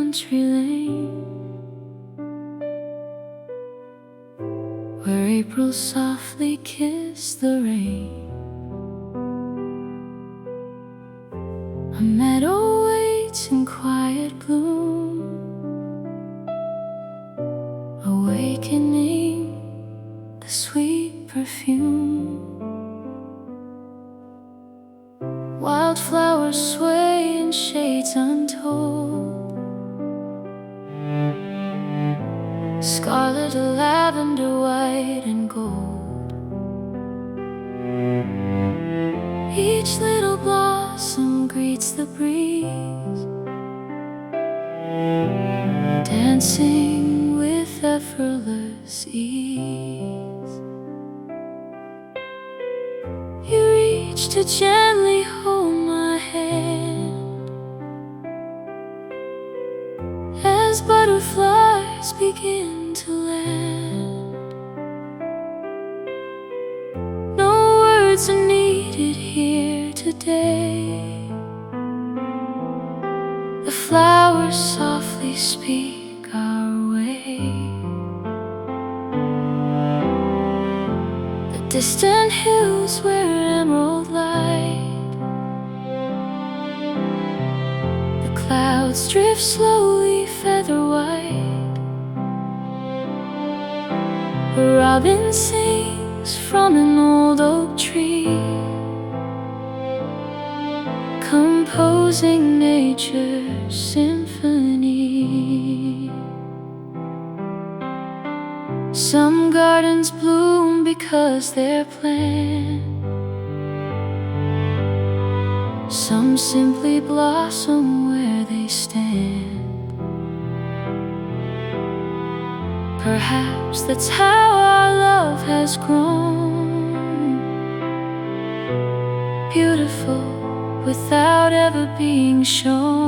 country lane, where April softly kissed the rain. A meadow waits in quiet gloom, awakening the sweet perfume. Wildflowers sway in shades untold, scarlet, lavender, white, and gold. Each little blossom greets the breeze, dancing with effortless ease. You reach to gently hold my hand, as butterflies begin to land. No words are needed here today, the flowers softly speak our way. The distant hills wear emerald light, the clouds drift slowly feather white. A robin sings from an old oak tree, composing nature's symphony. Some gardens bloom because they're planned, some simply blossom where they stand. Perhaps that's how our love has grown, beautiful without ever being shown.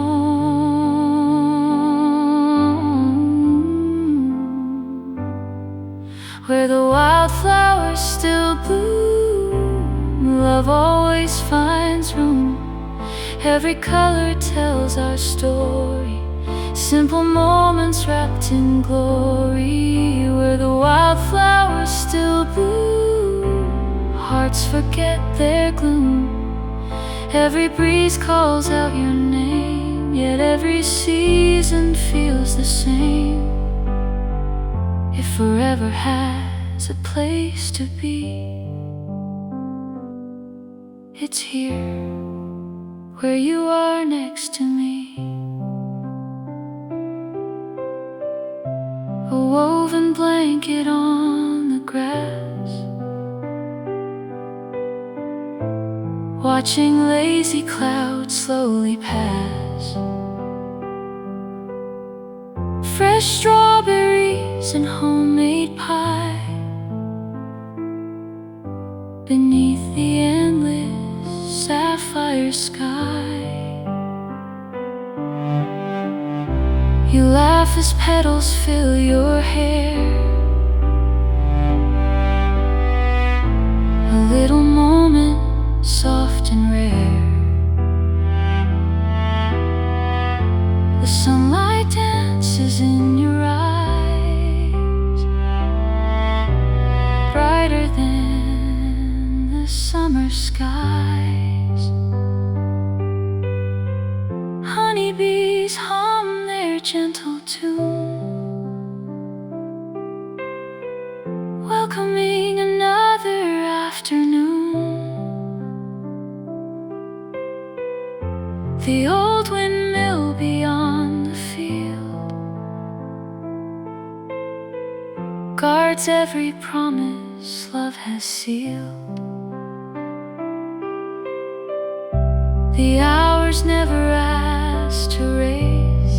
Where the wildflowers still bloom, love always finds room. Every color tells our story, simple moments wrapped in glory. Where the wildflowers still bloom, hearts forget their gloom. Every breeze calls out your name, yet every season feels the same. If forever has a place to be, it's here, where you are next to me. A woven blanket on the grass, watching lazy clouds slowly pass. Fresh strawberries and homemade pie beneath the endless sapphire sky. You laugh as petals fill your hair, a little moment soft and rare. The sunlight dances in your eyes, brighter than the summer skies. Honeybees hum their gentle tune, welcoming another afternoon. The old windmill beyond the field guards every promise love has sealed. The hours never ask to race,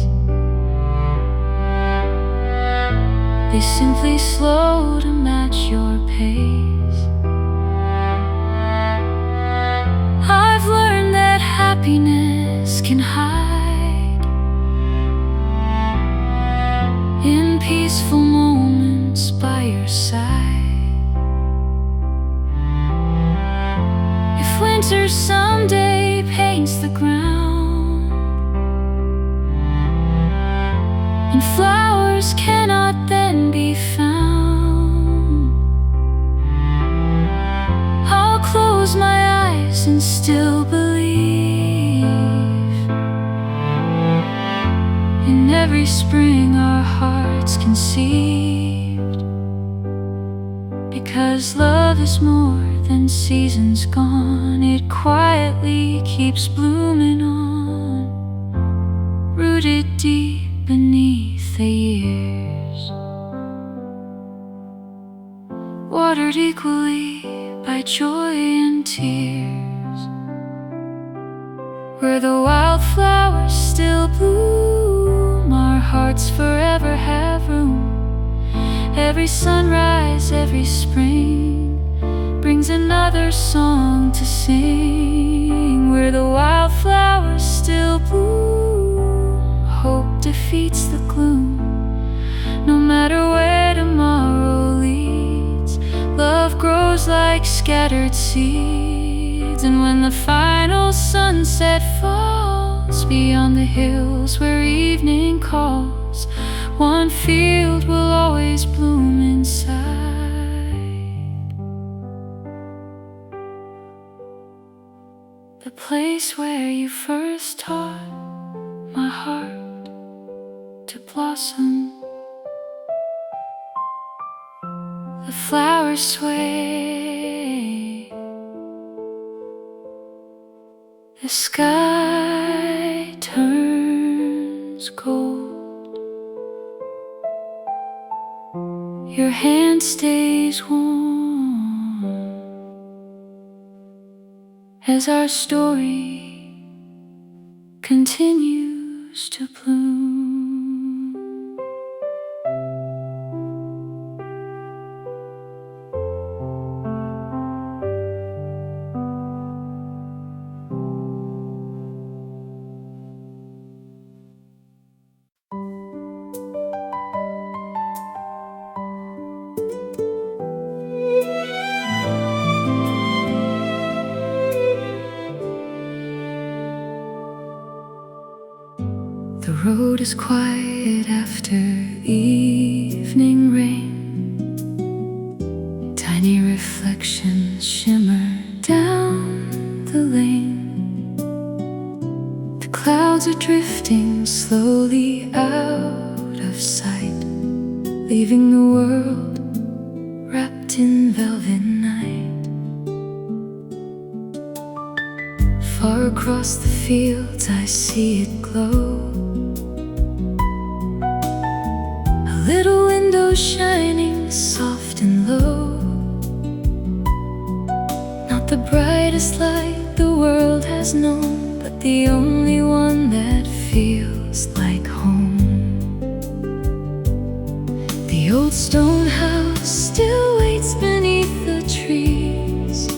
they simply slow to match your pace. I've learned that happiness can hide in peaceful moments by your side. If winter someday paints the ground and flowers cannot then be found. I'll close my eyes and still believe in every spring our hearts conceived, because love is more than seasons gone. It quietly keeps blooming on, rooted deep beneath the years, watered equally by joy and tears. Where the wildflowers still bloom, our hearts forever have room. Every sunrise, every spring brings another song to sing. Where the wildflowers still bloom, hope defeats the gloom. No matter where tomorrow leads, love grows like scattered seeds. And when the final sunset falls beyond the hills where evening calls, one field will always bloom inside. The place where you first taught my heart to blossom. The flowers sway, the sky turns gold, your hand stays warm as our story continues to bloom. The road is quiet after evening rain. Tiny reflections shimmer down the lane. The clouds are drifting slowly out of sight, leaving the world wrapped in velvet night. Far across the fields I see it glow, little window shining soft and low. Not the brightest light the world has known, but the only one that feels like home. The old stone house still waits beneath the trees,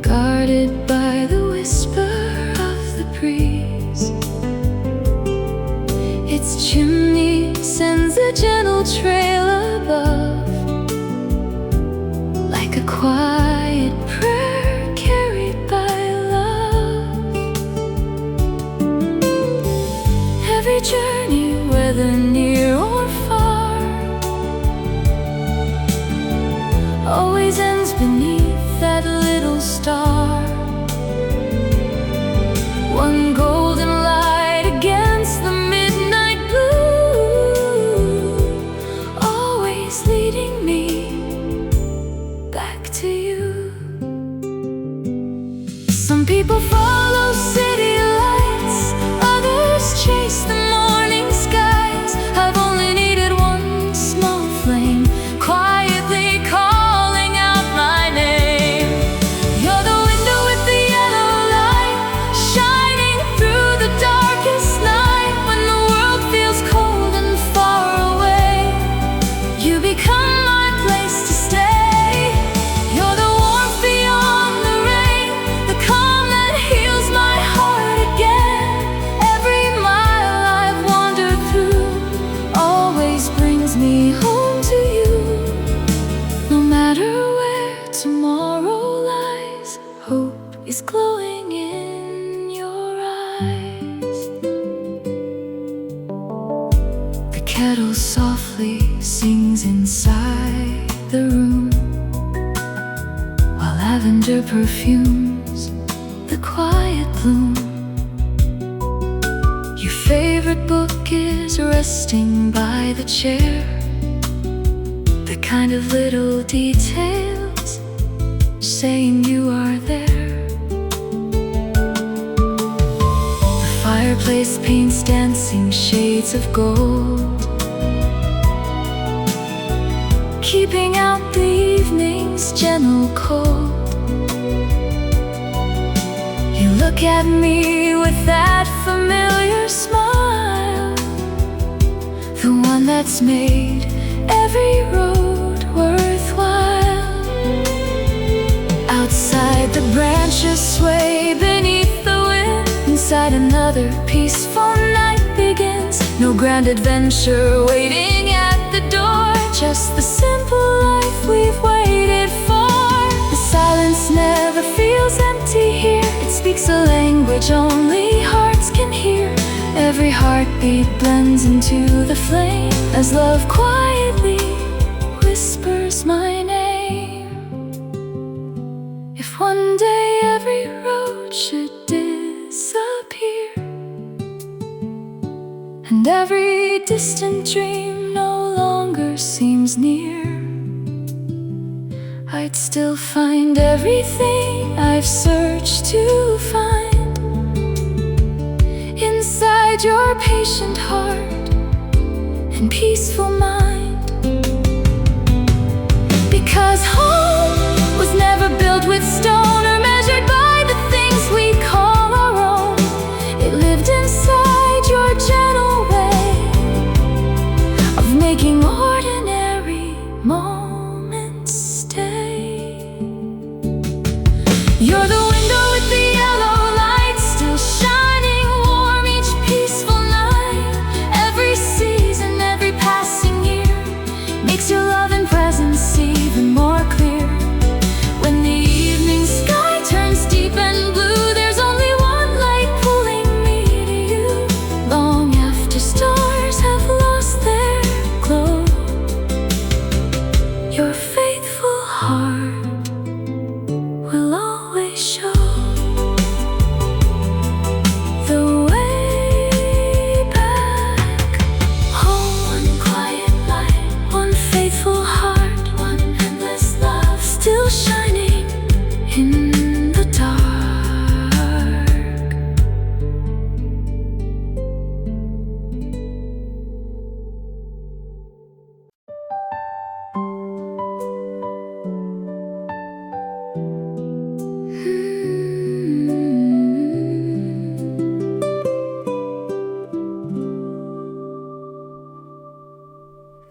guarded by the whisper of the breeze. Its chimney sends a gentle trail above, like a quiet prayer carried by love. Every journey, whether near or far, always ends beneath that little star. One golden light against the midnight blue, always leading me back to you. Some people follow city lights, others chase the morning skies. I've only needed one small flame, quietly calling out my name. You're the window with the yellow light, shining through the darkest night. When the world feels cold and far away, you become my place to stay. You're the warmth beyond the rain, the calm that heals my heart again. Every mile I've wandered through always brings me home to you. No matter where tomorrow lies, hope is glowing in your eyes. perfumes, the quiet bloom. Your favorite book is resting by the chair, the kind of little details saying you are there. The fireplace paints dancing shades of gold, keeping out the evening's gentle cold. You look at me with that familiar smile, the one that's made every road worthwhile. Outside the branches sway beneath the wind, inside another peaceful night begins. No grand adventure waiting at the door, just the simple life we've waited for. The silence never feels empty here, it speaks a language only hearts can hear. Every heartbeat blends into the flame as love quietly whispers my name. If one day every road should disappear, and every distant dream no longer seems near, I'd still find everything I've searched to find inside your patient heart and peaceful mind. Because home was never built with stone or measured by the things we call our own. It lived inside your gentle way of making ordinary moments stay. You're the window with the yellow light still shining warm each peaceful night. Every season, every passing year makes your love and presence even more clear. When the evening sky turns deep and blue, there's only one light pulling me to you. Long after stars have lost their glow, your faithful heart will always show the way back home. One quiet light, one faithful heart, one endless love still shining in the dark.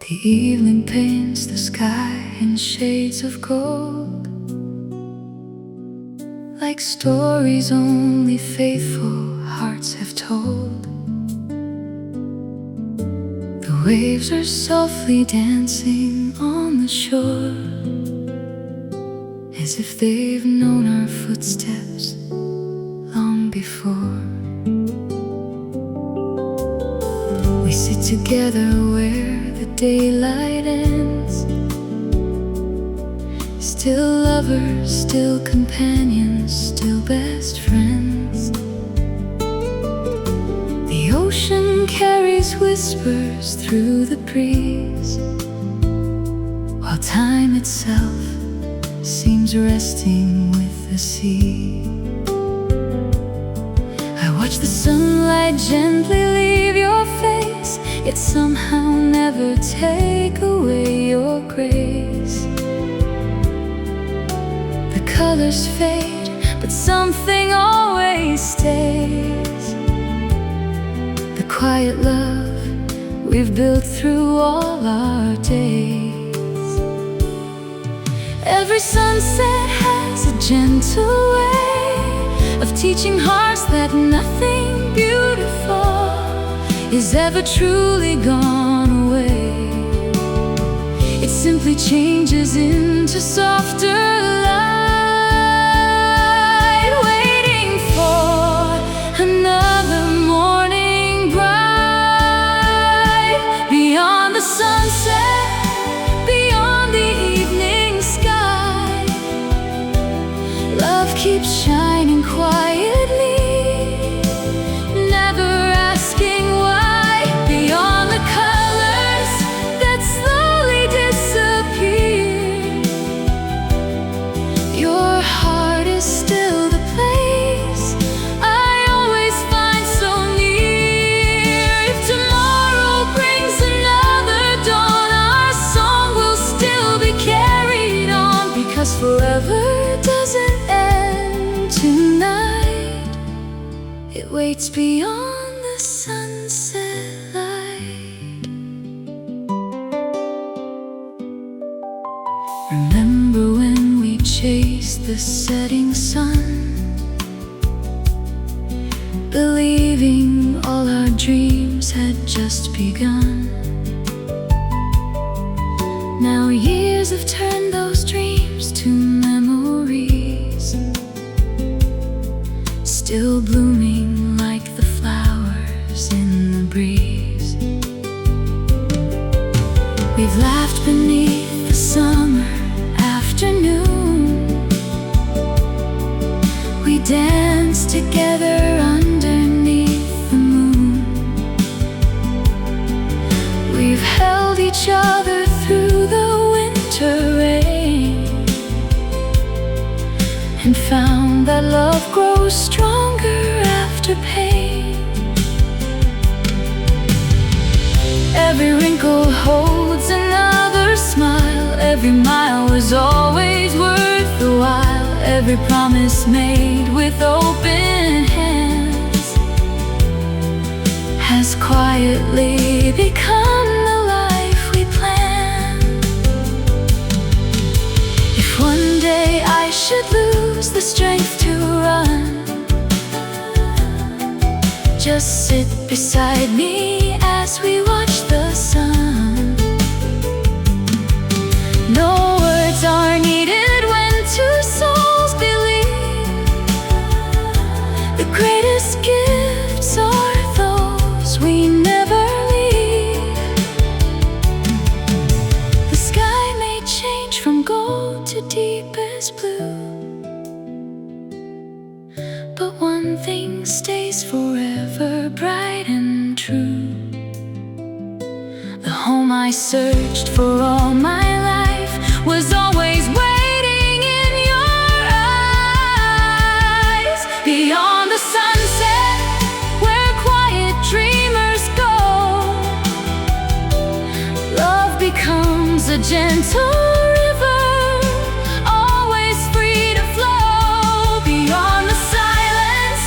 The evening paints the sky in shades of gold, like stories only faithful hearts have told. The waves are softly dancing on the shore, as if they've known our footsteps long before. We sit together where the daylight ends, still lovers, still companions, still best friends. The ocean carries whispers through the breeze, while time itself seems resting with the sea. I watch the sunlight gently leave your face, yet somehow never take away your grace. The colors fade, but something always stays. The quiet love we've built through all our days. Every sunset has a gentle way of teaching hearts that nothing beautiful is ever truly gone away. It simply changes into softer light, waiting for another morning bright. Beyond the sunset, beyond the evening sky, love waits beyond the sunset light. Remember when we chased the setting sun, believing all our dreams had just begun. Now years have turned those dreams to memories, still blooming like the flowers in the breeze. We've laughed beneath the summer afternoon, we danced together underneath the moon. We've held each other through the winter rain, and found that love grows stronger after pain. Every wrinkle holds another smile, every mile was always worth the while. Every promise made with open hands has quietly become the life we planned. If one day I should lose the strength to run, just sit beside me as we watch the sun. No words are needed when two souls believe. The greatest gifts are those we never leave. The sky may change from gold to deepest blue, but one thing stays forever bright and true. The home I searched for all my life was always waiting in your eyes. Beyond the sunset, where quiet dreamers go, love becomes a gentle river, always free to flow. Beyond the silence,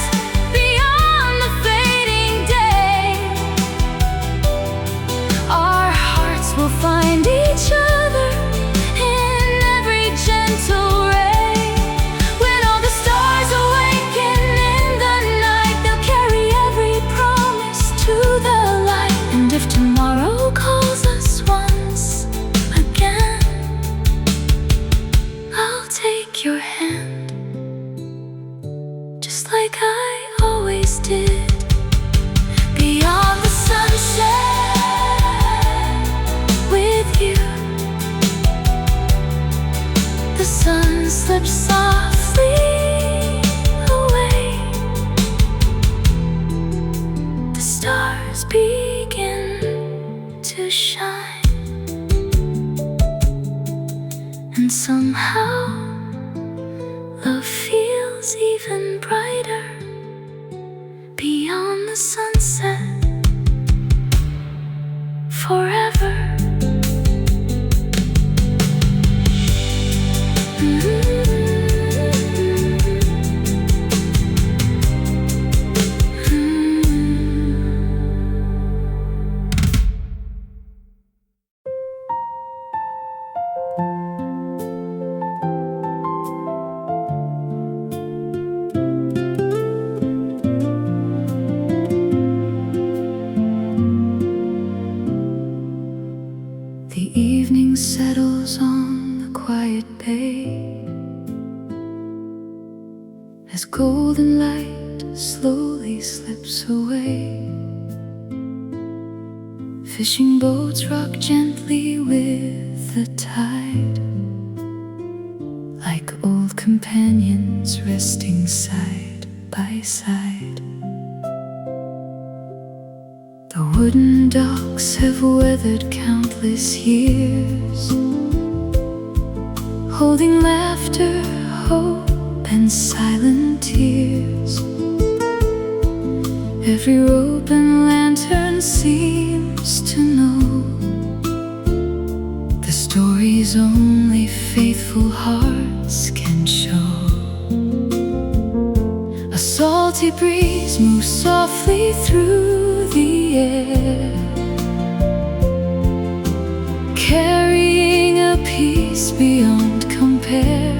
beyond the fading day, our hearts will find each other in every gentle ray. When all the stars awaken in the night, they'll carry every promise to the light. And if tomorrow calls us once again, I'll take your hand, just like I always did. Beyond the sunset, with you, the sun slips softly away. The stars begin to shine, and somehow love feels even brighter. Beyond the sunset, forever. The evening settles on the quiet bay as golden light slowly slips away. Fishing boats rock gently with the tide, like old companions resting side by side. The wooden docks have weathered countless years, holding laughter, hope, and silent tears. Every rope and lantern seems to know the stories only faithful hearts can show. A salty cozy breeze moves softly through the air, carrying a peace beyond compare.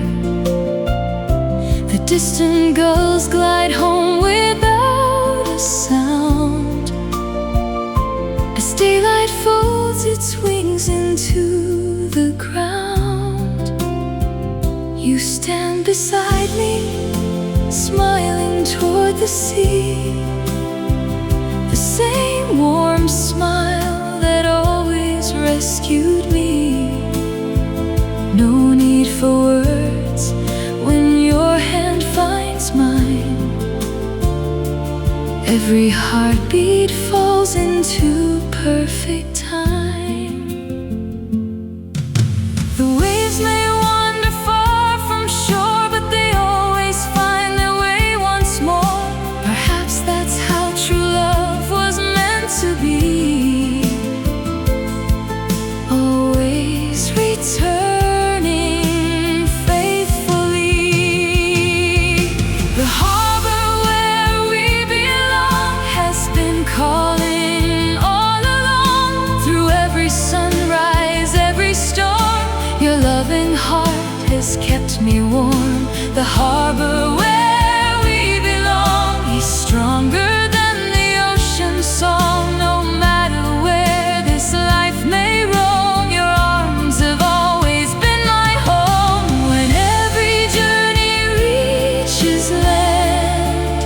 The distant gulls glide home without a sound, as daylight folds its wings into the ground. You stand beside me, smiling toward the sea, the same warm smile that always rescued me. No need for words when your hand finds mine. Every heartbeat falls into perfect time. The waves may wander far from shore, but they always find their way once more. Perhaps that's how true love was meant to be, always returning faithfully. The harbor where we belong has been calling all along. Through every sunrise, every storm, your loving heart has kept me warm. The harbor where we belong is stronger than the ocean's song. No matter where this life may roam, your arms have always been my home. When every journey reaches land,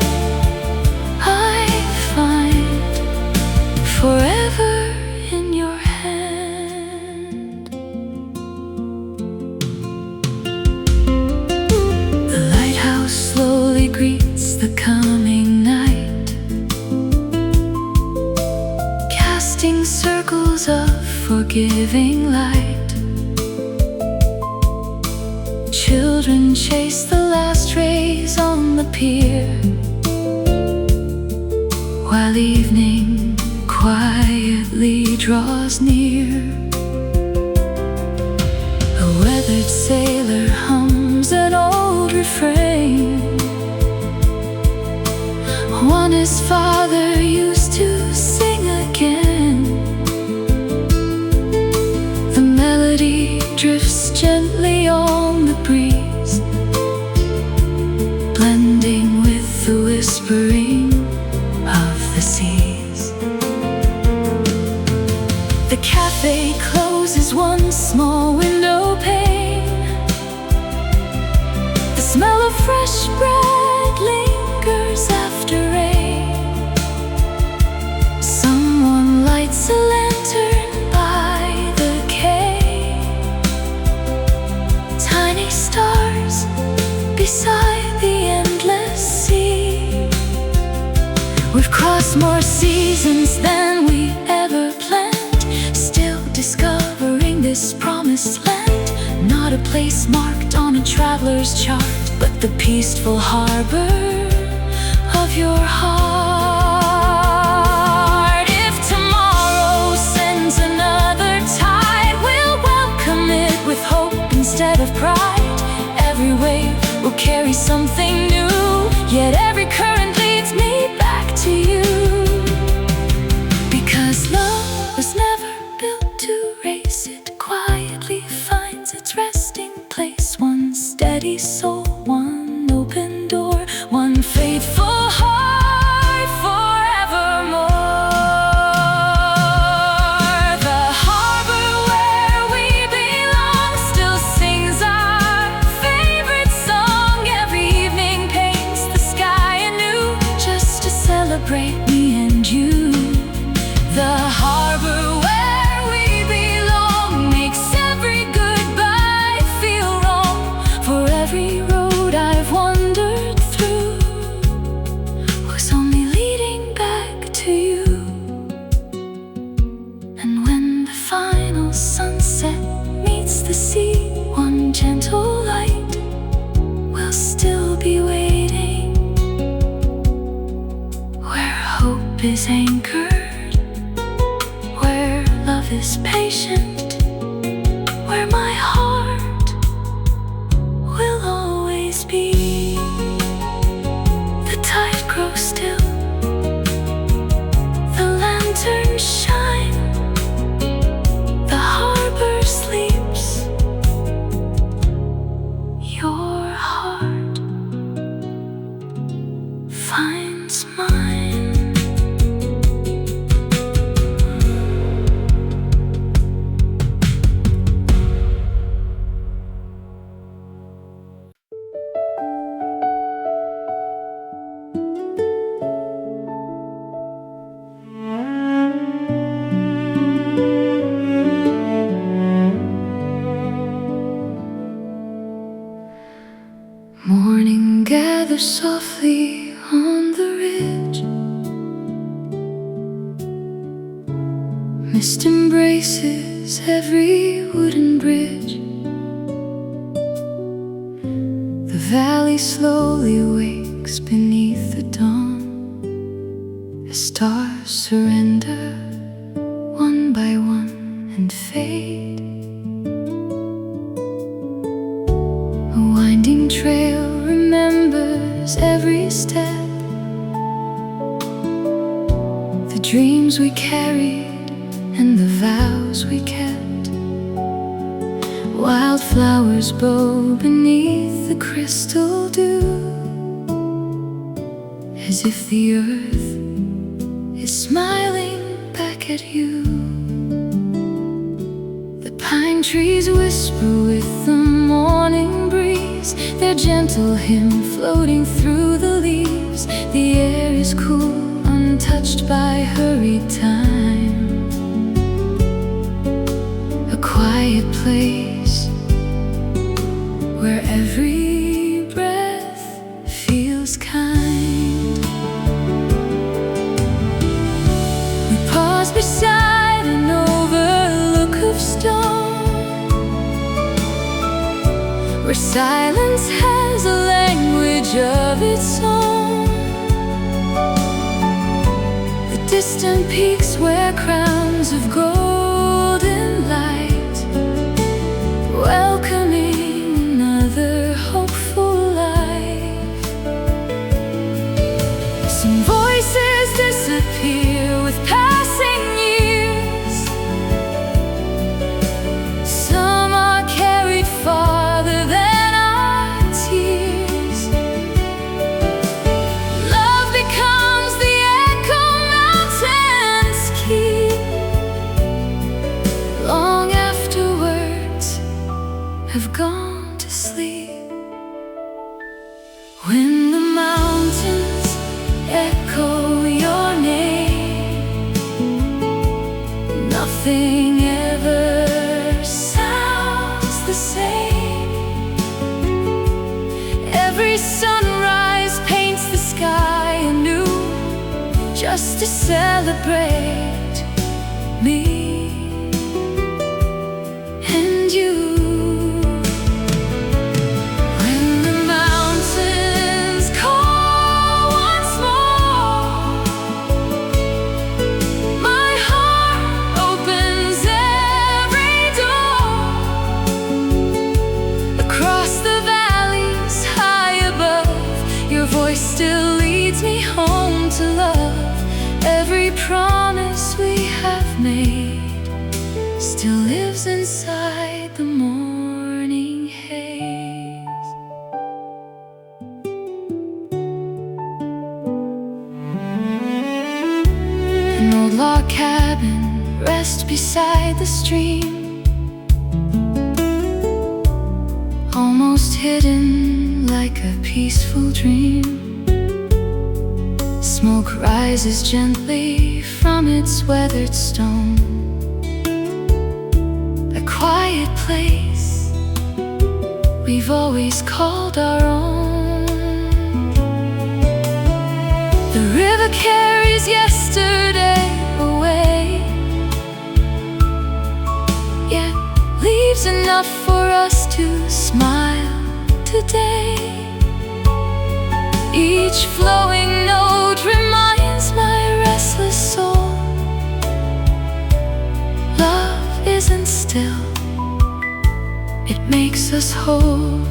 I find forever in your hand. The lighthouse slowly greets the coming night, casting circles of forgiving light. Children chase the last rays on the pier, while evening quietly draws near. A weathered sailor hums an old refrain, one his father used to sing again. The melody drifts gently on the breeze, blending with the whispering of the seas. The cafe closes one small window pane. The smell of fresh bread lingers after rain. Someone lights a lantern by the quay. Tiny stars beside the endless sea. We've crossed more seasons than we ever planned, still discovering this promised land. Not a place marked on a traveler's chart, but the peaceful harbor of your heart. If tomorrow sends another tide, we'll welcome it with hope instead of pride. Every wave will carry something new, yet every current leads me back to you. Because love was never built to race, it quietly finds its resting place. One steady soul, one open door, one faithful heart forevermore. The harbor where we belong still sings our favorite song. Every evening paints the sky anew, just to celebrate me and you. The harbor where we belong makes every goodbye feel wrong. For every road I've wandered through was only leading back to you. And when the final sunset meets the sea, one gentle light will still be waiting, where hope is anchored, where love is patient, where my heart will always be. The tide grows Mist embraces every wooden bridge. The valley slowly wakes beneath the dawn as stars surrender one by one and fade. A winding trail remembers every step, the dreams we carried and the vows we kept. Wildflowers bow beneath the crystal dew, as if the earth is smiling back at you. The pine trees whisper with the morning breeze, their gentle hymn floating through the leaves. The air is cool, untouched by hurried time. A quiet place where every breath feels kind. We pause beside an overlook of stone, where silence has a language of its own. The distant peaks wear crowns of golden light, welcoming another hopeful life. Some voices disappear with passing years, some are carried farther than our tears. Love becomes the echo mountains keep, long after words have gone to sleep. When the mountains echo your name, nothing ever sounds the same. Every sunrise paints the sky anew, just to celebrate me and you. When the mountains call once more, my heart opens every door. Across the valleys high above, your voice still leads me home to love. Every promise we have made still lives inside the morning haze. An old log cabin rests beside the stream, almost hidden like a peaceful dream. Smoke rises gently from its weathered stone, a quiet place we've always called our own. The river carries yesterday away, yet leaves enough for us to smile today. Each flowing note reminds my restless soul, love isn't still, it makes us whole.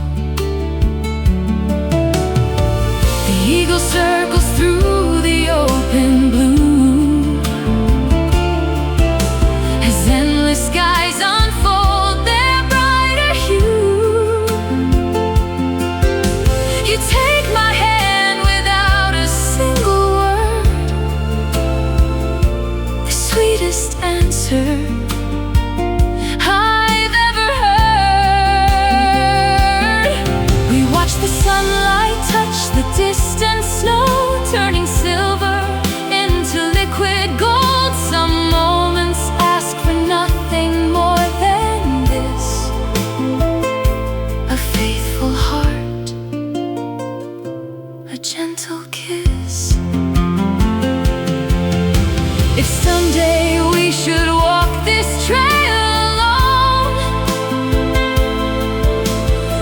The eagle circles through the open blue, as endless skies unfold their brighter hue. You take my hand without a single word, the sweetest answer I've ever heard. We watch the sunlight touch the distant snow, turning silver into liquid gold. Some moments ask for nothing more than this, a faithful heart, a gentle kiss. If someday we should walk this trail alone.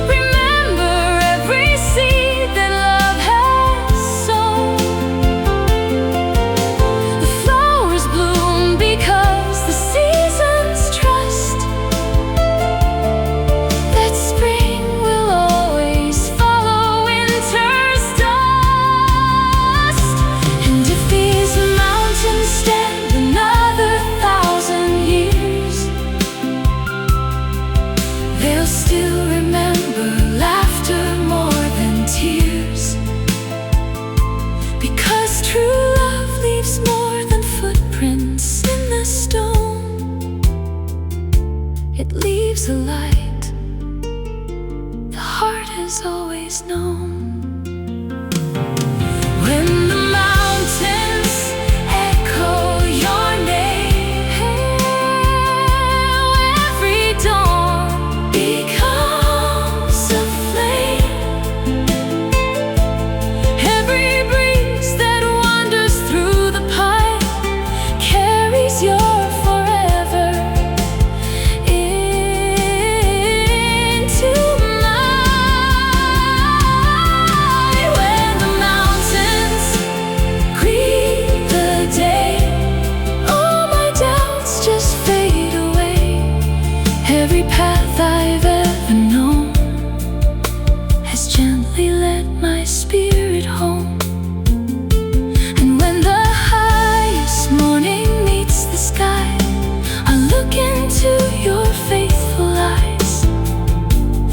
Remember every seed that love has sown. The flowers bloom because the seasons trust that spring will always follow winter's dust. And if these mountains stand another 1,000 years, they'll still remember laughter more than tears. Because true love leaves more than footprints in the stone. It leaves a light the heart has always known. When the mountains echo your name, every dawn becomes a flame. Every breeze that wanders through the pine carries your forever into mine. When the mountains greet the day, all my doubts just fade away. Every path I've ever known has gently led my spirit home. And when the highest morning meets the sky, I look into your faithful eyes.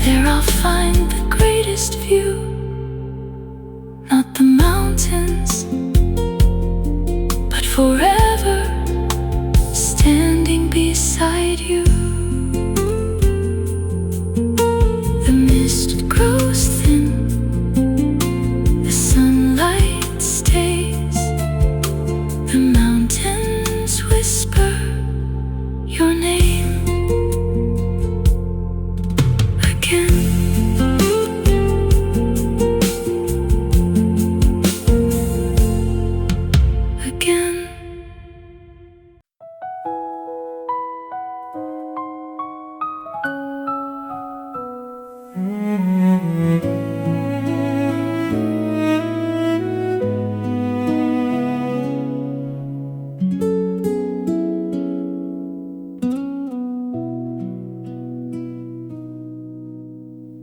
There I'll find the greatest view, not the mountains, but forever standing beside you. The mist grows thin, the sunlight stays. The mountains whisper your name again. Again.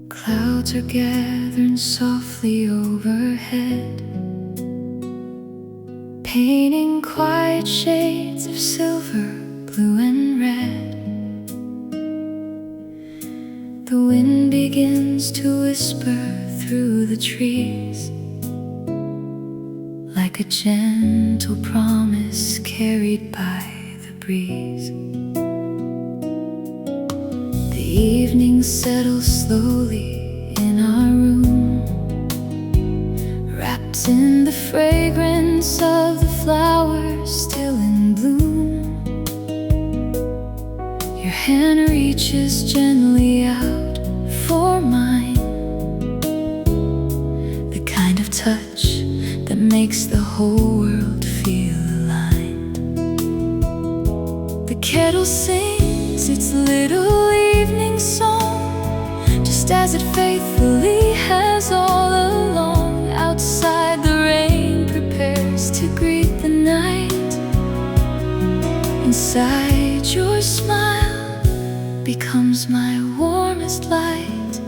Clouds are gathering softly overhead, painting quiet shades of silver, blue and red. The wind begins to whisper through the trees, like a gentle promise carried by the breeze. The evening settles slowly in our room, wrapped in the fragrance of the flowers still in bloom. Your hand reaches gently out for mine, the kind of touch that makes the whole world feel aligned. The kettle sings its little evening song, just as it faithfully has all along. Outside the rain prepares to greet the night. Inside your smile becomes my warmest light.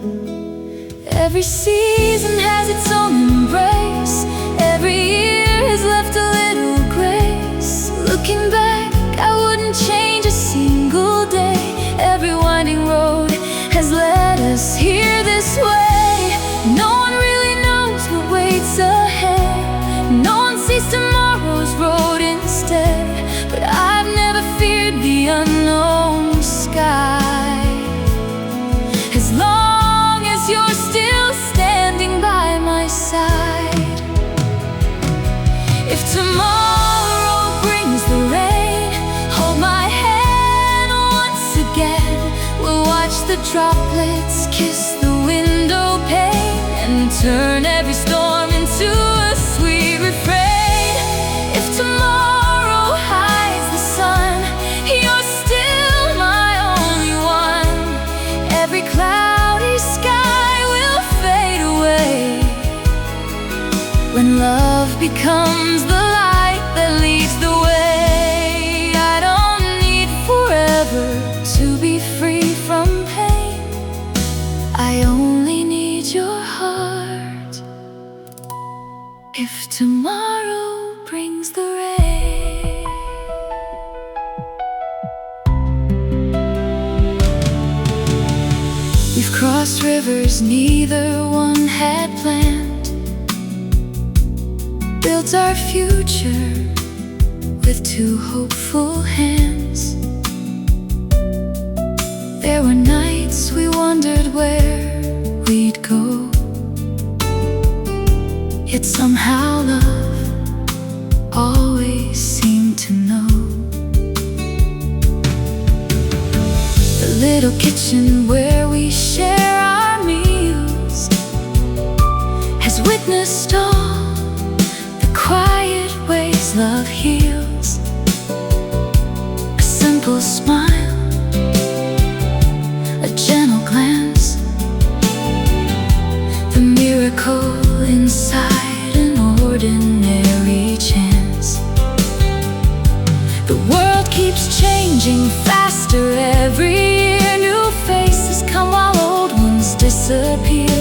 Every season has its own embrace, every year has left a little grace. Looking back, I wouldn't change a single day. Every winding road has led us here this way. No one really knows what waits ahead, no one sees tomorrow's road instead. But I've never feared the unknown sky, as long as you're still standing by my side. If tomorrow brings the rain, hold my hand once again. We'll watch the droplets kiss the window pane and turn every storm into a sweet refrain. If tomorrow hides the sun, you're still becomes the light that leads the way. I don't need forever to be free from pain. I only need your heart. If tomorrow brings the rain. We've crossed rivers neither one had planned, built our future with two hopeful hands. There were nights we wondered where we'd go, yet somehow love always seemed to know. The little kitchen where we share our meals has witnessed all the quiet ways love heals. A simple smile, a gentle glance, the miracle inside an ordinary chance. The world keeps changing faster every year. New faces come while old ones disappear.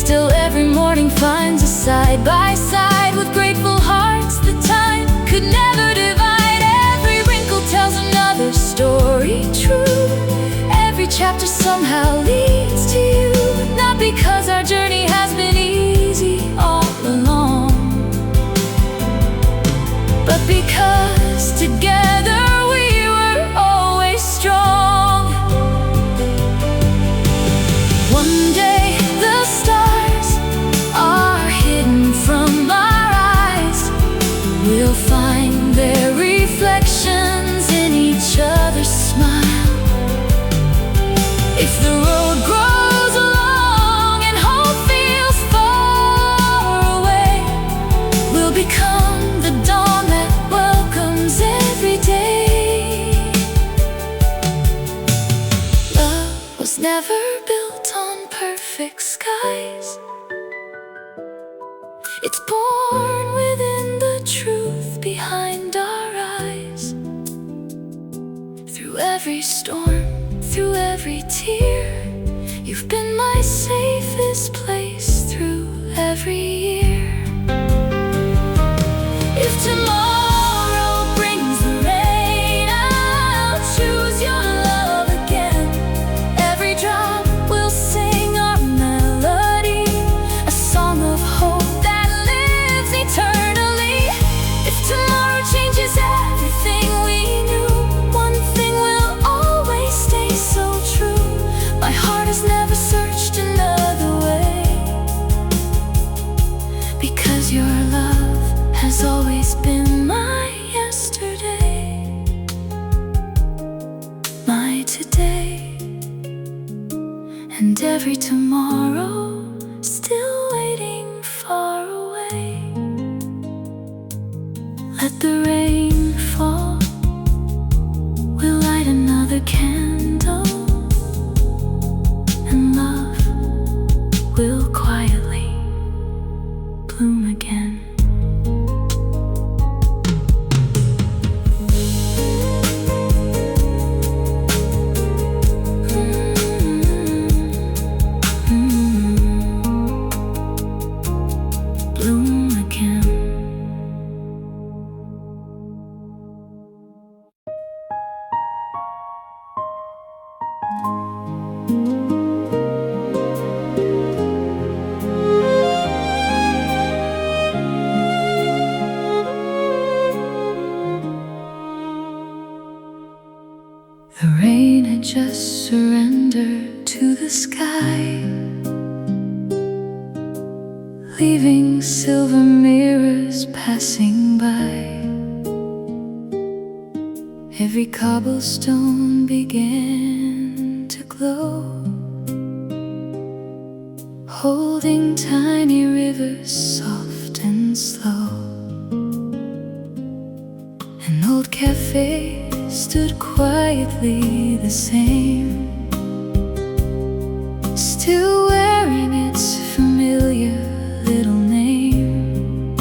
Still every morning finds us side by side with grateful hearts that time could never divide. Every wrinkle tells another story true. Every chapter somehow leads to you. Not because our journey has been easy all along, but because together we were always strong. One day the stars are hidden from our eyes. We'll find their reflections in each other's smile. If the road grows long and hope feels far away, we'll become the dawn that welcomes every day. Love was never built on perfect skies. It's born within the truth behind our eyes. Through every storm, through every tear, you've been my safest place through every year. If tomorrow brings the rain, I'll choose your love again. Every drop will sing our melody, a song of hope that lives eternally. If tomorrow changes everything we knew, one thing will always stay so true. My heart has never searched another way, because your love has always been my yesterday, my today, and every tomorrow still waiting far away. Let the rain fall, we'll light another candle, and love will quietly bloom again. Bloom again. The rain had just surrendered to the sky, leaving silver mirrors passing by. Every cobblestone began to glow, holding tiny rivers soft and slow. An old cafe stood quietly the same, still wearing its familiar little name.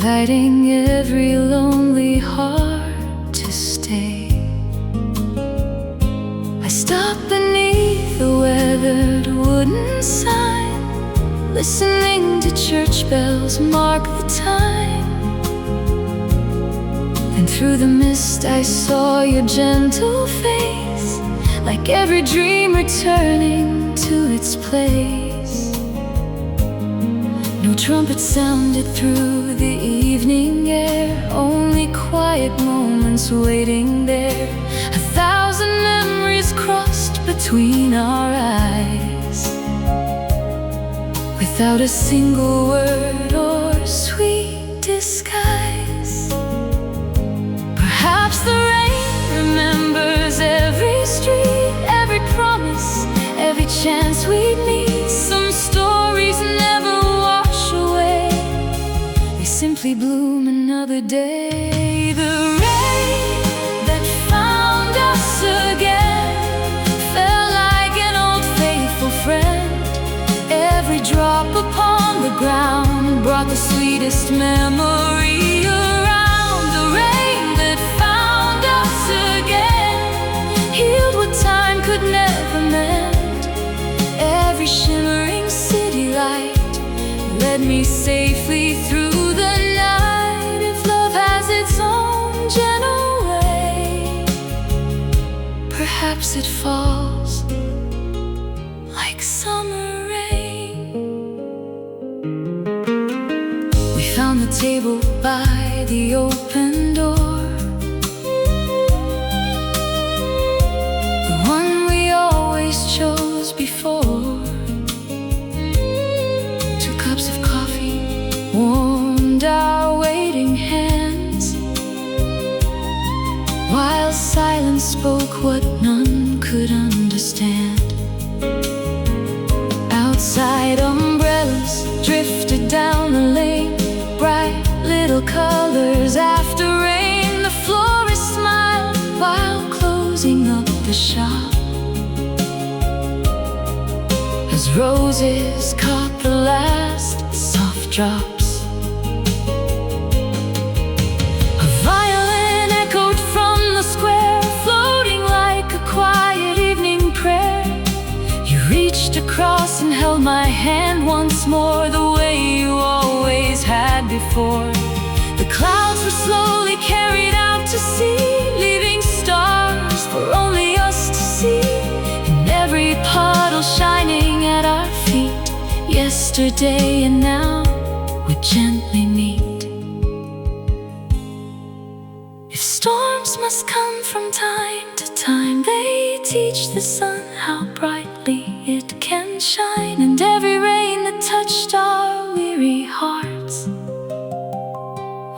inviting every lonely heart to stay. I stopped beneath the weathered wooden sign, listening to church bells mark the time. And through the mist I saw your gentle face, like every dream returning to its place. No trumpet sounded through the evening air, only quiet moments waiting there. 1,000 memories crossed between our eyes, without a single word or sweet disguise. Perhaps the rain remembers every street, every promise, every chance we'd meet. Some stories never wash away, they simply bloom another day. The rain that found us again fell like an old faithful friend. Every drop upon the ground brought the sweetest memory around. The rain that found us again healed what time could never mend. Every shimmering city light led me safely through the night. If love has its own gentle way, perhaps it falls like summer rain. We found the table by the open door, the one we always chose before. 2 cups of coffee warmed our waiting hands, while silence spoke what none could understand. Outside, umbrellas drifted down the lane, bright little colors after rain. The florist smiled while closing up the shop, as roses caught the last soft drops. A violin echoed from the square, floating like a quiet evening prayer. You reached across and held my hand once more, the way you always had before. The clouds were slowly carried out to sea, leaving stars for only us to see. And every puddle shining at our feet, yesterday and now would gently meet. If storms must come from time to time, they teach the sun how brightly it can shine. And every rain that touched our weary hearts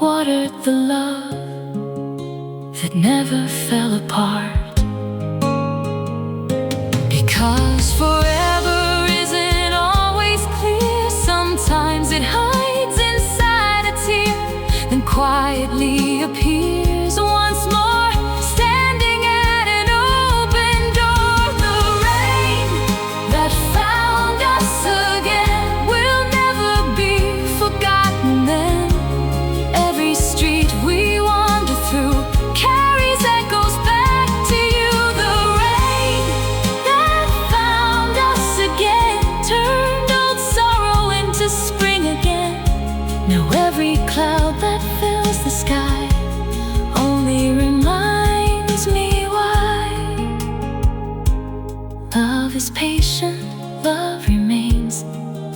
watered the love that never fell apart. Because forever isn't always clear, sometimes it hides inside a tear, then quietly appears once more, standing at an open door. The rain that found us again will never be forgotten then. Every street we wander through carries echoes back to you. The rain that found us again turned old sorrow into spring again. Now every cloud that fills the sky only reminds me why. Love is patient, love remains,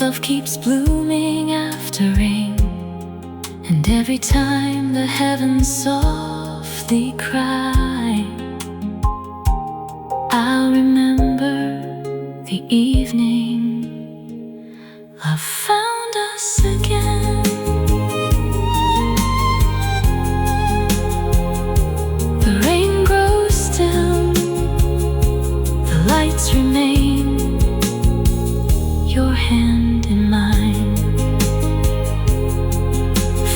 love keeps blooming after rain. And every time the heavens softly cry, I'll remember the evening love found us again. The rain grows still, the lights remain, your hand in mine,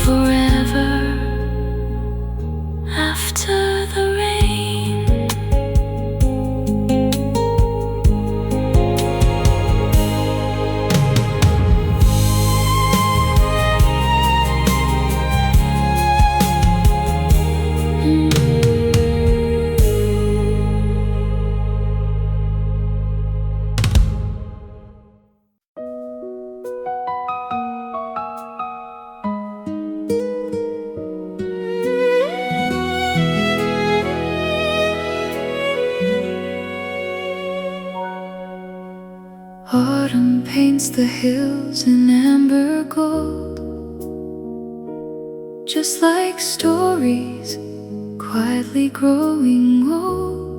forever after the rain. paints the hills in amber gold, just like stories quietly growing old.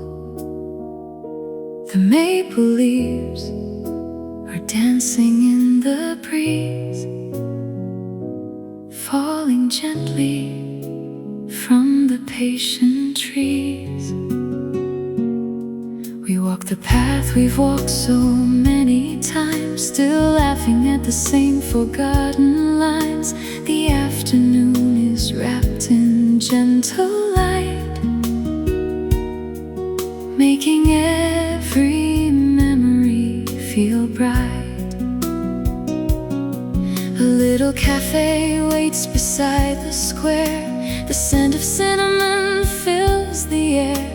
The maple leaves are dancing in the breeze, falling gently from the patient trees. We walk the path we've walked so many times, still laughing at the same forgotten lines. The afternoon is wrapped in gentle light, making every memory feel bright. A little cafe waits beside the square, the scent of cinnamon fills the air.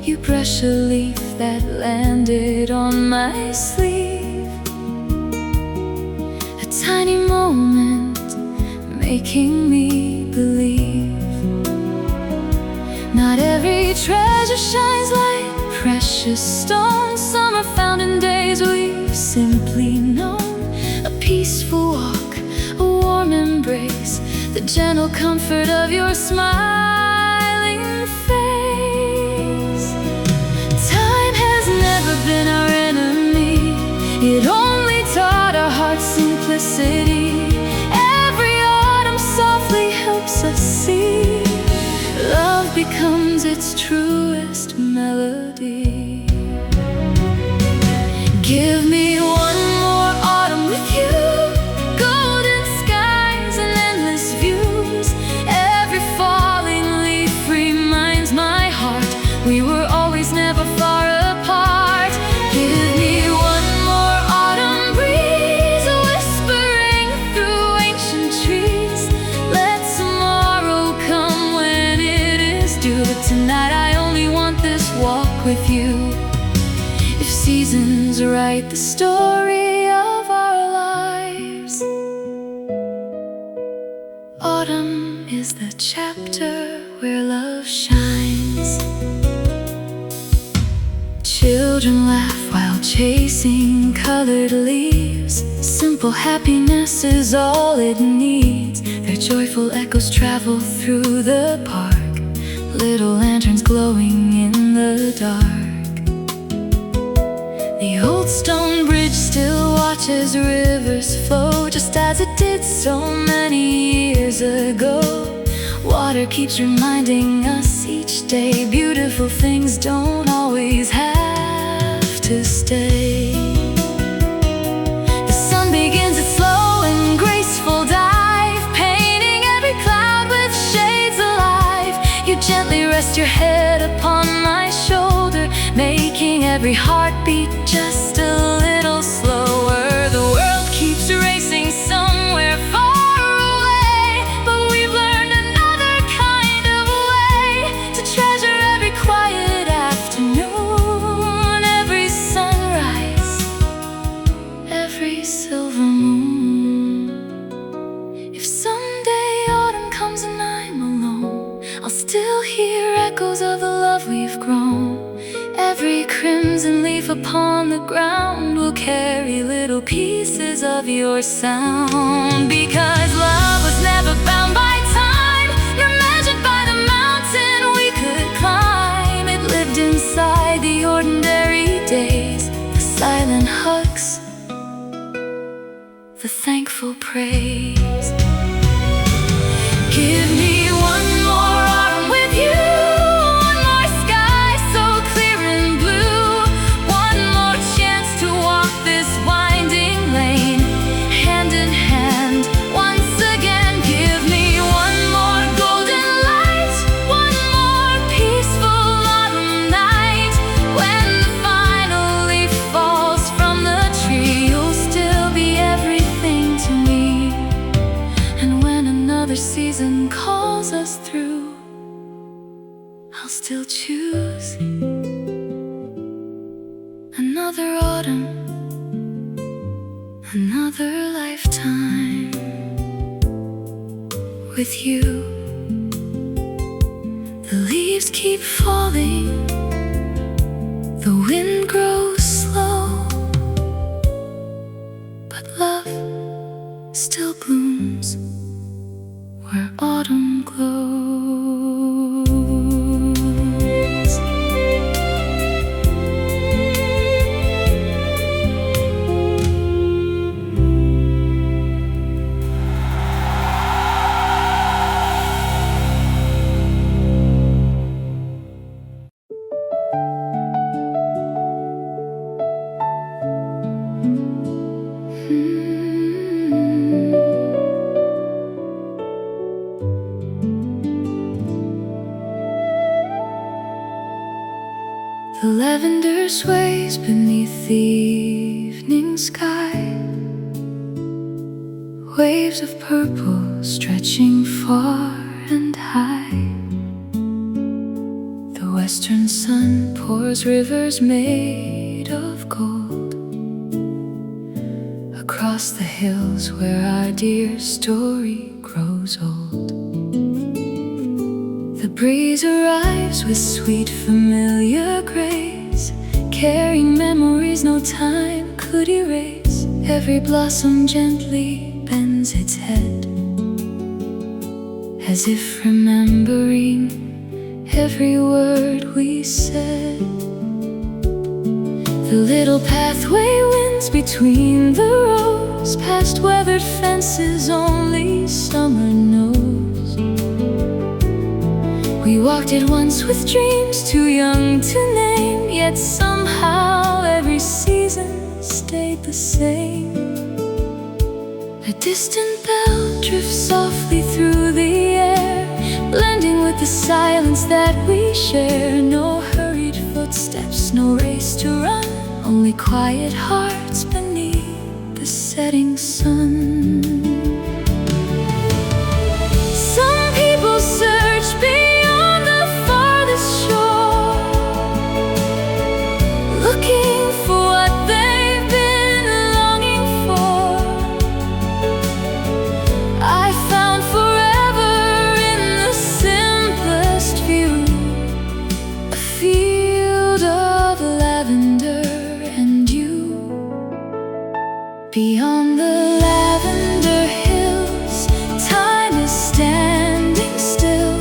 You brush a leaf that landed on my sleeve, a tiny moment making me believe. Not every treasure shines like precious stones. Some are found in days we've simply known. A peaceful walk, a warm embrace, the gentle comfort of your smiling face. Time has never been our enemy, it only taught our hearts simplicity. Every autumn softly helps us see love becomes its truest melody. Give me one more autumn with you, golden skies and endless views. Every falling leaf reminds my heart we were always never far apart. Give me one more autumn breeze, whispering through ancient trees. Let tomorrow come when it is due, but tonight I only want this walk with you. If seasons write the story of our lives, autumn is the chapter where love shines. Children laugh while chasing colored leaves. Simple happiness is all it needs. Their joyful echoes travel through the park, little lanterns glowing in the dark. The old stone bridge still watches rivers flow, just as it did so many years ago. Water keeps reminding us each day beautiful things don't always have to stay. The sun begins its slow and graceful dive, painting every cloud with shades alive. You gently rest your head upon my shoulder, making every heartbeat just a little slower. The world keeps racing somewhere far away, but we've learned another kind of way to treasure every quiet afternoon, every sunrise, every silver moon. If someday autumn comes and I'm alone, I'll still hear echoes of the love we've grown. Every crimson leaf upon the ground will carry little pieces of your sound. Because love was never bound by time, nor measured by the mountain we could climb. It lived inside the ordinary days, the silent hugs, the thankful praise. Give me one more autumn with you, season calls us through. I'll still choose another autumn, another lifetime with you. The leaves keep falling, the wind grows slow, but still blooms where autumn glows. The lavender sways beneath the evening sky, waves of purple stretching far and high. The western sun pours rivers made of gold across the hills where our dear story grows old. The breeze arrives with sweet familiar grace, carrying memories no time could erase. Every blossom gently bends its head, as if remembering every word we said. The little pathway winds between the rows, past weathered fences only summer knows. We walked it once with dreams too young to name, yet somehow every season stayed the same. A distant bell drifts softly through the air, blending with the silence that we share. No hurried footsteps, no race to run, only quiet hearts beneath the setting sun. Some people search beyond the farthest shore, looking for what they've been longing for. I found forever in the simplest view, a field of lavender and you. Beyond the lavender hills, time is standing still.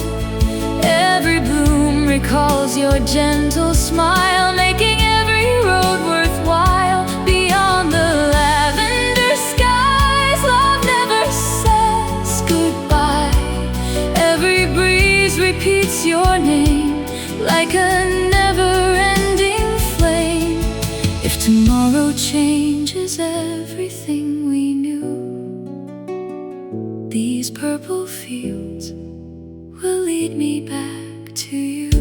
Every bloom recalls your gentle smile, making every road worthwhile. Beyond the lavender skies, love never says goodbye. Every breeze repeats your name like a never-ending flame. If tomorrow changes everything we knew, these purple fields will lead me back to you.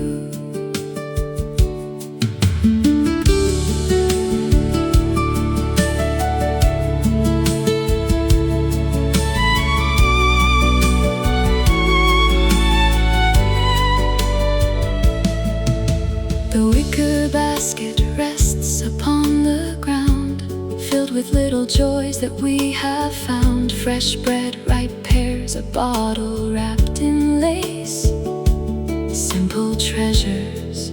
The wicker basket rests upon the ground, filled with little joys that we have found. Fresh bread, ripe pears, a bottle wrapped in lace. Simple treasures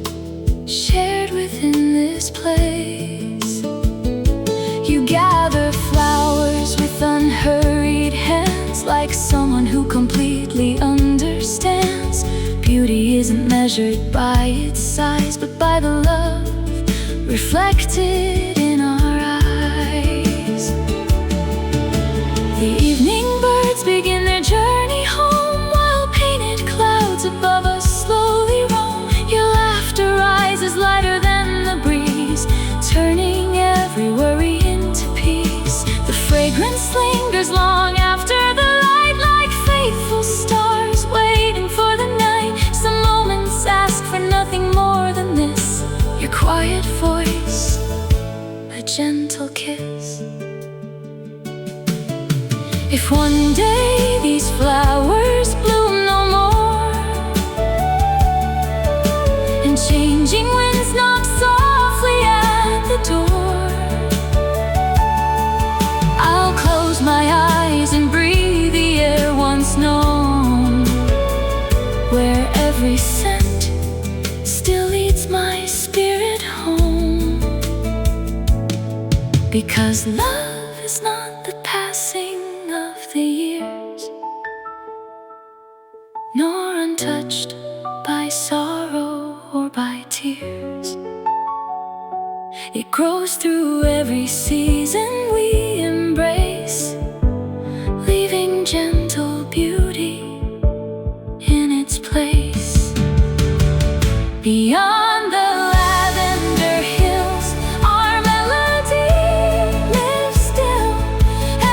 shared within this place. You gather flowers with unhurried hands, like someone who completely understands. Beauty isn't measured by its size, but by the love reflected in our eyes. The evening birds begin their journey home, while painted clouds above us slowly roam. Your laughter rises lighter than the breeze, turning every worry into peace. The fragrance lingers long after the light, like faithful stars waiting for the night. Some moments ask for nothing more than this, your quiet voice, a gentle kiss. If one day these flowers bloom no more, and changing winds knock softly at the door, I'll close my eyes and breathe the air once known, where every scent still leads my spirit home. Because love is not the passing of the years, nor untouched by sorrow or by tears. It grows through every season we embrace, leaving gentle beauty in its place. Beyond the lavender hills, our melody lives still.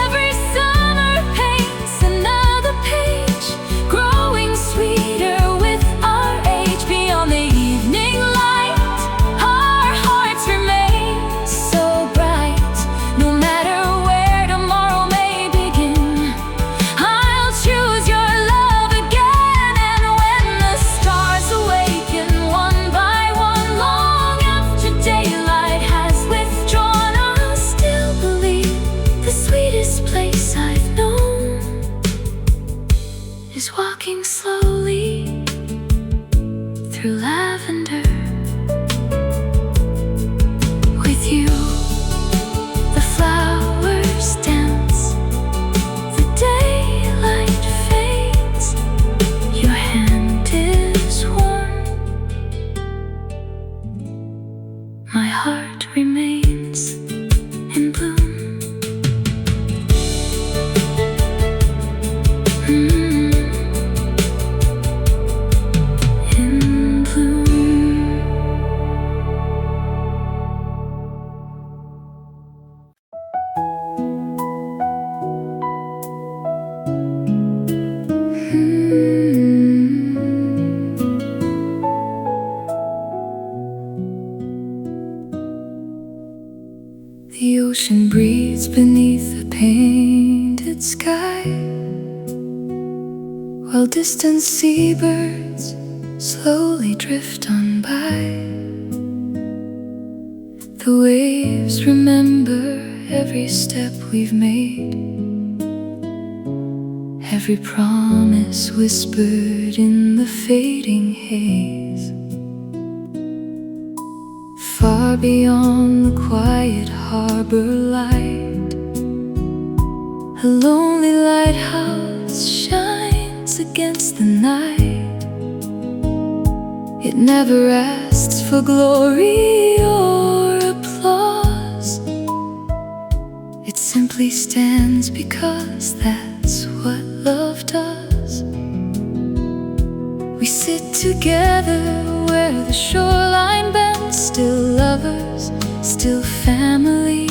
Every summer paints another page, growing sweeter with our age. Beyond the evening light, our hearts remain so bright. No matter where tomorrow may begin, I'll choose your love again. And when the stars awaken one by one, long after daylight has withdrawn, I'll still believe the sweetest place I've known is walking slowly through lavender with you. The flowers dance, the daylight fades, your hand is warm, my heart remains in bloom. In bloom. The ocean breathes beneath a painted sky, while distant seabirds slowly drift on by. The waves remember every step we've made, every promise whispered in the fading haze. Far beyond the quiet harbor light, a lonely lighthouse shines against the night. It never asks for glory or applause, it simply stands because that's what love does. We sit together where the shoreline bends, still lovers, still family,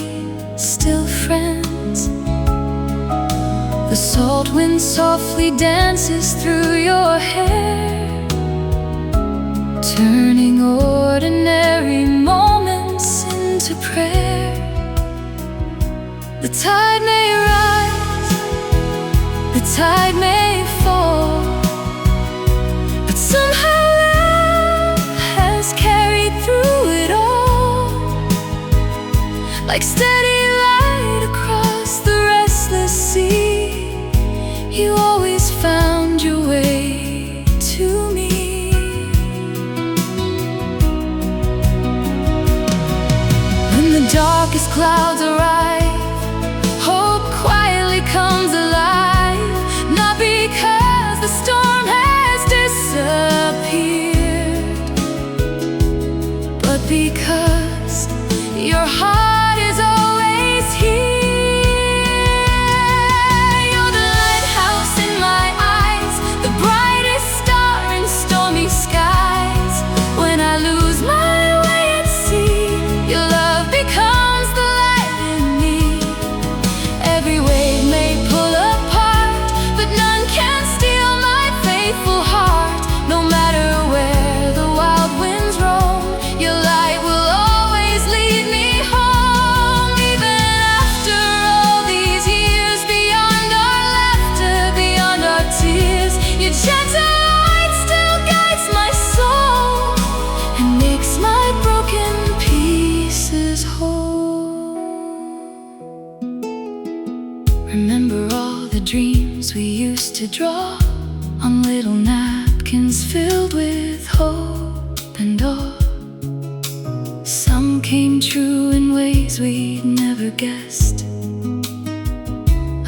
still friends. The salt wind softly dances through your hair, turning ordinary moments into prayer. The tide may rise, the tide may fall, but somehow love has carried through it all. Like steady light across the restless sea, you always found your way to me. When the darkest clouds arrive, hope quietly comes alive. Not because the storm has disappeared, but because your heart is always here. You're the lighthouse in my eyes, the brightest star in stormy skies. When I lose my way at sea, your love becomes the light in me. Every wave may pull apart, but none can steal my faithful heart. No matter where the wild winds roam, your light will always lead me home. Even after all these years, beyond our laughter, beyond our tears, your gentle light still guides my soul and makes my broken pieces whole. Remember all the dreams we used to draw on little napkins filled with hope and awe. Some came true in ways we'd never guessed.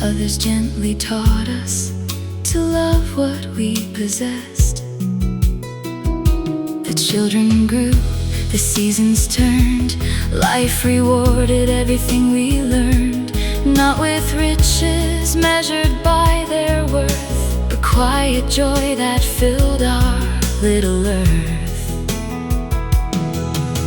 Others gently taught us to love what we possessed. The children grew, the seasons turned, life rewarded everything we learned. Not with riches measured by their worth, but quiet joy that filled our little earth.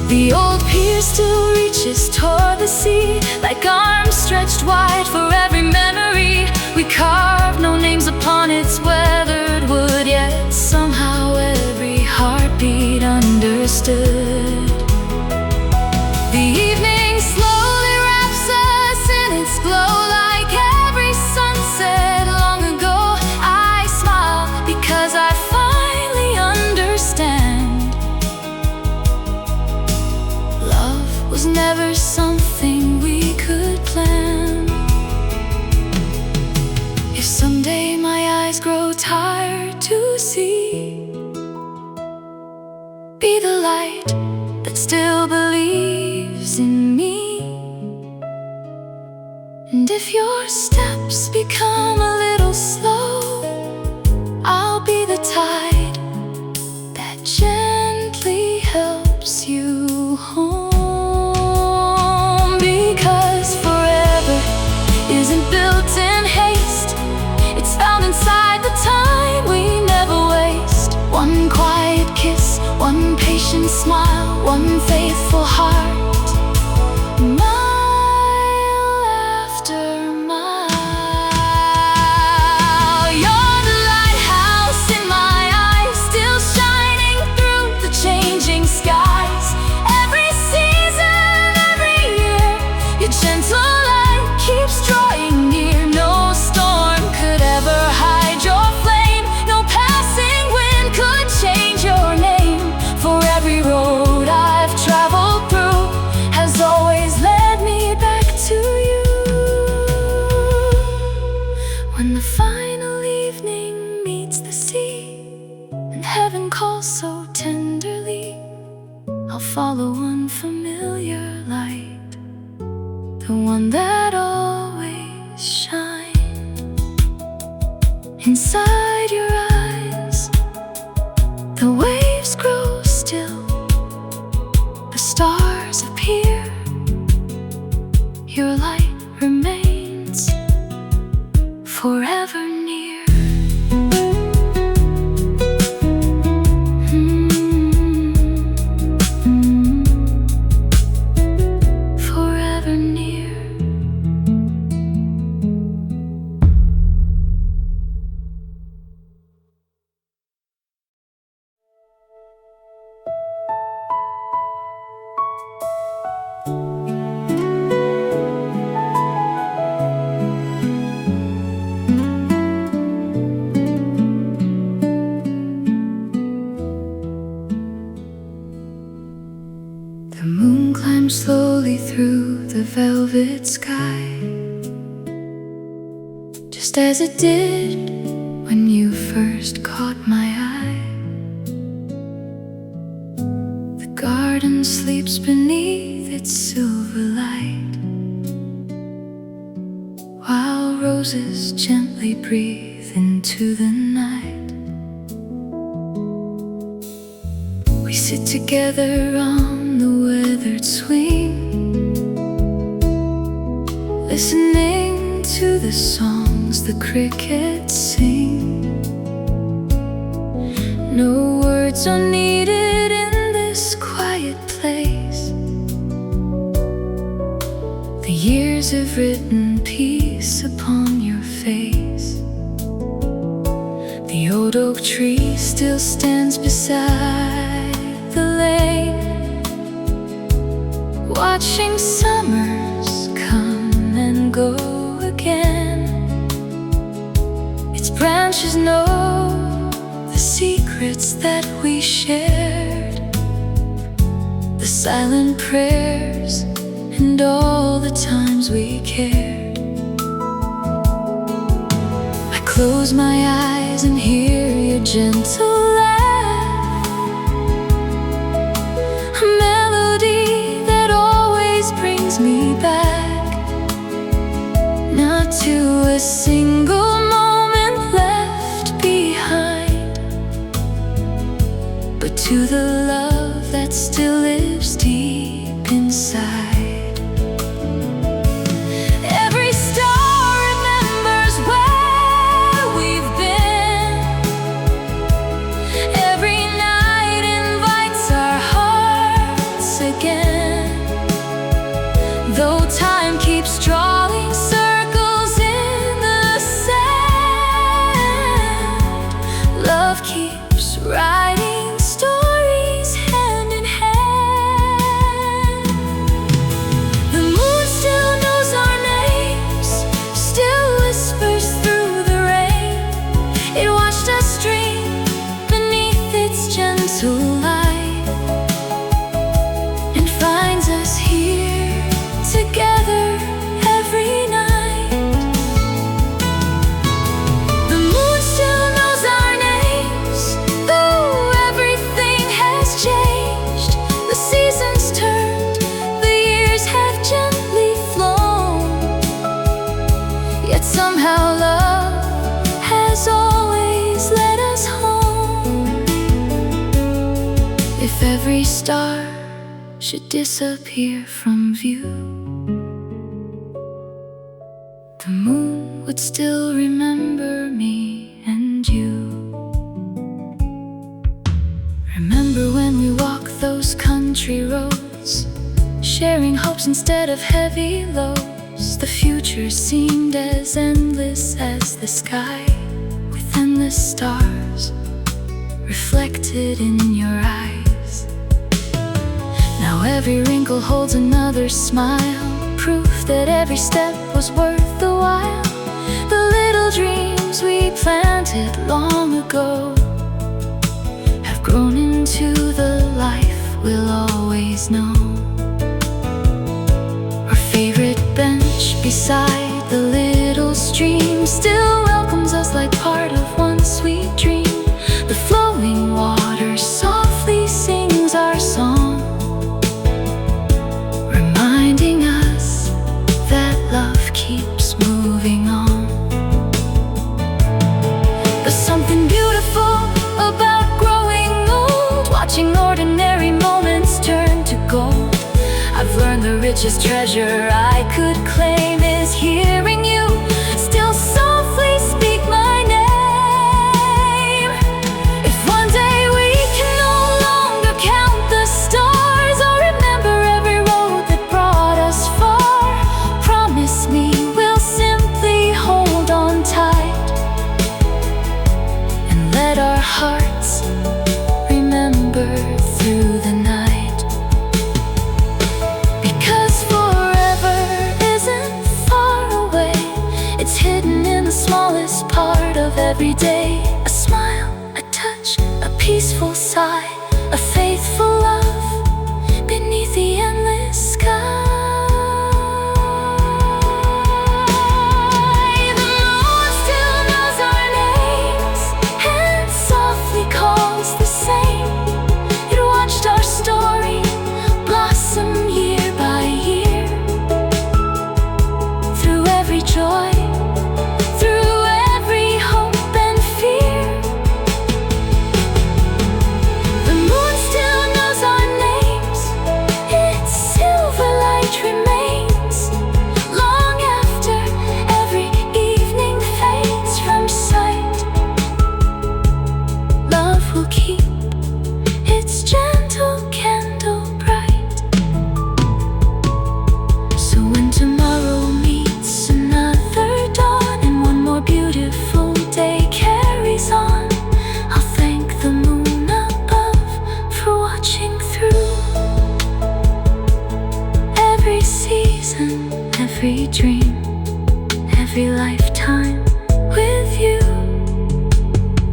The old pier still reaches toward the sea, like arms stretched wide for every memory. We carved no names upon its weathered wood, yet somehow every heartbeat understood. The evening slowly wraps us in its glow, like every sunset long ago. I smile because I finally understand. Love was never something we could plan. If someday my eyes grow tired to see, be the light that still believes in me. And if your steps become a little slow, I'll be the tide that gently helps you home. Because forever isn't built in haste, it's found inside the time we never waste. One quiet kiss, one patient smile, one faithful heart, mile after mile. You're the lighthouse in my eyes, still shining through the changing skies. Every season, every year, your gentle light keeps drawing near. No storm could ever hide your flame, no passing wind could change your name. For every road I've traveled through has always led me back to you. When the final evening meets the sea and heaven calls so tenderly, I'll follow one familiar light, the one that always shines. Inside your eyes, the waves grow still, the stars appear, your light remains forever near. Forever near. The moon climbs slowly through the velvet sky, just as it did when you first caught my eye. The garden sleeps beneath its silver light, while roses gently breathe into the night. We sit together on the weathered swing, listening to the songs the crickets sing. No words are needed in this quiet place. The years have written peace upon your face. The old oak tree still stands beside the lake, watching summers come and go again. Its branches know the secrets that we shared, the silent prayers and all the times we cared. I close my eyes and hear your gentle laugh, a melody that always brings me back, not to a single moment left behind, but to the love that still lives deep inside. Every star remembers where we've been. Every night invites our hearts again. Though time keeps drawing circles in the sand, love keeps writing stories hand in hand. The moon still knows our names, still whispers through the rain. It watched us dream beneath its gentle light, and finds us here together every night. The moon still knows our names, though everything has changed. The seasons turned, the years have gently flown, yet somehow love has always led us home. If every star should disappear from view, the moon would still remember me and you. Remember when we walked those country roads, sharing hopes instead of heavy loads. The future seemed as endless as the sky, with endless stars reflected in your eyes. Now every wrinkle holds another smile, proof that every step was worth the while. The little dreams we planted long ago have grown into the life we'll always know. Our favorite bench beside the little stream still welcomes us like part of one sweet dream. The flowing water softly sings our song, reminding us that love keeps moving on. There's something beautiful about growing old, watching ordinary moments turn to gold. I've learned the richest treasure I could claim is hearing you still softly speak my name. If one day we can no longer count the stars, or remember every road that brought us far, promise me we'll simply hold on tight and let our hearts remember through the night. Because forever isn't far away, it's hidden in the smallest part of every day. A smile, a touch, a peaceful sigh, a faithful love beneath the endless sky. The moon still knows our names and softly calls the same. It watched our story blossom year by year, through every joy, through every hope and fear. The moon still knows our names, its silver light remains long after every evening fades from sight. Love will keep its gentle candle bright. So when tomorrow meets another dawn and one more beautiful day carries on, I'll thank the moon above for watching through every season, every dream, every lifetime with you.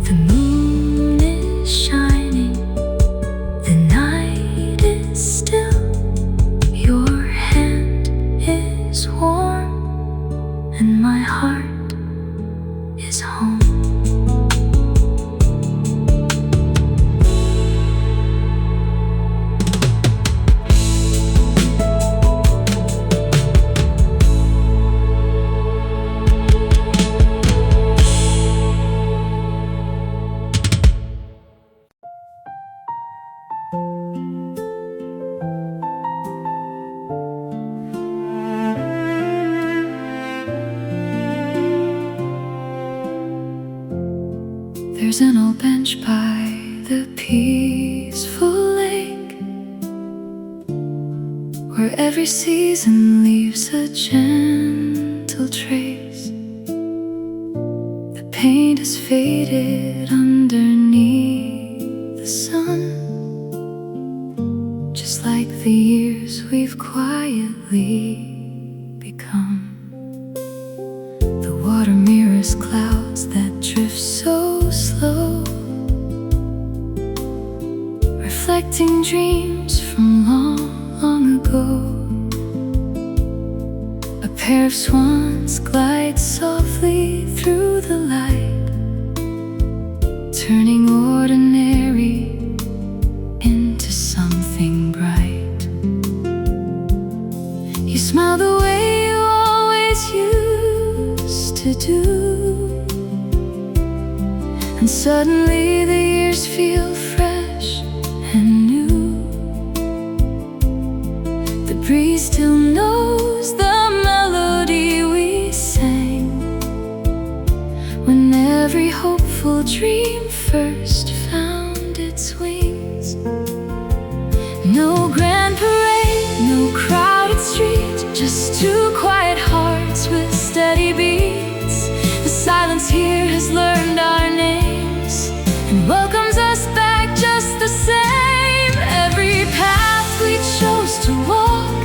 The moon is shining, the night is still, your hand is warm, and my heart is home. There's an old bench by the peaceful lake, where every season leaves a gentle trace. The paint has faded underneath the sun, just like the years we've quietly become. The water mirrors clouds that drift so slow, reflecting dreams from long, long ago. A pair of swans glide softly through the light, turning ordinary into something bright. You smile the way you always used to do, and suddenly the years feel fresh and new. The breeze still knows the melody we sang when every hopeful dream first found its wings. No grand parade, no crowded street, just two quiet hearts with steady beats. The silence here has learned our names and welcomes us back just the same. Every path we chose to walk,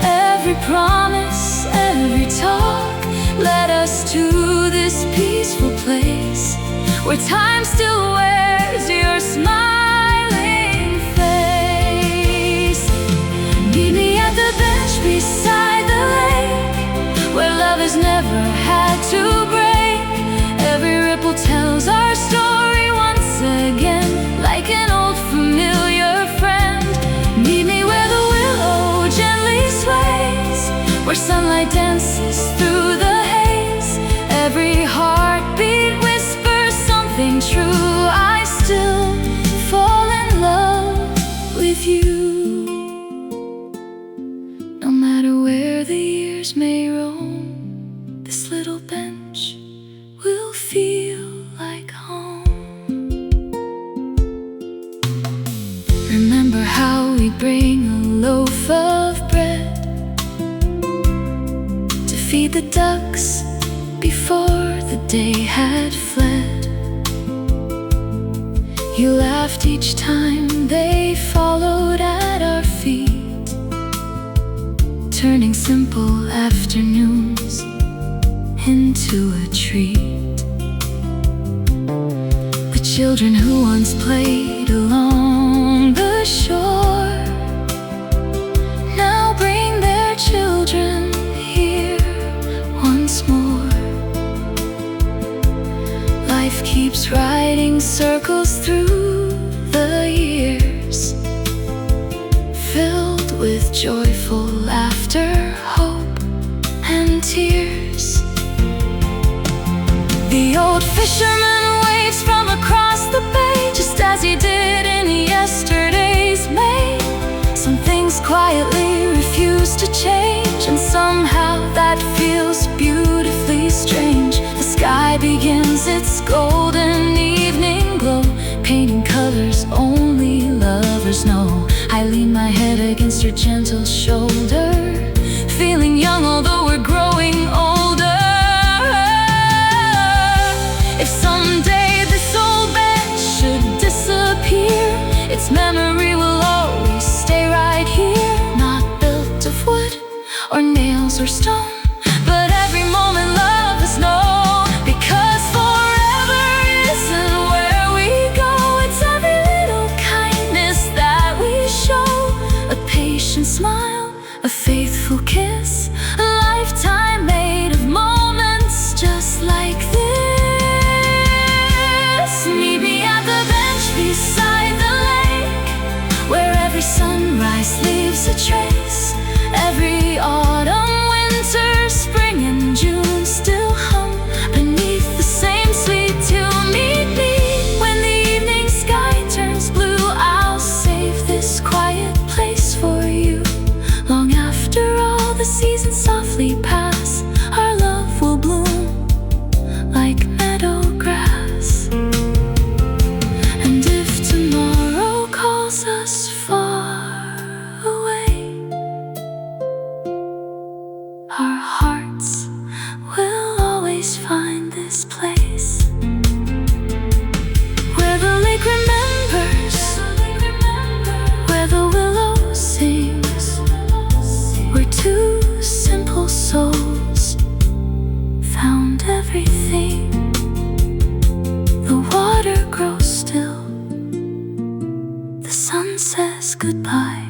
every promise, every talk, led us to this peaceful place where time still wears your smiling face. Meet me at the bench beside the lake, where love has never had to break. Every ripple tells our story once again, like an old familiar friend. Meet me where the willow gently sways, where sunlight dances through the haze. Every heartbeat whispers something true. I still fall in love with you. No matter where the years may roam, this little bench will feel like home. Remember how we bring a loaf of bread to feed the ducks before the day had fled. You laughed each time they followed at our feet, turning simple afternoons into a treat. The children who once played along the shore now bring their children here once more. Life keeps riding circles through the years, filled with joyful laughter, hope, and tears. The old fisherman waves from across the bay, just as he did in yesterday's May. Some things quietly refuse to change, and somehow that feels beautifully strange. The sky begins its golden evening glow, painting colors only lovers know. I lean my head against your gentle shoulder, feeling young although we're growing older. If someday this old bench should disappear, its memory will always stay right here. Not built of wood or nails or stone, but every moment love has known. Because forever isn't where we go, it's every little kindness that we show. A patient smile, a faithful kiss, a lifetime made of moments just like this. Meet me at the bench beside the lake, where every sunrise leaves a trace. Every autumn, winter, this place, where the lake remembers, where the willow sings, where two simple souls found everything. The water grows still, the sun says goodbye,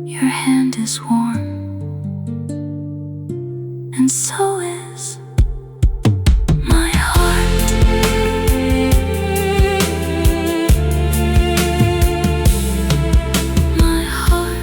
your hand is warm, and so is my heart. My heart.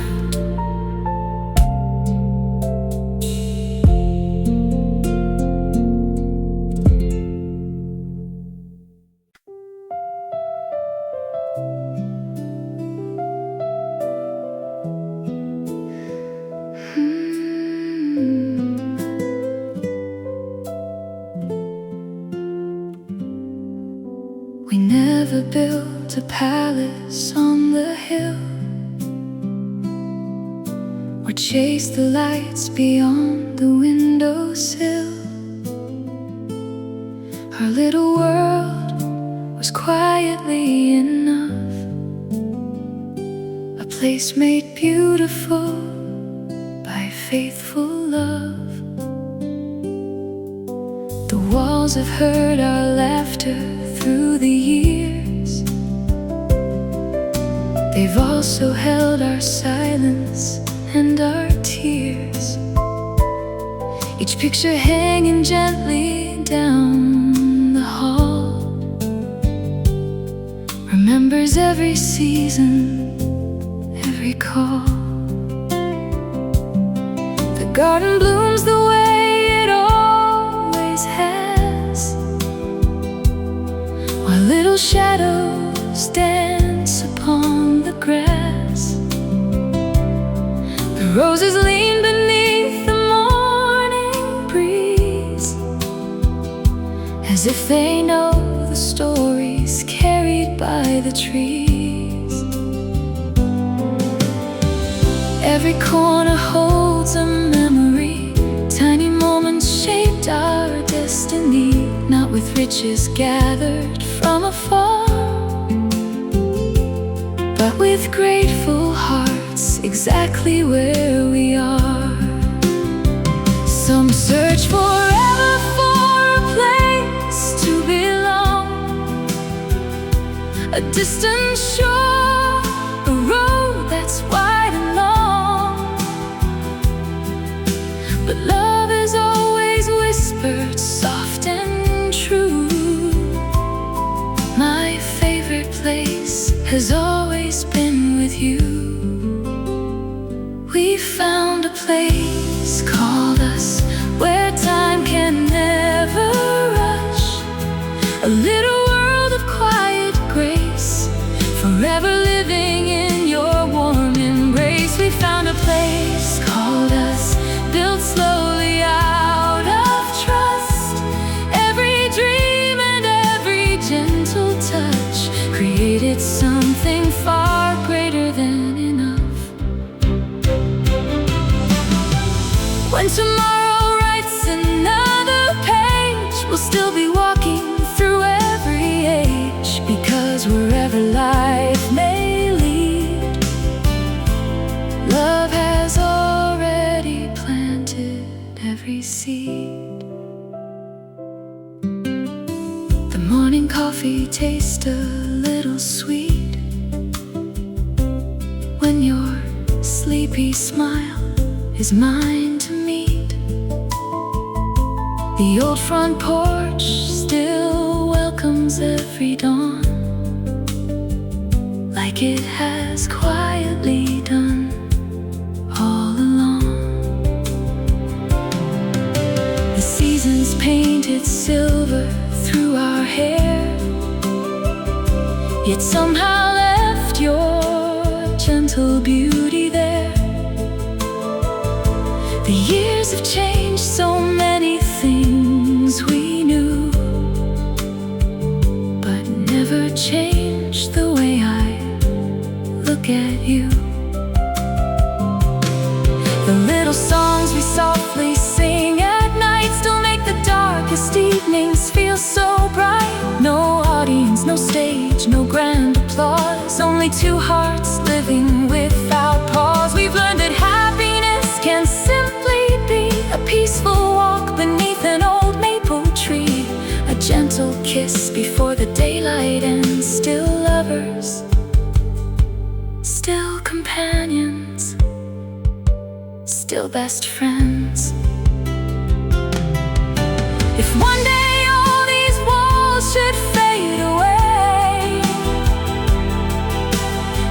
We never built a palace on the hill, or chased the lights beyond the windowsill. Our little world was quietly enough, a place made beautiful by faithful love. The walls have heard our laughter through the years, they've also held our silence and our tears. Each picture hanging gently down the hall remembers every season, every call. The garden blooms the way it always has, while little shadows dance upon the grass. The roses lean beneath the morning breeze, as if they know the stories carried by the trees. Every corner holds a memory, tiny moments shaped our destiny, not with riches gathered from afar, but with grateful hearts exactly where we are. Some search forever for a place to belong, a distant shore, a road that's wide and long. But love is always whispered, soft and true. My favorite place has always been with you. We found a place called us, where time can never rush, a little world of quiet grace, forever living in your warm embrace. We found a place called us, built slowly out of trust. Every dream and every gentle touch created something far greater than enough. When tomorrow writes another page, we'll still be walking through every age, because wherever life may lead, love has already planted every seed. The morning coffee tastes a little sweet when your sleepy smile is mine to meet. The old front porch still welcomes every dawn, like it has quietly done all along. The seasons painted silver through our hair, yet somehow left your gentle beauty there. The years have changed so many things we knew, but never changed the way I look at you. The little songs we softly sing at night still make the darkest evening two hearts living without pause. We've learned that happiness can simply be a peaceful walk beneath an old maple tree, a gentle kiss before the daylight ends. Still lovers, still companions, still best friends. If one day all these walls should fade away,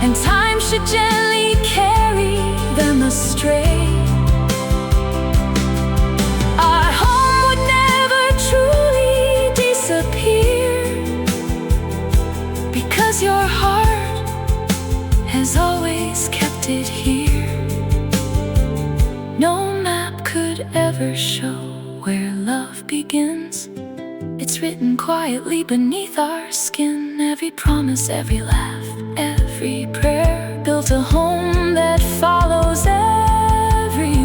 and time should gently carry them astray, our home would never truly disappear, because your heart has always kept it here. No map could ever show where love begins. It's written quietly beneath our skin. Every promise, every laugh, every prayer built a home that follows everywhere.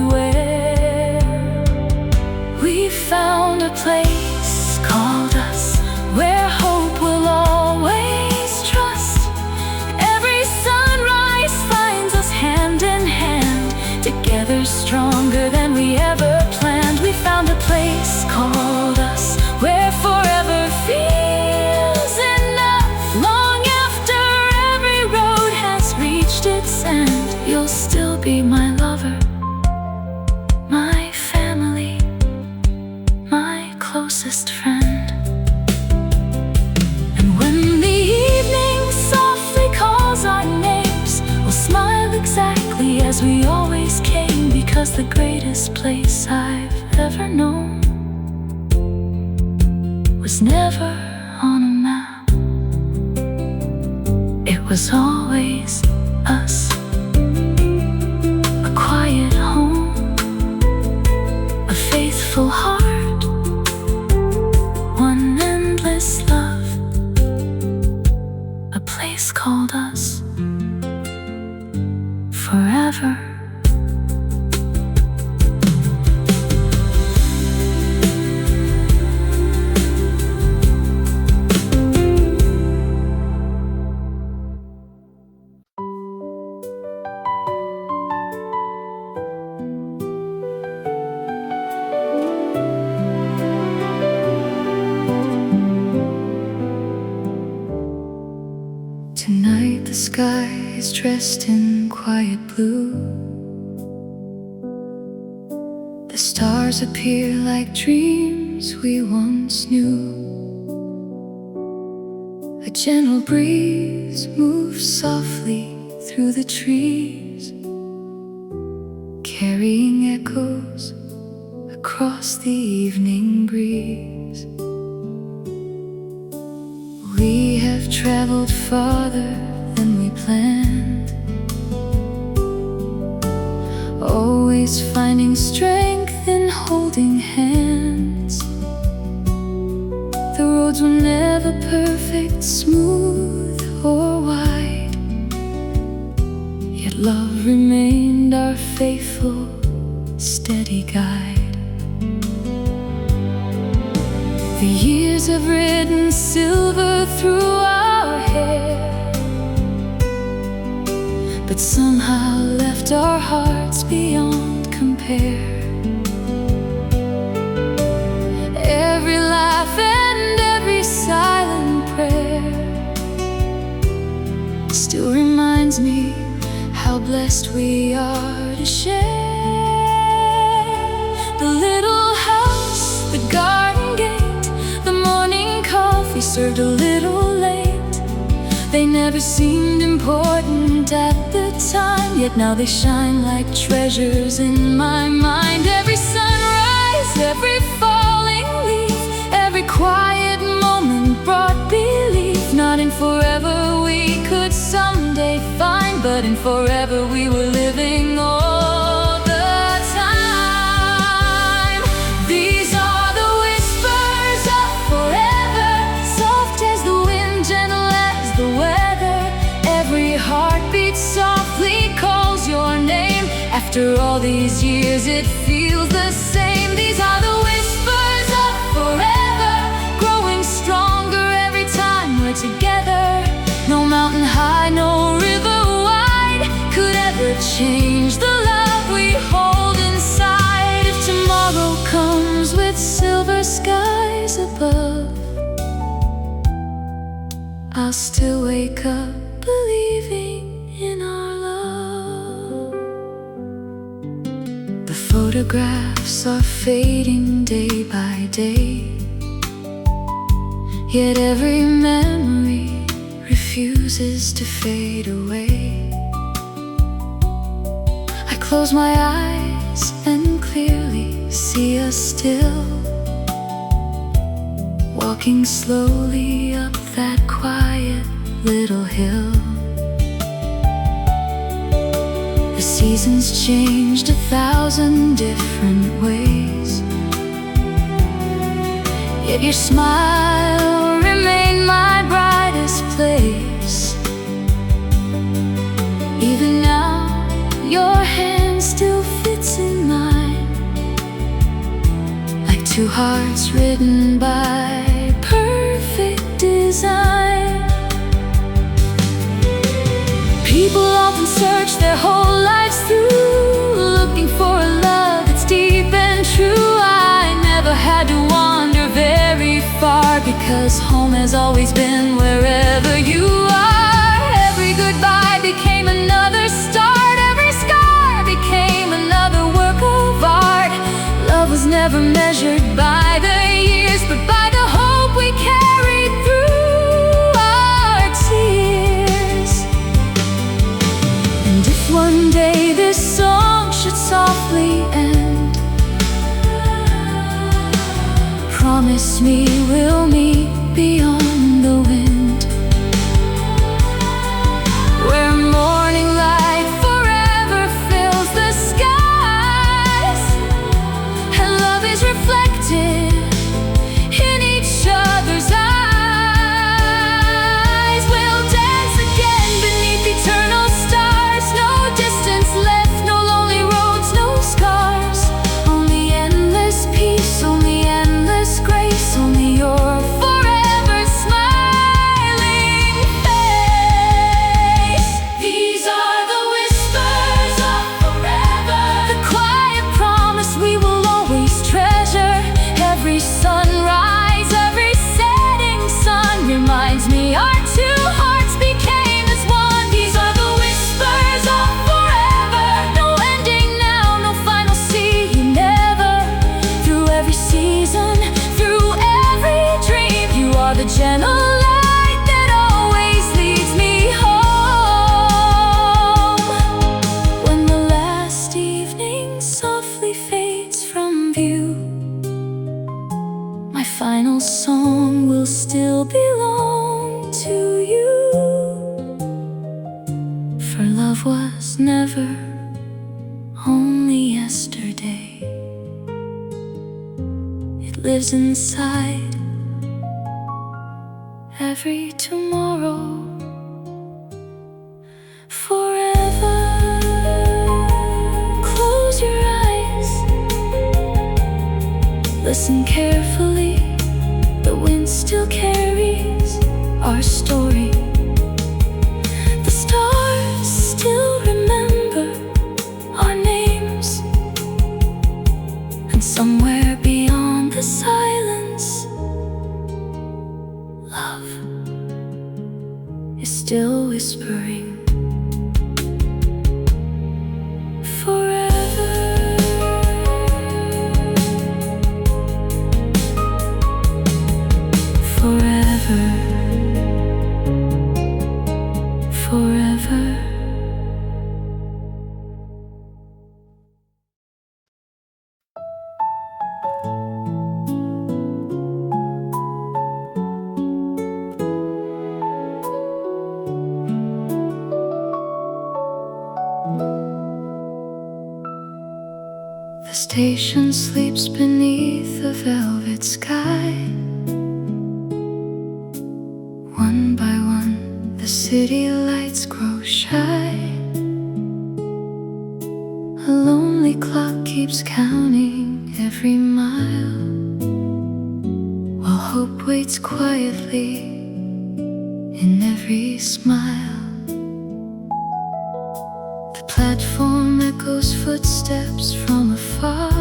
We found a place called us, where hope will always trust. Every sunrise finds us hand in hand, together stronger than we ever planned. We found a place called us, where forever feels enough. Long after every road has reached its end, you'll still be my lover, my family, my closest friend. And when the evening softly calls our names, we'll smile exactly as we always came, because the greatest place I've ever known was never on a map. It was always us, a quiet home, a faithful heart, one endless love, a place called us forever. Tonight the sky is dressed in quiet blue. The stars appear like dreams we once knew. A gentle breeze moves softly through the trees, carrying echoes across the evening breeze. We have traveled farther than we planned, always finding strength in holding hands. The roads were never perfect, smooth or wide, yet love remained our faithful, steady guide. The years have written silver through our hair, but somehow left our hearts beyond compare. Every laugh and every silent prayer still reminds me how blessed we are to share. The little house, the garden gate, the morning coffee served a little late. They never seemed important at the time, yet now they shine like treasures in my mind. Every sunrise, every falling leaf, every quiet moment brought belief. Not in forever we could someday find, but in forever we were living all the time. These are the whispers of forever, soft as the wind, gentle as the weather. Every heartbeat softly calls your name. After all these years it feels the same. These are the whispers of forever, growing stronger every time we're together. No mountain high, no river I'll still wake up believing in our love. The photographs are fading day by day, yet every memory refuses to fade away. I close my eyes and clearly see us still, walking slowly up that quiet little hill. The seasons changed 1,000 different ways, yet your smile remained my brightest place. Even now, your hand still fits in mine, like two hearts written by perfect design. People often search their whole lives through, looking for a love that's deep and true. I never had to wander very far, because home has always been wherever you are. Every goodbye became another start, every scar became another work of art. Love was never measured by the years, but by the hope we carried through our tears. And if one day this song should softly end, promise me we'll meet beyond the wind, where morning light forever fills the skies, and love is reflected in each other's eyes. We'll dance again beneath eternal stars, no distance left, no lonely roads, no scars, only endless peace, only endless grace, only your forever smiling face. These are the whispers of forever, the quiet promise we will always treasure. Every sunrise, every setting sun reminds me our two hearts became as one. These are the whispers of forever, no ending now, no final see you never. Through every season, through every dream, you are the gentle light that always leads me home. When the last evening softly fades from view, my final song will still belong to you. For love was never only yesterday, it lives inside every tomorrow. Forever, close your eyes, listen carefully, the wind still carries our story. The stars still remember our names, and somewhere beyond the silence, love is still whispering. Forever, forever, forever. The station sleeps beneath a velvet sky. One by one, the city lights grow shy. A lonely clock keeps counting every mile, while hope waits quietly in every smile. The platform echoes footsteps from afar,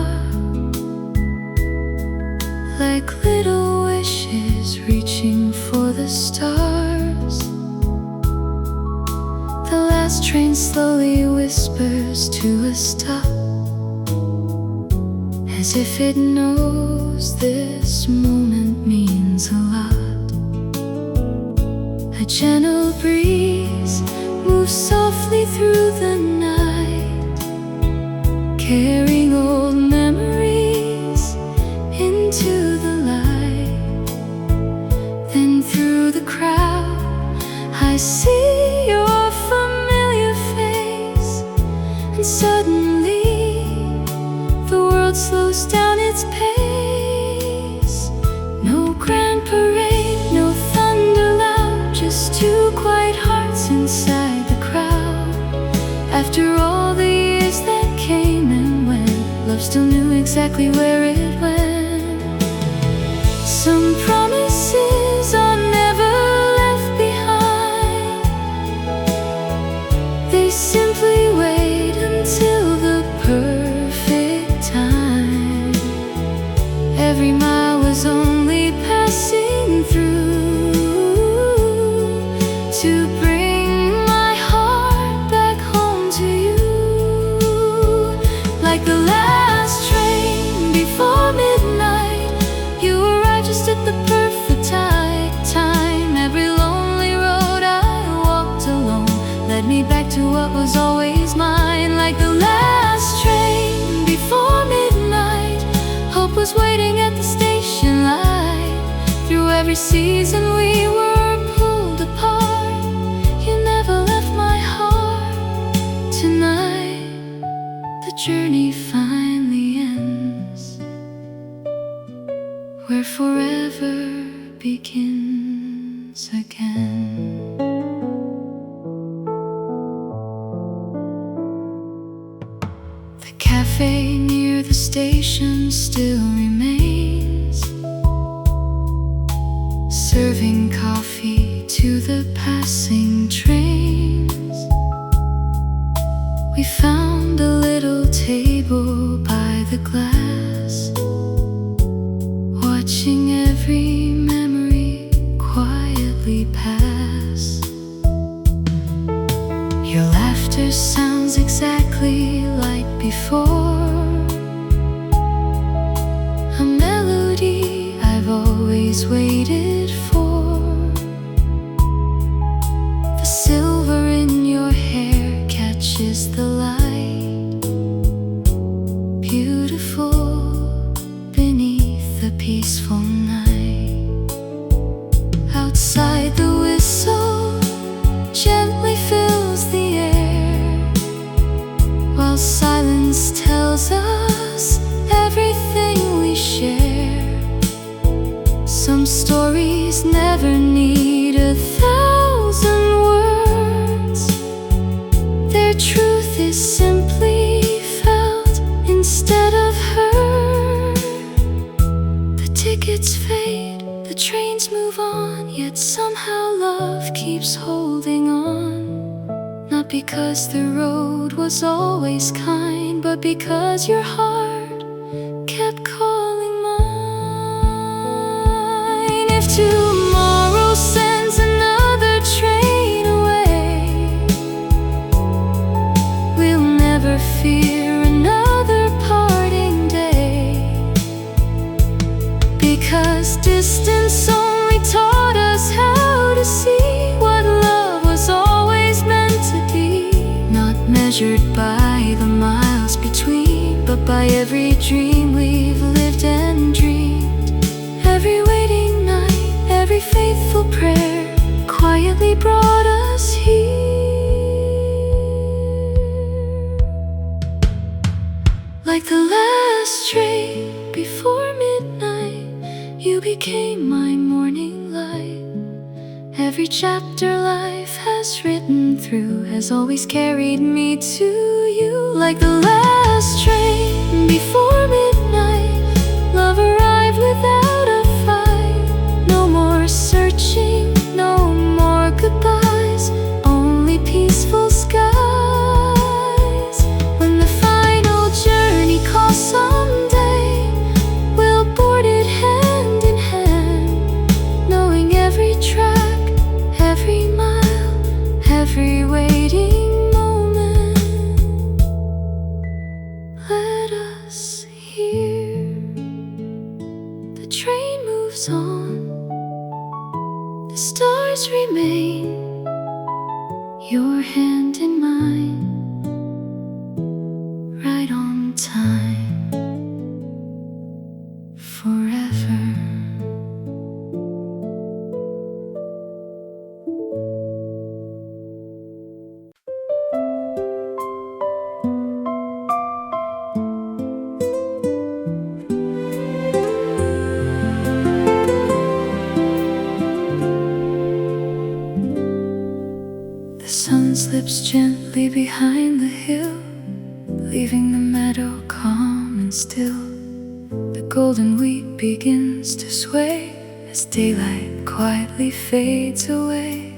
like little wishes reaching for the stars. train slowly whispers to a stop, as if it knows this moment means a lot. A gentle breeze moves softly through the night, carrying old memories into the light. Then through the crowd I see your familiar face, and suddenly the world slows down its pace. No grand parade, no thunder loud, just two quiet hearts inside the crowd. After all the years that came and went, love still knew exactly where it went. Some promises are never left behind, they simply wait until the perfect time. Every mile was only passing through to bring my heart back home to you. Like the last train before midnight, you arrived just at the perfect time. Every lonely road I walked alone led me back to what was always mine. Like the last train before midnight, hope was waiting at the station light. Through every season we were pulled apart, you never left my heart. Tonight the journey finally ends, where forever begins again. The cafe near the station still remains, serving coffee to the passing trains. We found a little table by the glass, watching every memory quietly pass. Your laughter sounds exactly like before, a melody I've always waited for. The silver in your hair catches the light, beautiful beneath the peaceful night. Outside the whistle gently fills the air, while silence tells us everything we share. Some stories never need 1,000 words, their truth is simply felt instead of heard. The tickets fade, the trains move on, yet somehow love keeps holding on. Not because the road was always kind, but because your heart kept calling mine. If tomorrow sends another train away, we'll never fear another parting day, because distance only taught us how to see what love was always meant to be. Not measured by the miles between, but by every dream we've lived and dreamed. Every waiting night, every faithful prayer quietly brought us here. Like the last train before midnight, you became my morning light. Every chapter life has written through has always carried me to you. Like the last train before midnight, love arrived without a fight. No more searching, no more goodbyes, only peaceful skies. When the final journey calls someday, we'll board it hand in hand, knowing every track, every mile, every waiting moment gone, the stars remain, your hand in mine, right on time, forever. The sun slips gently behind the hill, leaving the meadow calm and still. The golden wheat begins to sway as daylight quietly fades away.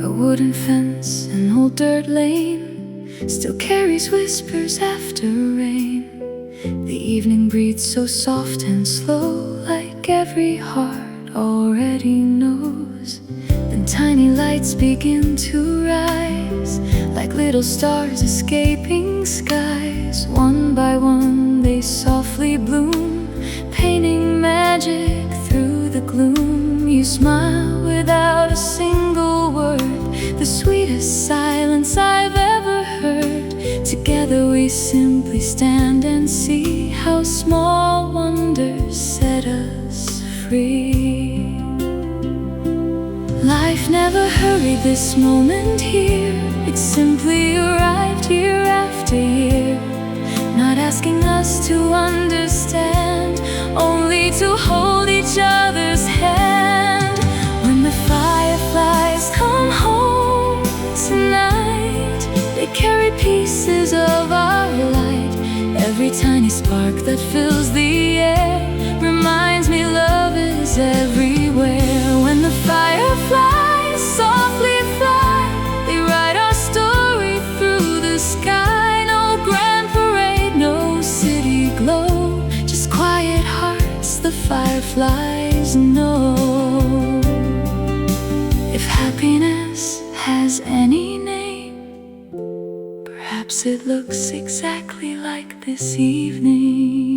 A wooden fence, an old dirt lane, still carries whispers after rain. The evening breathes so soft and slow, like every heart already knows. Then tiny lights begin to rise, like little stars escaping skies. One by one they softly bloom, painting magic through the gloom. You smile without a single word, the sweetest silence I've ever heard. Together we simply stand and see how small wonders set us free. Life never hurried this moment here, it simply arrived year after year. Not asking us to understand, only to hold each other's hand. When the fireflies come home tonight, they carry pieces of our light. Every tiny spark that fills the air reminds me love is everywhere. When the fireflies softly fly, they write our story through the sky. No grand parade, no city glow, just quiet hearts the fireflies know. If happiness has any name, perhaps it looks exactly like this evening.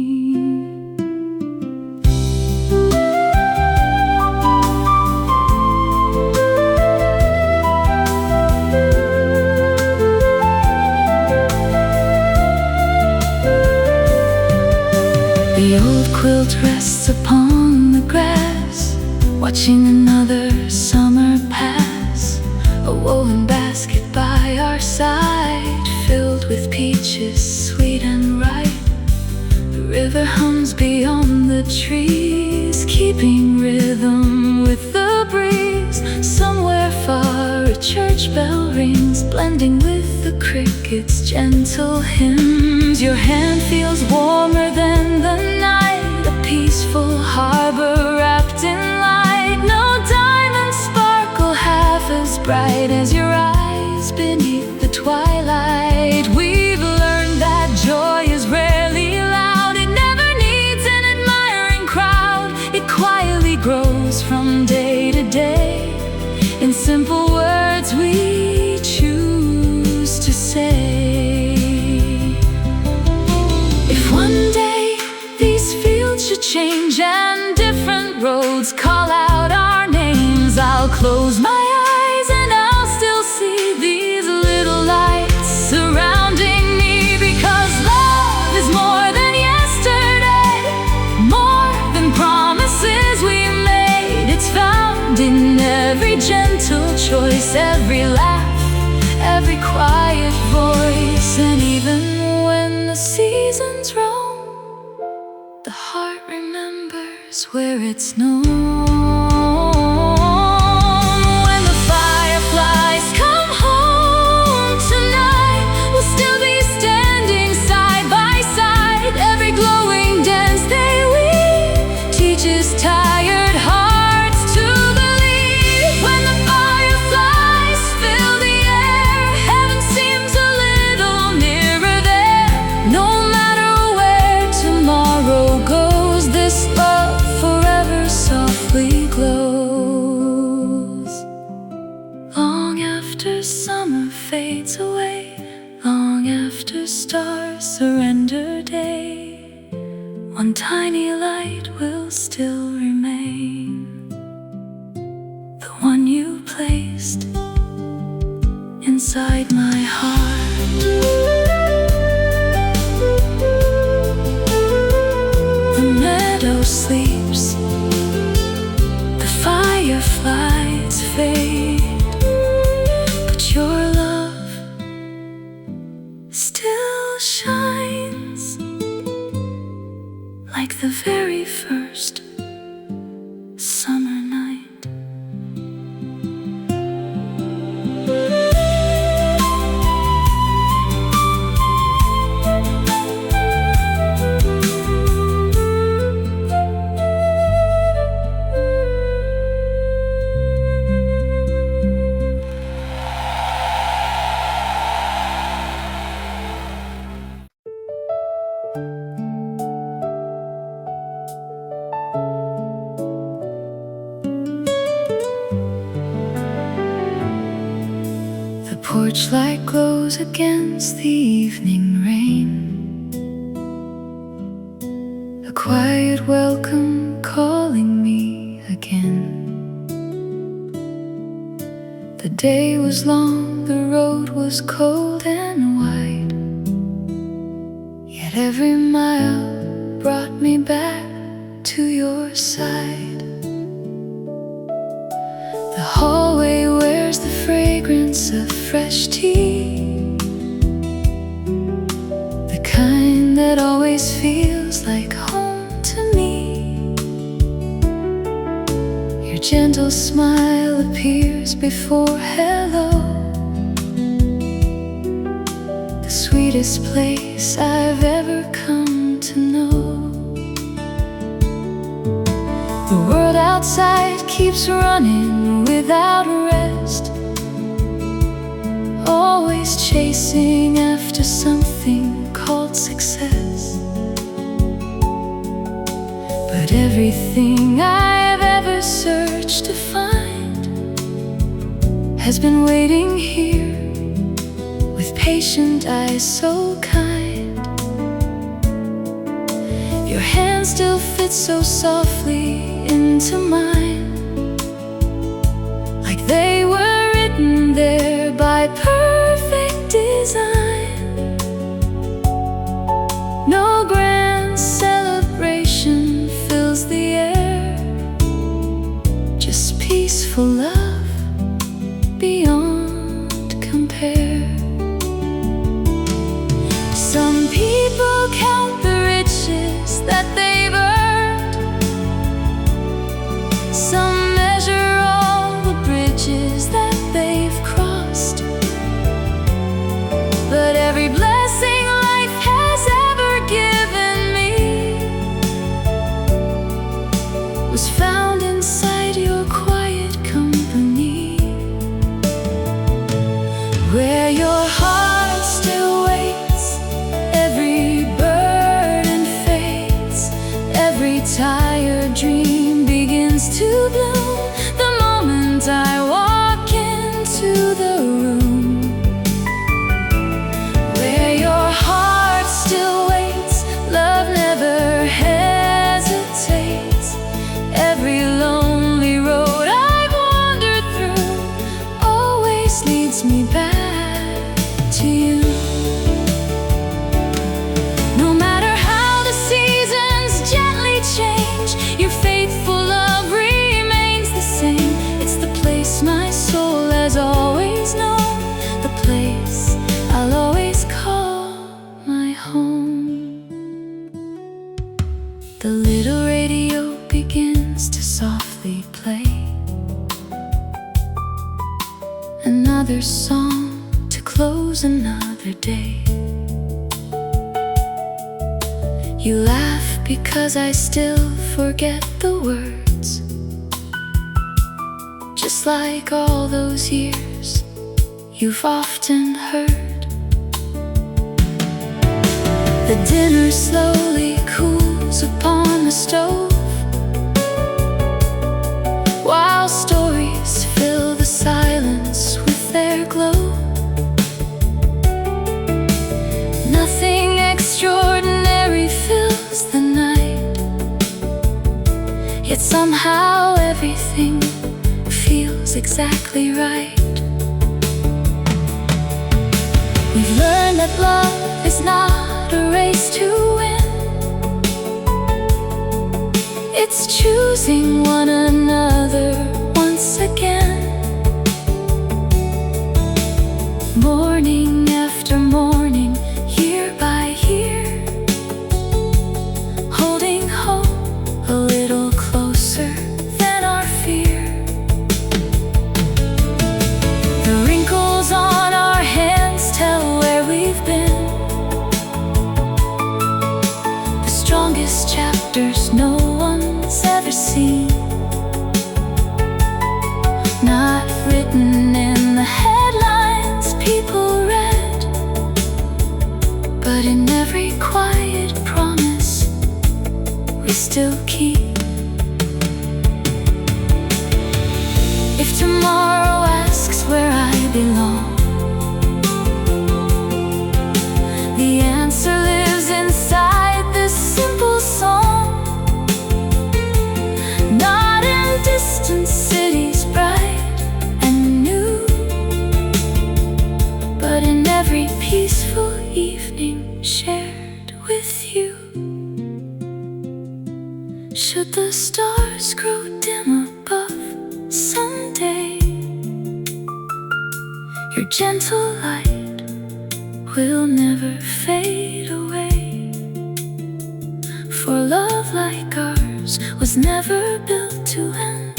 The old quilt rests upon the grass, watching another summer pass. A woven basket by our side, filled with peaches sweet and ripe. The river hums beyond the trees, keeping rhythm with the breeze. Somewhere far a church bell rings, blending with the crickets' gentle hymns. Your hand feels warmer than the night, a peaceful harbor wrapped in light. No diamonds sparkle half as bright as your eyes beneath the twilight. We've learned that joy is rarely loud, it never needs an admiring crowd. It quietly grows from day to day, in simple words we choose to say. If one day these fields should change and different roads call out our names, I'll close my eyes and I'll still see these little lights surrounding me. Because love is more than yesterday, more than promises we made. It's found in every gentle choice, every laugh, every quiet voice. And even when the seasons roam, the heart remembers where it's known. When the fireflies come home tonight, we'll still be standing side by side. Every glowing dance they weave teaches tired hearts to believe. When the fireflies fill the air, heaven seems a little nearer there. No matter where tomorrow goes, this love forever softly inside my heart. The meadow sleeps, the fireflies fade, but your love still shines like the very first summer night. The porch light glows against the evening rain, a quiet welcome calling me again. The day was long, the road was cold and wide, yet every mile brought me back to your side. The hallway wears the fragrance of fresh tea, the kind that always feels like home to me. Your gentle smile appears before hello, the sweetest place I've ever come to know. The world outside keeps running without rest, always chasing after something called success. But everything I've ever searched to find has been waiting here with patient eyes so kind. Your hand still fits so softly into mine, like they were written there by perfect design. No grand celebration fills the air, just peaceful love beyond compare. Some people count the riches that they've earned, some measure all the bridges that they've crossed, but every blessing life has ever given me was found inside your quiet company, where your heart still waits, every burden fades, every tired dream begins to bloom the moment I walk into the room. Where your heart still waits, love never hesitates. Every lonely road I've wandered through always leads me back to you. No matter how the seasons gently change, your faithful love remains the same. It's the place my soul has always known, the place I'll always call my home. The little radio begins to softly play another song to close another day. You laugh because I still forget the words, just like all those years you've often heard. The dinner slowly cools upon the stove, while stories fill the silence with their glow. Nothing extraordinary fills the night, yet somehow everything feels exactly right. that love is not a race to win. It's choosing one another once again. Morning after morning, year by year, holding hope a little closer than our fear. The wrinkles on our hands tell where we've been. The strongest chapters no one's ever seen. Not written in the headlines people read, but in every quiet promise we still keep. If tomorrow asks where I belong, the answer lives inside this simple song. Not in distant cities bright and new, but in every peaceful evening shared with you. Should the stars grow dim above someday, your gentle light will never fade away. For love like ours was never built to end.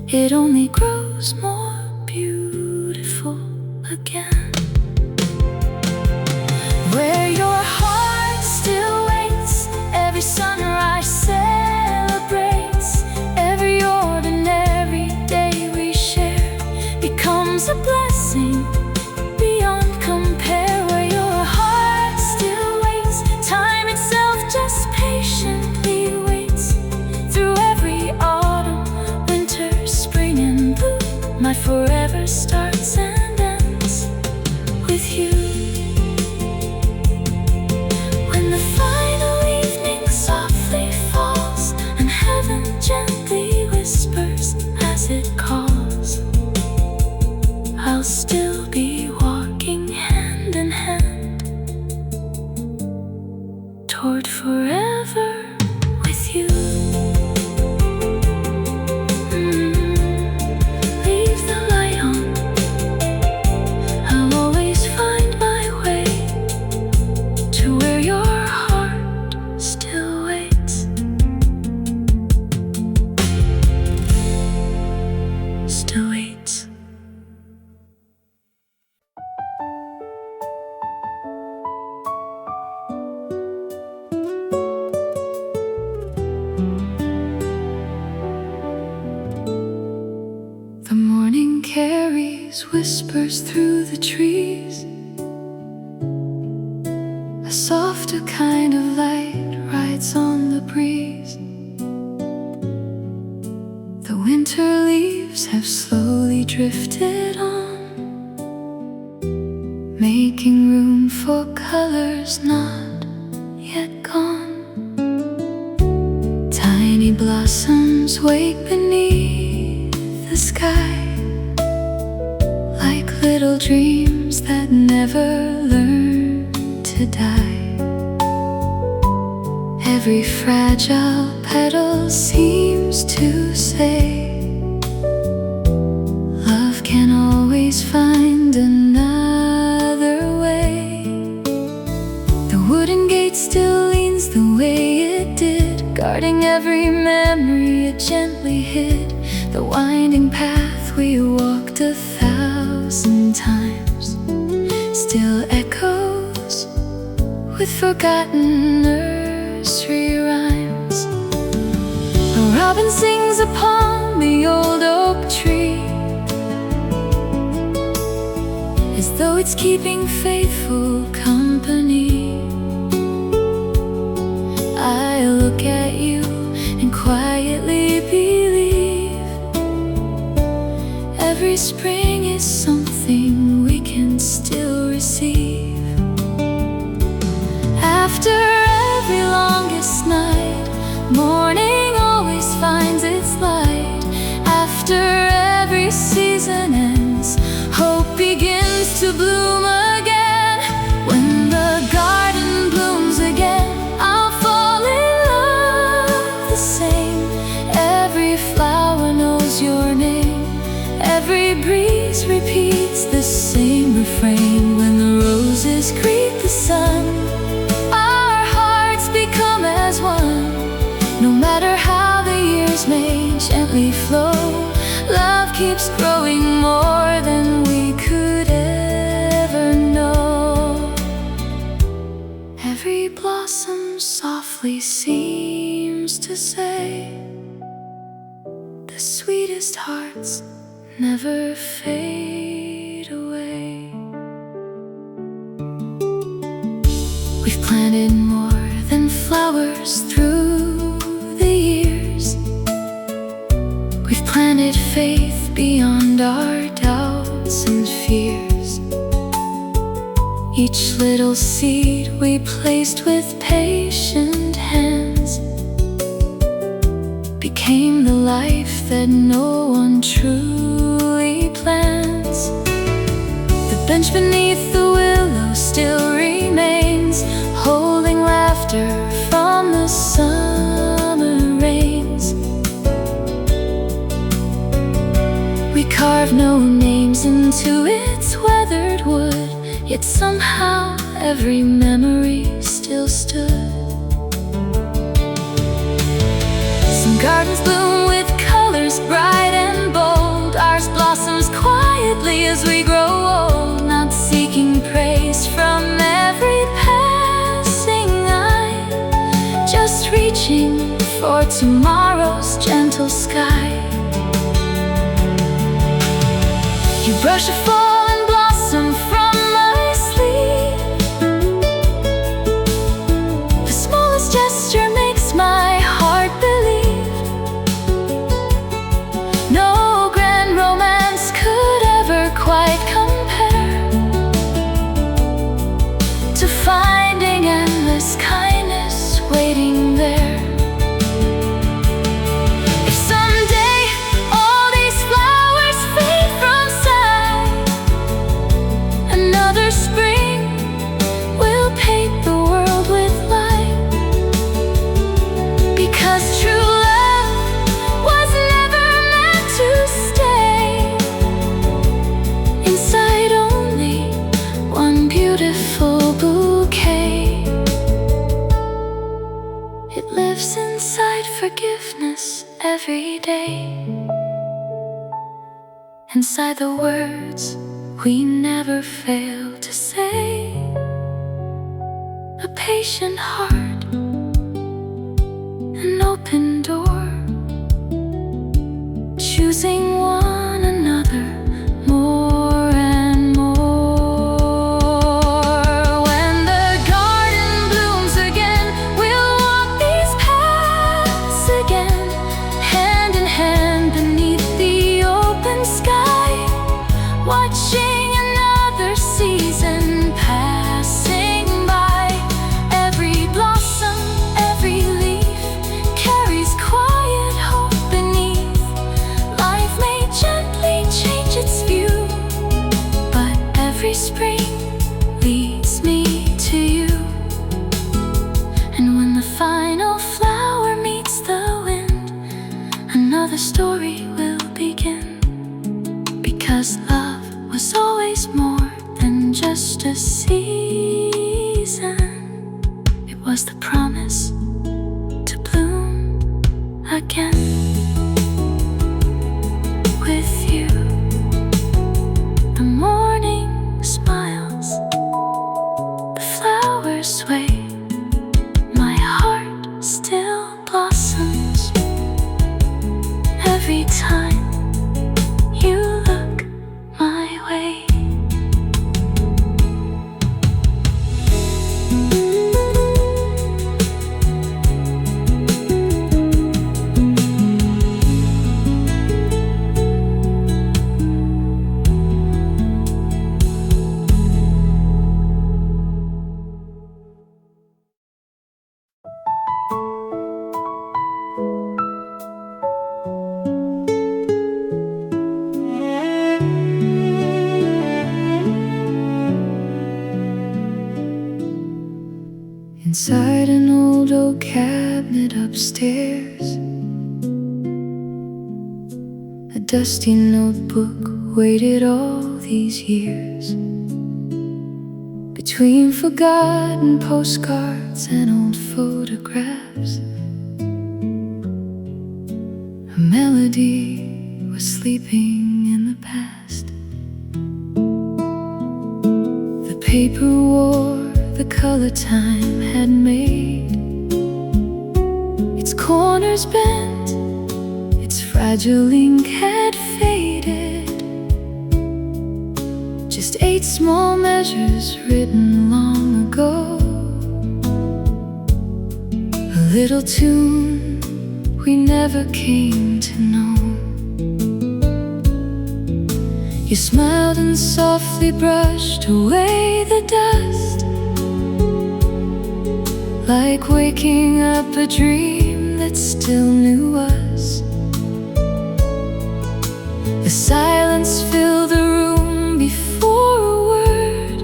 It only grows more beautiful again. Where your heart still waits, every sunrise celebrates. Every ordinary day we share becomes a blessing beyond compare. Where your heart still waits, time itself just patiently waits. Through every autumn, winter, spring and bloom, my forever starts and ends with you. When the final evening softly falls and heaven gently whispers as it calls, I'll still be walking hand in hand toward forever with you. Leave the light on, I'll always find my way to where your heart still waits. Still waits. The morning carries whispers through the trees. A softer kind of light rides on the breeze. The winter leaves have slowly drifted on, making room for colors not yet gone. Tiny blossoms wake beneath the sky, like little dreams that never learn to die. Every fragile petal seems to say, love can always find another way. The wooden gate still leans the way it did, guarding every memory it gently hid. The winding path we walked 1,000 times still echoes with forgotten nursery rhymes. A robin sings upon the old oak tree, as though it's keeping faithful company. I look at you and quietly believe every spring is something we can still receive. After every longest night, morning always finds its light. After every season ends, hope begins to bloom again. Every breeze repeats the same refrain. When the roses greet the sun, our hearts become as one. No matter how the years may gently flow, love keeps growing more than we could ever know. Every blossom softly seems to say, the sweetest hearts never fade away. We've planted more than flowers through the years. We've planted faith beyond our doubts and fears. Each little seed we placed with patient hands became the life that no one truly plans. The bench beneath the willow still remains, holding laughter from the summer rains. We carved no names into its weathered wood, yet somehow every memory still stood. Some gardens bloom with colors bright and bold. Ours blossoms quietly as we grow old, not seeking praise from every passing eye, just reaching for tomorrow's gentle sky. You brush a fallen blossom from my sleeve. The smallest gesture makes my heart believe. No grand romance could ever quite compare to finding endless kindness waiting there. Forgiveness every day, inside the words we never fail to say. A patient heart, an open door, choosing one another more and more. When the garden blooms again, we'll walk these paths again, hand in hand beneath the open sky, watching another season passing by. Every blossom, every leaf carries quiet hope beneath. Life may gently change its view, but every spring leads me to you. And when the final flower meets the wind, another story will begin. Because love was always more than just a season. It was the promise to bloom again with you. The morning smiles, the flowers sway, my heart still blossoms every time you look my way. Inside an old oak cabinet upstairs, a dusty notebook waited all these years between forgotten postcards and old photographs. A melody was sleeping in the past. The paper wore the color time had made. Its corners bent, its fragile ink had faded. Just 8 small measures written long ago. A little tune we never came to know. You smiled and softly brushed away the dust, like waking up a dream that still knew us. The silence filled the room before a word,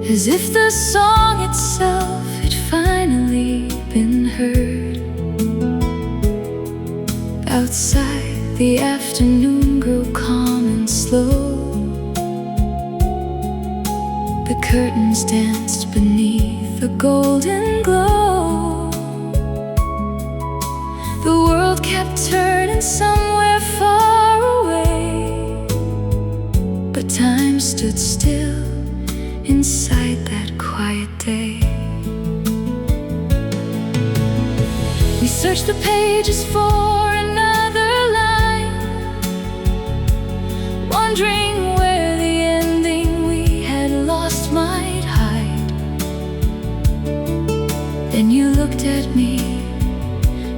as if the song itself had finally been heard. Outside, the afternoon grew calm and slow. The curtains danced beneath a golden glow. The world kept turning somewhere far away, but time stood still inside that quiet day. We searched the pages for another line, wondering where the ending we had lost might hide. Then you looked at me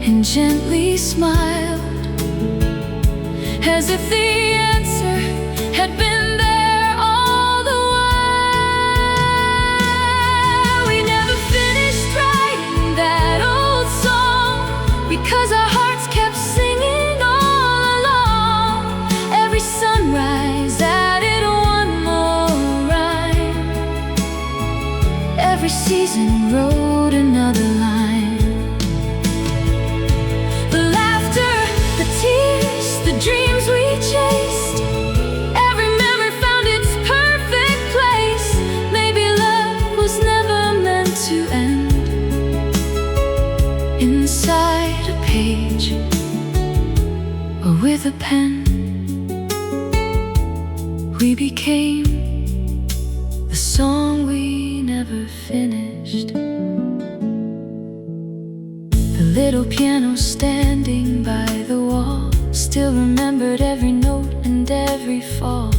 and gently smiled, as if the answer had been there all the while. We never finished writing that old song, because our hearts kept singing all along. Every sunrise added one more rhyme. Every season wrote another line. The laughter, the tears, the dreams we chased, every memory found its perfect place. Maybe love was never meant to end. Inside a page, or with a pen, we became the song we never finished. The little piano standing by the wall still remembered every note and every fall.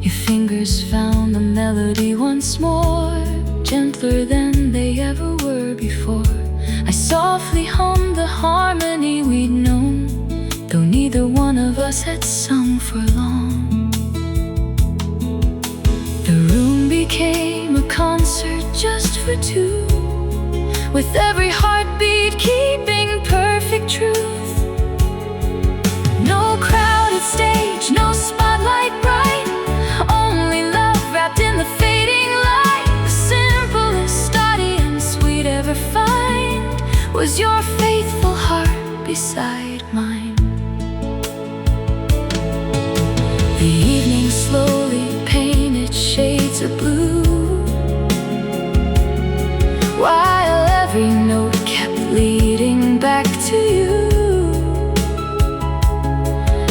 Your fingers found the melody once more, gentler than they ever were before. I softly hummed the harmony we'd known, though neither one of us had sung for long. The room became a concert just for two, with every heartbeat keeping perfect truth. No crowded stage, no spotlight bright, only love wrapped in the fading light. The simplest audience we'd ever find was your faithful heart beside mine. The evening slowly painted shades of blue, while every note kept leading back to you.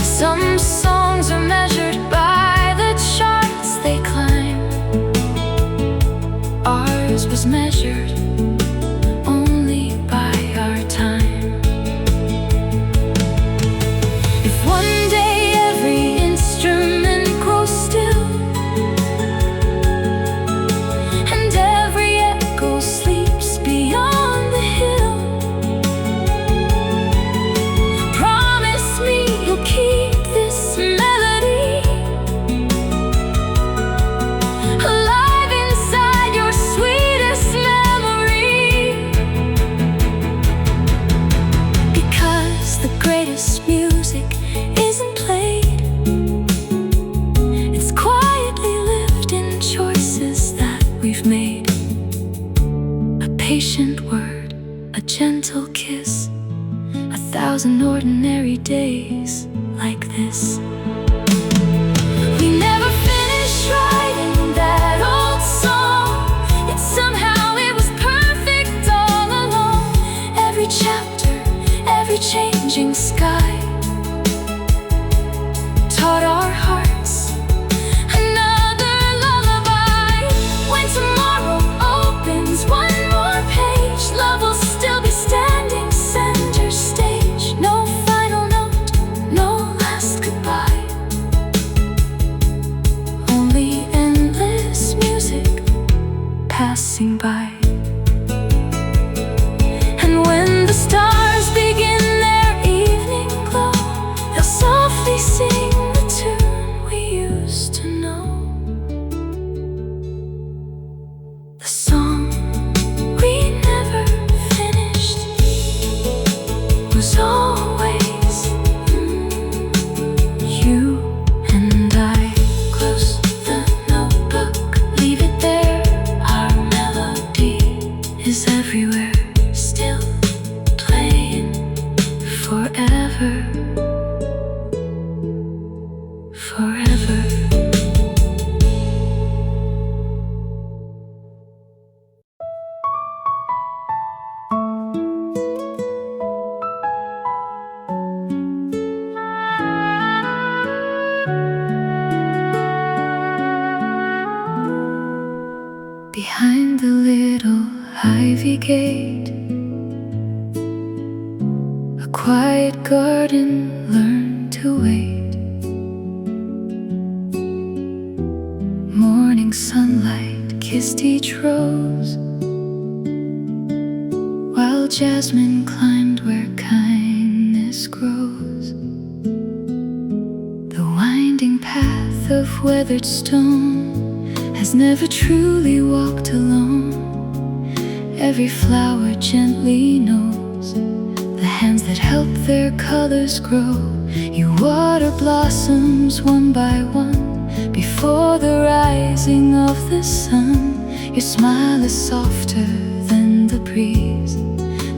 Some songs are measured by the charts they climb. Ours was measured only by our time. If one day every instrument grows still, and every echo sleeps beyond the hill, promise me you'll keep this melody alive inside your sweetest memory. Because the greatest music isn't played, it's quietly lived in choices that we've made. A patient word, a gentle kiss, 1,000 ordinary days like this. ivy gate, a quiet garden, learn to wait. Morning sunlight kissed each rose, while jasmine climbed where kindness grows. The winding path of weathered stone has never truly walked alone. Every flower gently knows the hands that help their colors grow. You water blossoms one by one before the rising of the sun. Your smile is softer than the breeze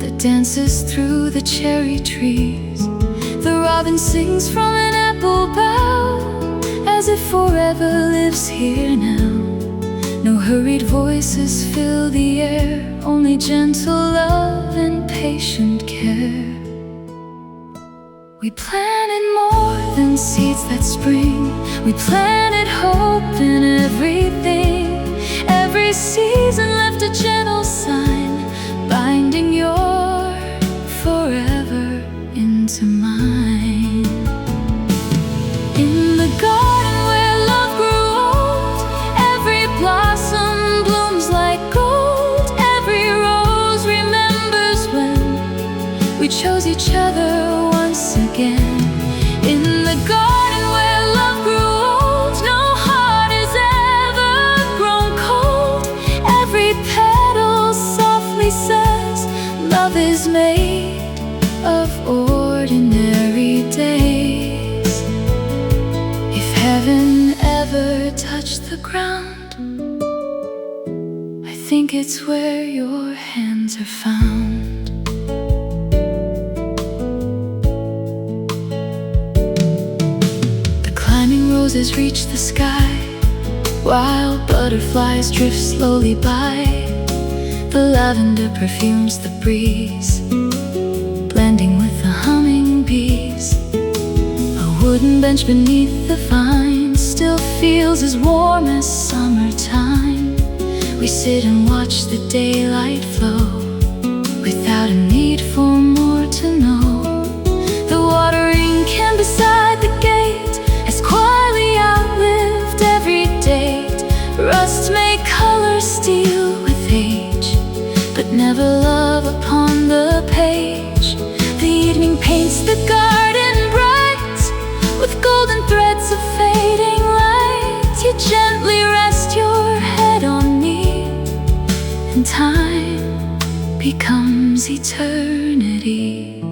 that dances through the cherry trees. The robin sings from an apple bough, as if forever lives here now. No hurried voices fill the air, only gentle love and patient care. We planted more than seeds that spring. We planted hope in everything. Every season left a gentle sign, binding your forever into mine. In the garden where love grew old, every blossom blooms like gold. Every rose remembers when we chose each other once again. In the garden where love grew old, no heart has ever grown cold. Every petal softly says, love is made of ordinary days. If heaven ever touched the ground, I think it's where your hands are found. Roses reach the sky, while butterflies drift slowly by. The lavender perfumes the breeze, blending with the humming bees. A wooden bench beneath the vines still feels as warm as summertime. We sit and watch the daylight flow, without a need for more to know. The watering can beside the gate has quietly outlived every date. Rust may color steel with age, but never love upon the page. The evening paints the garden bright with golden threads of fading light. You gently rest your head on me, and time becomes eternity.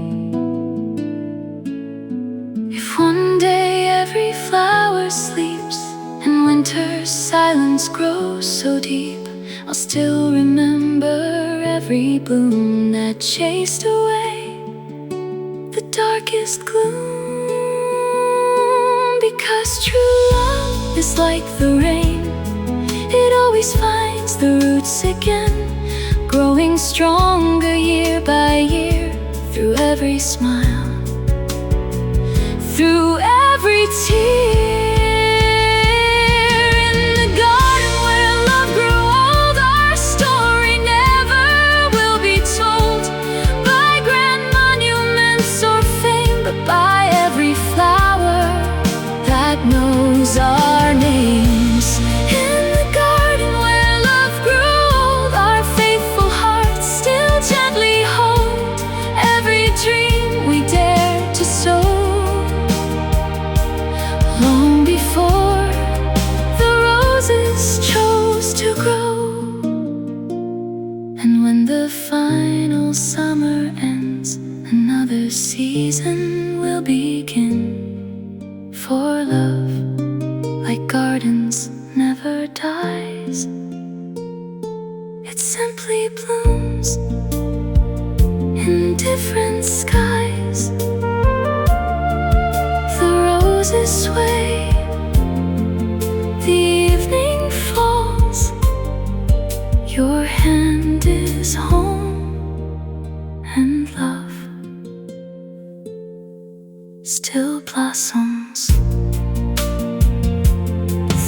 If one day every flower sleeps and winter's silence grows so deep, I'll still remember every bloom that chased away the darkest gloom. Because true love is like the rain, it always finds the roots again, growing stronger year by year, through every smile, through every tear. In the garden where love grew old, our story never will be told by grand monuments or fame, but by every flower that knows our names. In the garden where love grew old, our faithful hearts still gently hold every dream we dare to sow. Long before the roses chose to grow, and when the final summer ends, another season will begin. For love, like gardens, never dies. It simply blooms in different skies. The roses sway, the evening falls, your hand is home, and love still blossoms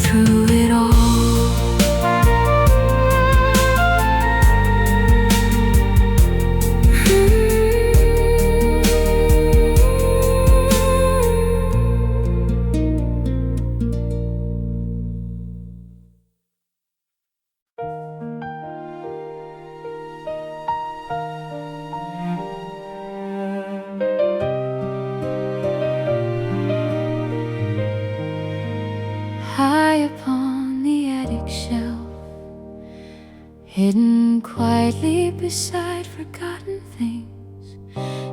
through it all. beside forgotten things.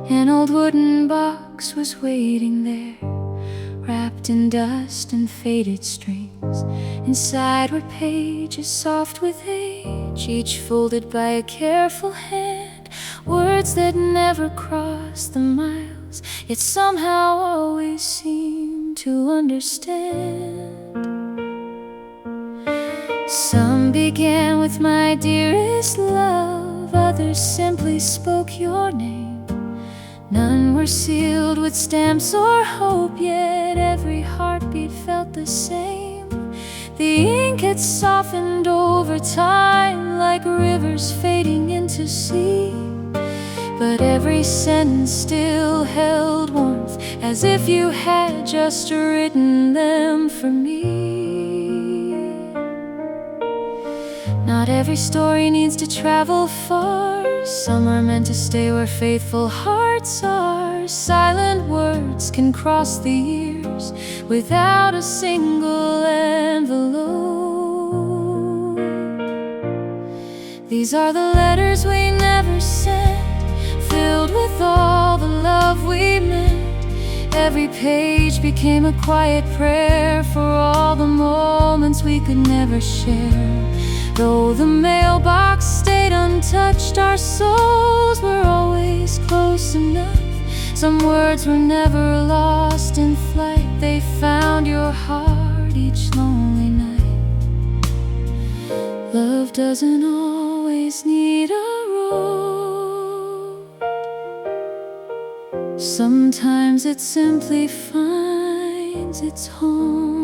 An old wooden box was waiting there, wrapped in dust and faded strings. Inside were pages soft with age, each folded by a careful hand. Words that never crossed the miles, yet somehow always seemed to understand. Some began with my dearest love, others simply spoke your name. None were sealed with stamps or hope, yet every heartbeat felt the same. The ink had softened over time, like rivers fading into sea, but every sentence still held warmth, as if you had just written them for me. Not every story needs to travel far. Some are meant to stay where faithful hearts are. Silent words can cross the years without a single envelope. These are the letters we never sent, filled with all the love we meant. Every page became a quiet prayer for all the moments we could never share. Though the mailbox stayed untouched, our souls were always close enough. Some words were never lost in flight, they found your heart each lonely night. Love doesn't always need a road. Sometimes it simply finds its home.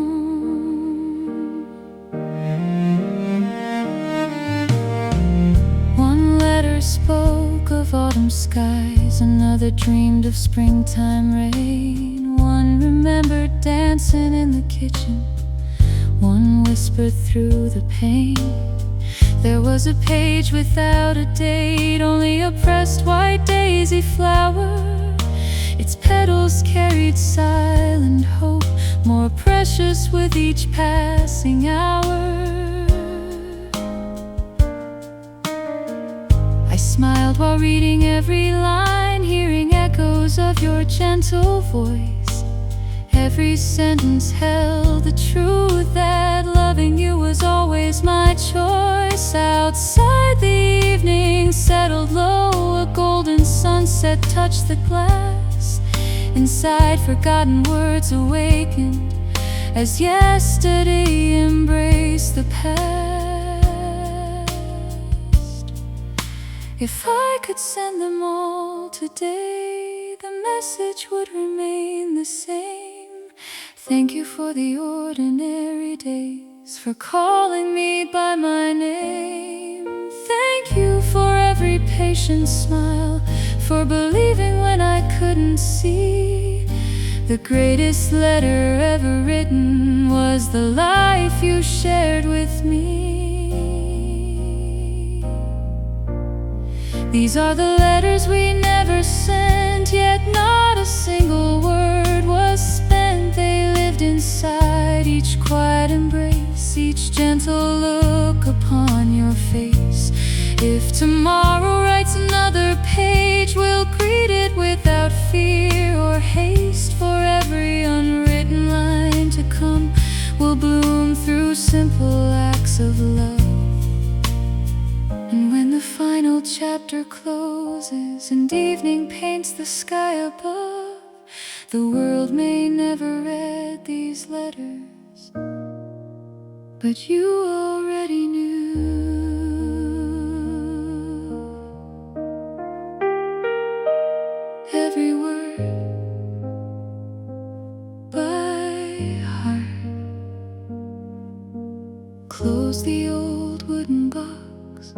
Spoke of autumn skies, another dreamed of springtime rain. One remembered dancing in the kitchen, one whispered through the pain. There was a page without a date, only a pressed white daisy flower. Its petals carried silent hope, more precious with each passing hour. I smiled while reading every line, hearing echoes of your gentle voice. Every sentence held the truth that loving you was always my choice. Outside the evening settled low, a golden sunset touched the glass. Inside forgotten words awakened, as yesterday embraced the past. If I could send them all today, the message would remain the same. Thank you for the ordinary days, for calling me by my name. Thank you for every patient smile, for believing when I couldn't see. The greatest letter ever written was the life you shared with me. These are the letters we never sent, yet not a single word was spent. They lived inside each quiet embrace, each gentle look upon your face. If tomorrow writes another page, we'll greet it without fear or haste. For every unwritten line to come will bloom through simple acts of love. And when the final chapter closes and evening paints the sky above, the world may never read these letters, but you already knew. Every word by heart. Close the old wooden box,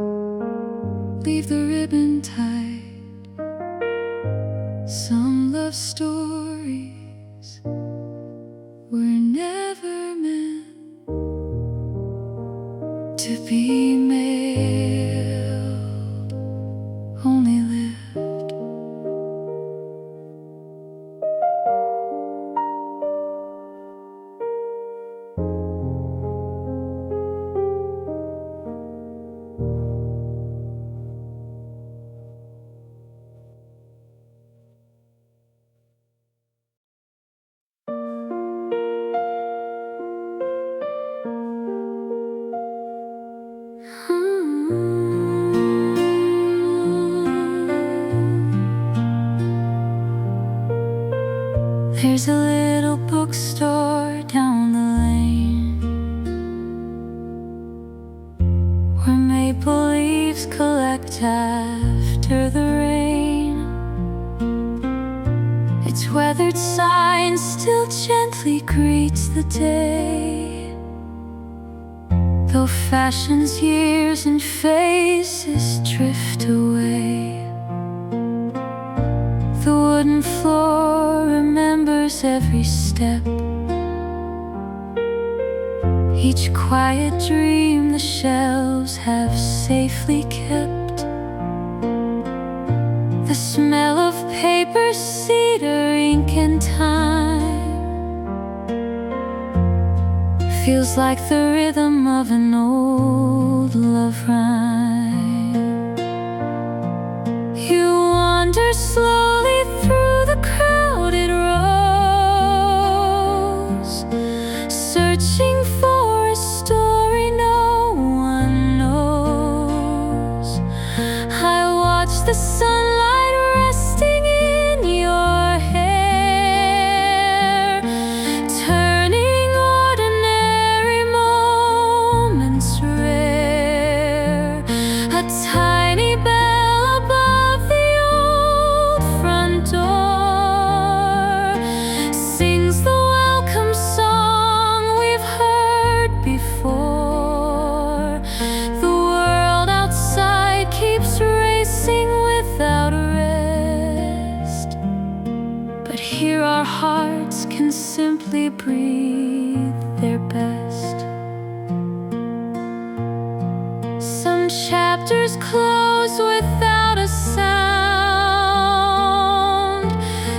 leave the ribbon tied. Some love stories were never meant to be mailed, only lived. There's a little bookstore down the lane where maple leaves collect after the rain. Its weathered sign still gently greets the day, though fashion's years and faces drift away. The wooden floor remembers every step, each quiet dream the shelves have safely kept. The smell of paper, cedar, ink, and time feels like the rhythm of an old love rhyme. You wander slowly through the crowded rows, searching for a story no one knows. I watch the sunlight resting in your hair, turning ordinary moments rare. A tiny bell above the old front door sings the welcome song we've heard before. The world outside keeps racing without rest, but here our hearts can simply breathe their best. Some chapters close without a sound,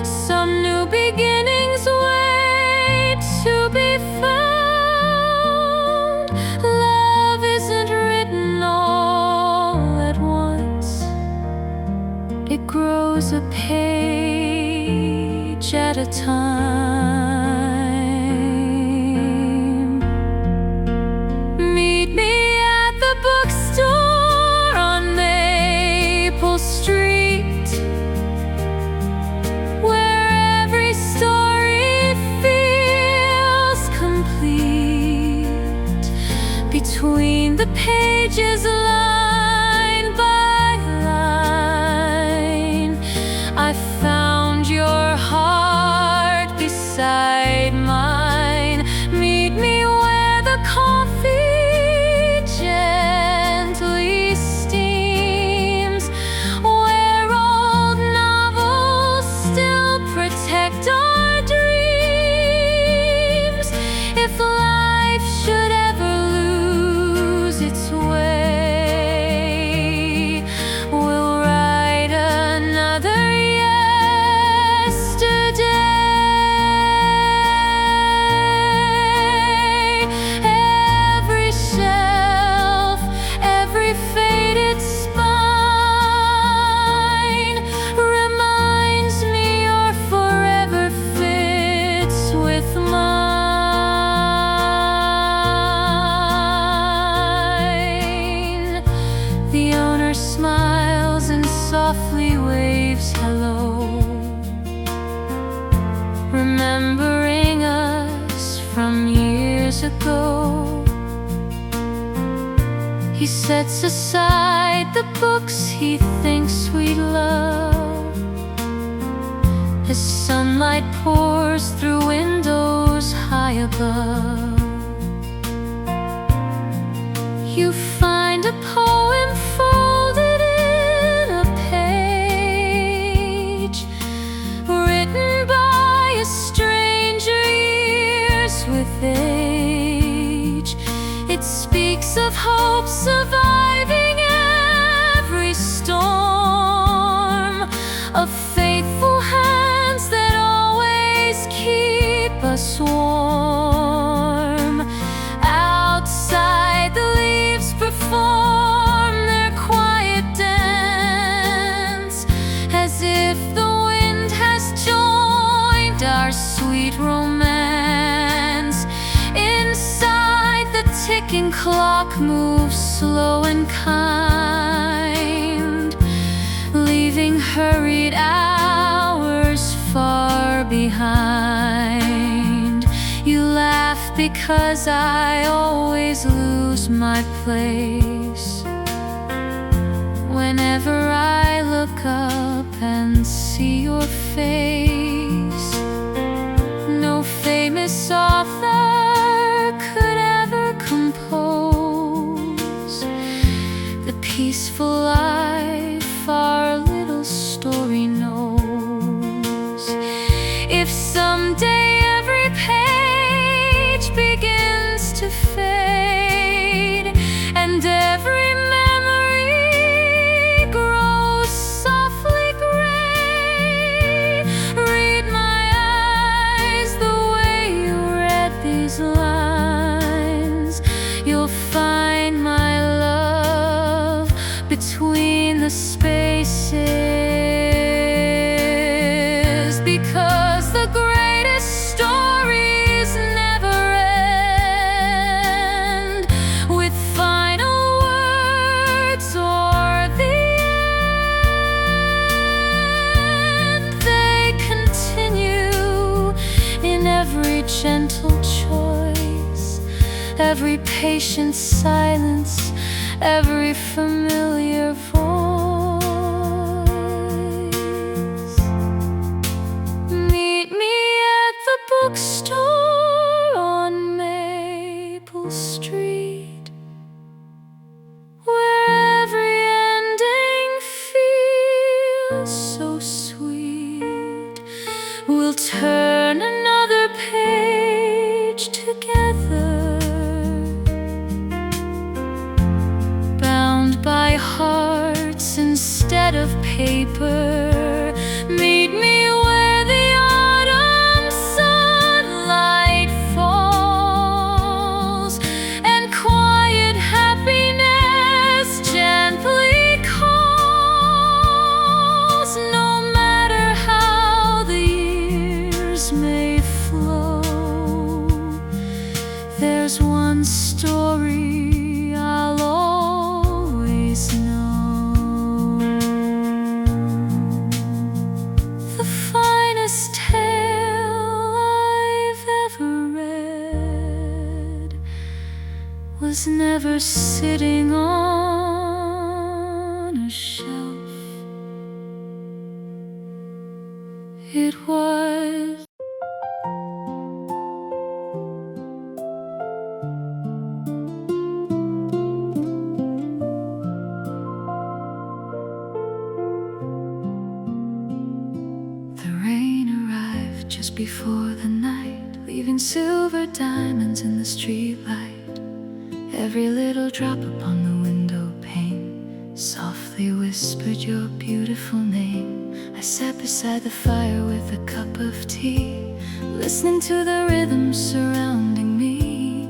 some new beginnings wait to be found. Love isn't written all at once, it grows a page at a time. Meet me at the bookstore on Maple Street, where every story feels complete. Between the pages, line by line, I found your heart beside mine. Meet me where the coffee gently steams, where old novels still protect our dreams. If life should ever lose its way, we'll write another yesterday. Every shelf, every faded spine reminds me your forever fits with mine. The owner smiles and softly waves hello, remembering us from years ago. He sets aside the books he thinks we love, as sunlight pours through windows high above. You find a poem folded in a page, written by a stranger years with age. It speaks of hope surviving every storm, of faithful hands that always keep us warm. Outside, the leaves perform their quiet dance, as if the wind has joined our sweet romance. Inside, the ticking clock moves slow and kind, leaving hurried hours far behind. because I always lose my place whenever I look up and see your face. No famous author could ever compose the peaceful life our little story knows. If someday every page begins to fade and every memory grows softly gray, read my eyes the way you read these lines. You'll find my love between the spaces, because the greatest stories never end with final words or the end. They continue in every gentle choice, every patient silence, every familiar voice. Meet me at the bookstore on Maple Street, where every ending feels so sweet. We'll turn another page together, bound by hearts instead of paper. Meet me where the autumn sunlight falls and quiet happiness gently calls. No matter how the years may flow, there's one story I'll always know. The finest tale I've ever read was never sitting on a shelf. It was the rain arrived just before the night, leaving silver diamonds in the streetlight. Every little drop upon the window pane softly whispered your beautiful name. I sat beside the fire with a cup of tea, listening to the rhythm surrounding me.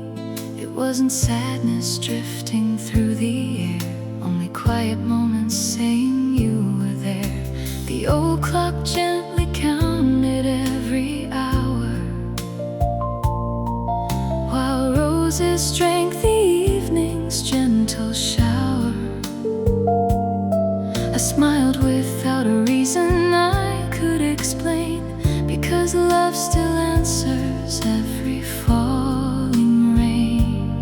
It wasn't sadness drifting through the air, only quiet moments saying you were there. The old clock gently counted every hour, while roses drank the evening's gentle shower. I smiled without a reason I could explain, because love still answers every falling rain.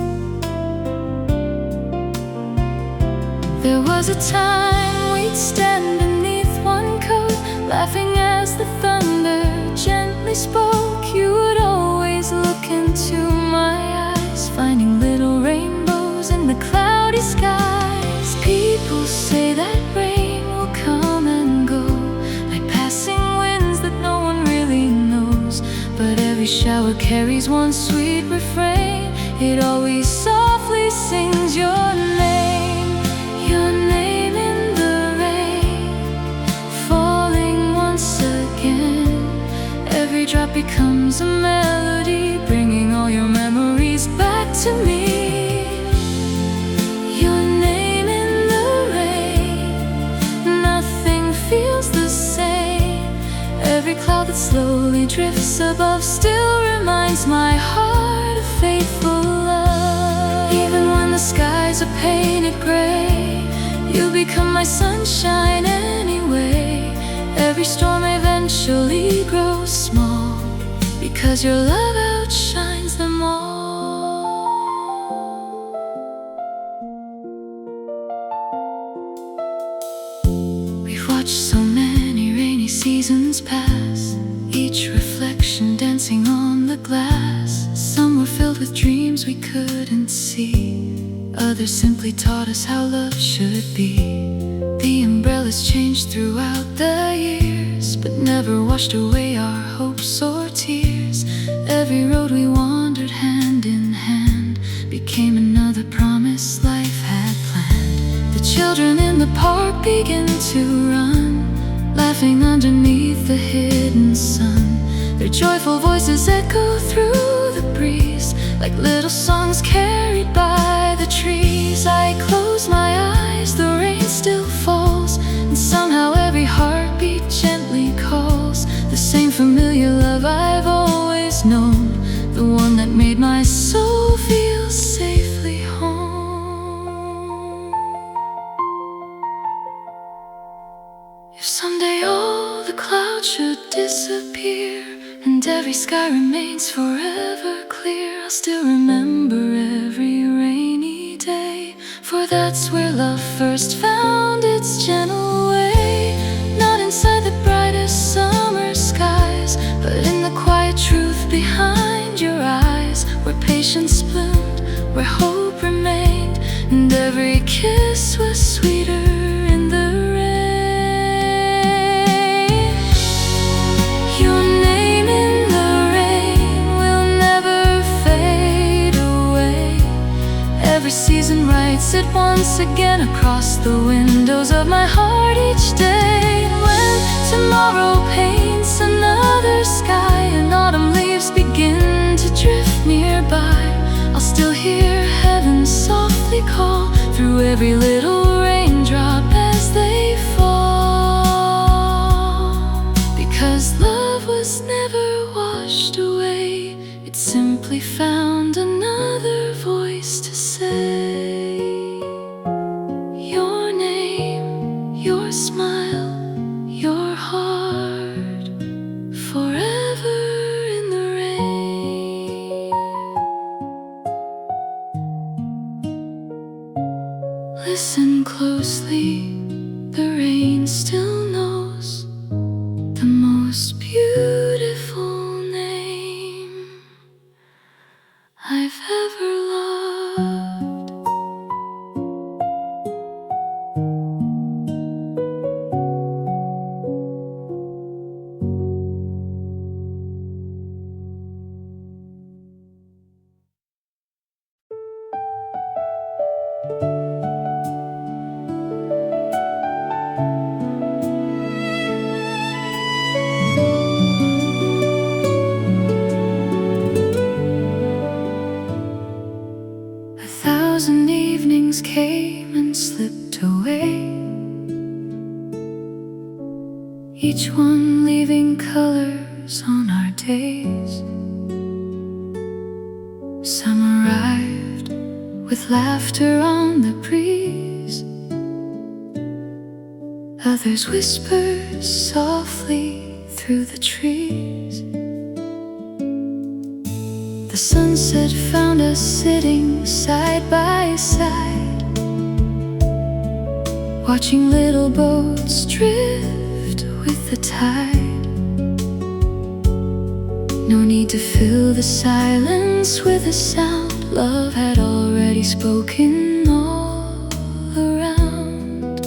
There was a time we'd stand beneath one coat, laughing as the thunder gently spoke. You would always look into my eyes, finding little rainbows in the cloudy skies. People say that rain will come and go, like passing winds that no one really knows. But every shower carries one sweet refrain. It always softly sings your name in the rain, falling once again. Every drop becomes a melody, bringing all your memories back to me. Your name in the rain, nothing feels the same. Every cloud that slowly drifts above still reminds my heart of faithful love. Even when the skies are painted gray, you become my sunshine anyway. Every storm eventually grows small, because your love outshines them all. seasons pass, each reflection dancing on the glass. Some were filled with dreams we couldn't see, others simply taught us how love should be. The umbrellas changed throughout the years, but never washed away our hopes or tears. Every road we wandered hand in hand became another promise life had planned. The children in the park began to run, laughing underneath the hidden sun. Their joyful voices echo through the breeze, like little songs carried by the trees. I close my eyes, the rain still falls, and somehow every heartbeat gently calls the same familiar love I've always known, the one that made my soul feel safely home. If someday all the clouds should disappear and every sky remains forever clear, I'll still remember every rainy day, for that's where love first found its gentle way. Not inside the brightest summer skies, but in the quiet truth behind your eyes, where patience bloomed, where hope remained, and every kiss was sweeter in the rain. Your name in the rain will never fade away. Every season writes it once again across the windows of my heart each day. When tomorrow paints another sky and autumn leaves begin to drift nearby, I'll still hear heaven softly call through every little raindrop as they fall. Because love was never washed away, it simply found another voice to say. Your name, your smile, your heart, forever in the rain. Listen closely, the rain still knows the most beautiful name I've ever loved. A thousand evenings came and slipped away, each one leaving colors on our days. Some arrived with laughter on the breeze, others whispered softly through the trees. The sunset found us sitting side by side, watching little boats drift with the tide. No need to fill the silence with a sound, love had already spoken all around.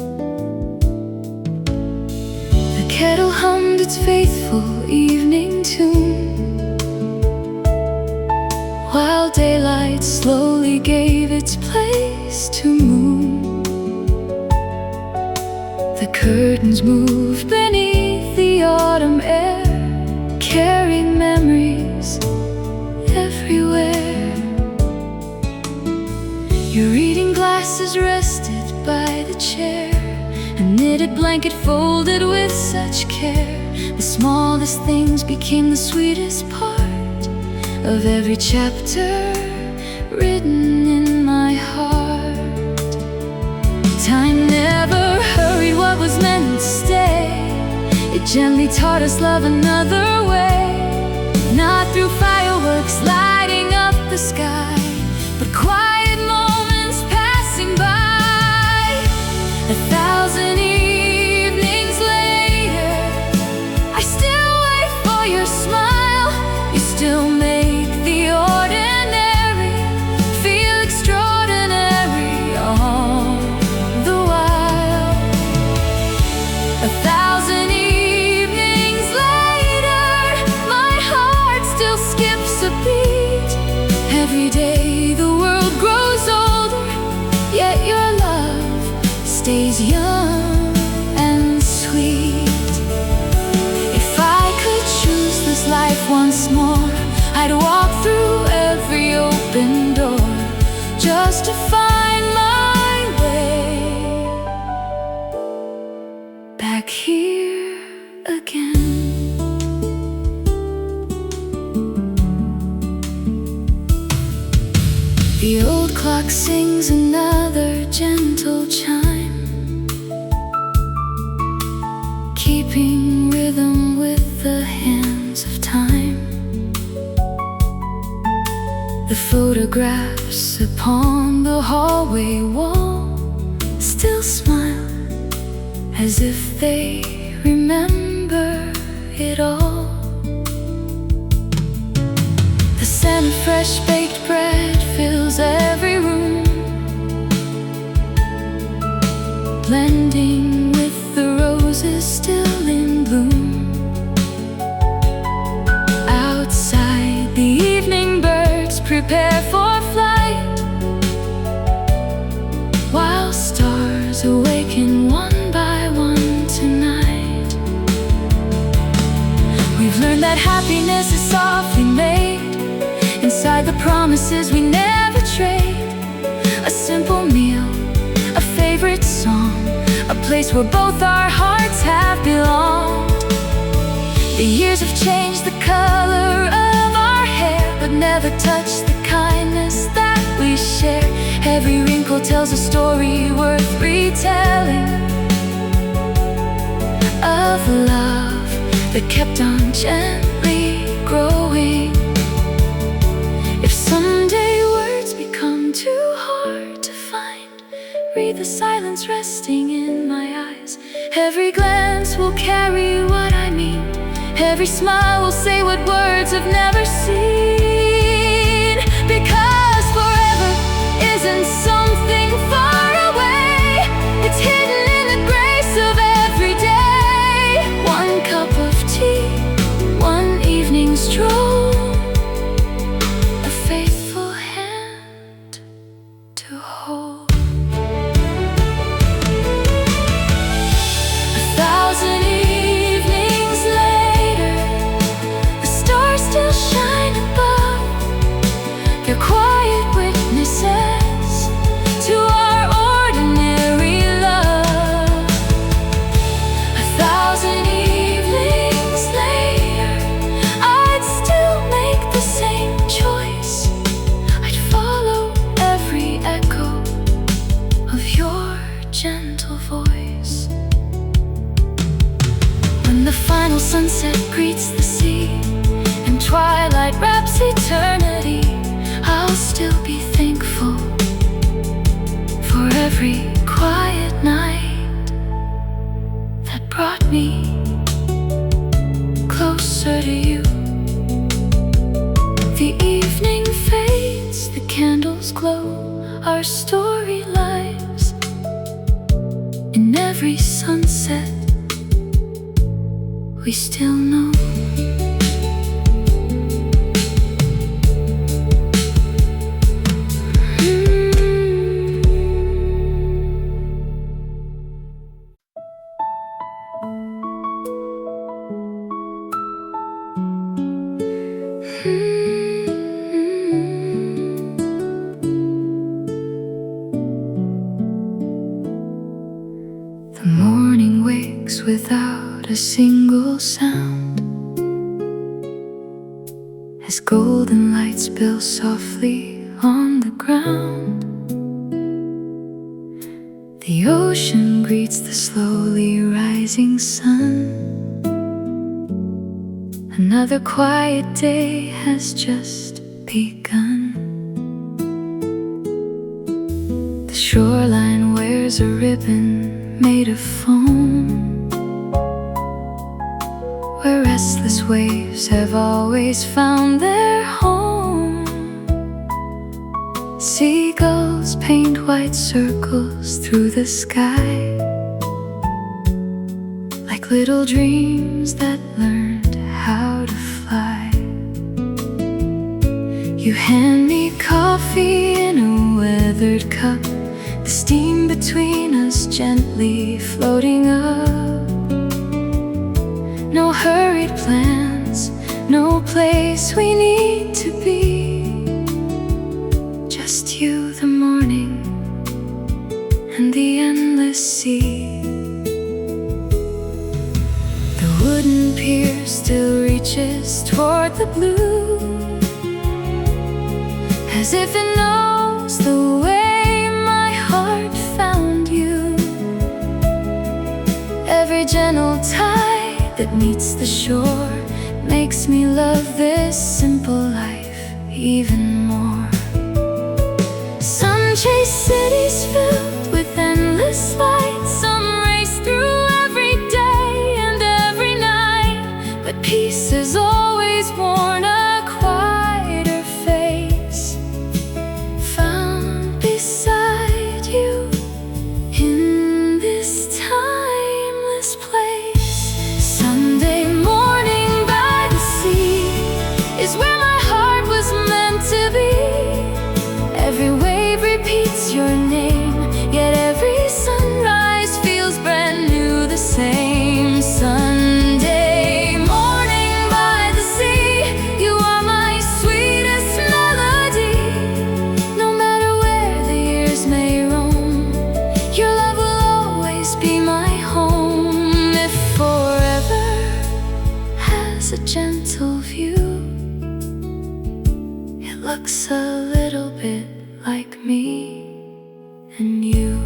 The kettle hummed its faithful evening tune, while daylight slowly gave its place to moon. The curtains moved beneath the autumn air, carrying memories everywhere. Your reading glasses rested by the chair, a knitted blanket folded with such care. The smallest things became the sweetest part of every chapter written in my heart. Time never hurried what was meant to stay, it gently taught us love another way. Not through fireworks lighting up the sky, but quiet moments passing by. 1,000 evenings later, I still Every day the world grows older, yet your love stays young and sweet. If I could choose this life once more, I'd walk through every open door just to find my way back here again. The old clock sings another gentle chime, keeping rhythm with the hands of time. The photographs upon the hallway wall still smile, as if they remember it all. The scent of fresh baked bread fills every room, blending with the roses still in bloom. Outside, the evening birds prepare for flight, while stars awaken one by one tonight. We've learned that happiness is softly made inside the promises we never trade. A simple meal, a favorite song, a place where both our hearts have belonged. The years have changed the color of our hair, but never touched the kindness that we share. Every wrinkle tells a story worth retelling, of love that kept on gently growing. If someday words become too hard to find, read the silence resting in my eyes. Every glance will carry what I mean, every smile will say what words have never seen. Because forever isn't something far away, it's hidden in the grace of every day. One cup of tea, one evening stroll, a faithful hand to hold. 1,000 evenings later, the stars still shine above. They're quiet witnesses to our ordinary love. 1,000 evenings later, I'd still make the same choice. I'd follow every echo of your gentle voice. When the final sunset greets the sea and twilight wraps eternity, I'll still be thankful for every quiet night that brought me closer to you. The evening fades, the candles glow, our story lies in every sunset we still know. The morning wakes without a single sound, as golden lights spill softly on the ground. The ocean greets the slowly rising sun. Another quiet day has just begun. The shoreline wears a ribbon made of foam, where restless waves have always found their home. Seagulls paint white circles through the sky, like little dreams that learned how to fly. You hand me coffee in a weathered cup, the steam between us gently floating up. No hurried plans, no place we need to be. Just you, the morning, and the endless sea. The wooden pier still reaches toward the blue, as if it knows the way my heart found you. Every gentle tide that meets the shore makes me love this simple life even more. Some chase cities filled with endless light, some race through every day and every night, but peace is always worn a quieter face, found beside you in this timeless place. Sunday morning by the sea is where my heart was meant to be. Every wave repeats your name, yet every sunrise feels brand new the same. Sunday morning by the sea, you are my sweetest melody. No matter where the years may roam, your love will always be my home. If forever has a gentle view, it looks a little bit like me and you.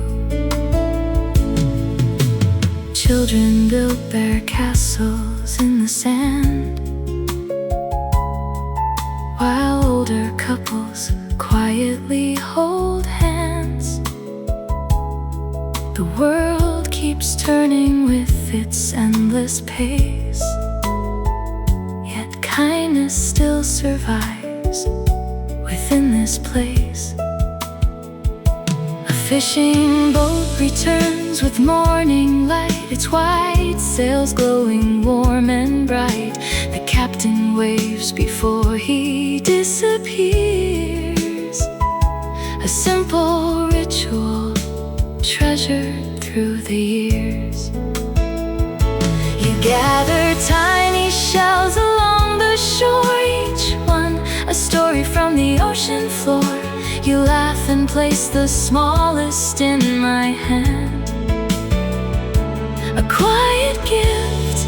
Children build their castles in the sand, while older couples quietly hold hands. The world keeps turning with its endless pace, yet kindness still survives within this place. A fishing boat returns with morning light, its white sails glowing warm and bright. The captain waves before he disappears, a simple ritual treasured through the years. You gather tiny shells along the shore, each one a story from the ocean floor. You laugh and place the smallest in my hand, a quiet gift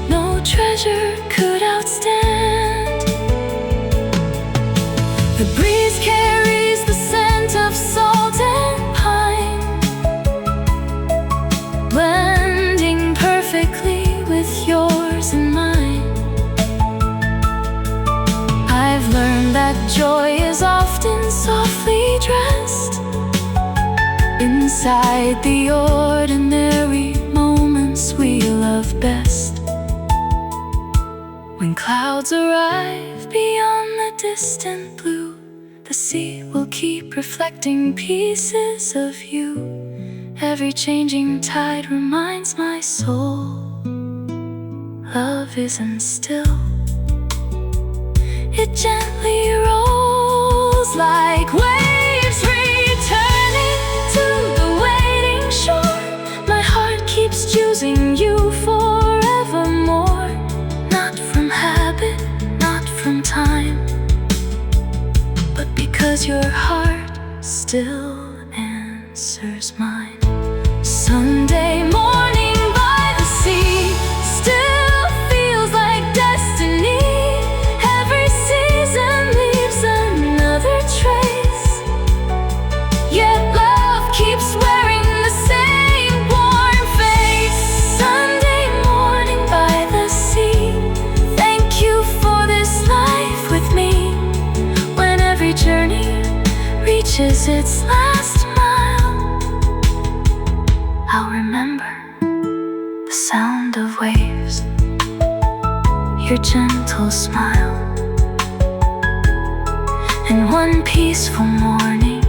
no treasure could outstand. The breeze carries the scent of salt and pine, blending perfectly with yours and mine. I've learned that joy is often softly dressed inside the ordinary moments we love best. When clouds arrive beyond the distant blue, the sea will keep reflecting pieces of you. Every changing tide reminds my soul love isn't still. It gently rolls like waves returning to the waiting shore. My heart keeps choosing you forevermore, not from habit, not from time, but because your heart still answers mine. Sunday morning by the sea still feels like destiny. Every season leaves another trace, yet love keeps wearing the same warm face. Sunday morning by the sea, thank you for this life with me. When every journey reaches its last mile, I'll remember the sound of waves, your gentle smile, and one peaceful morning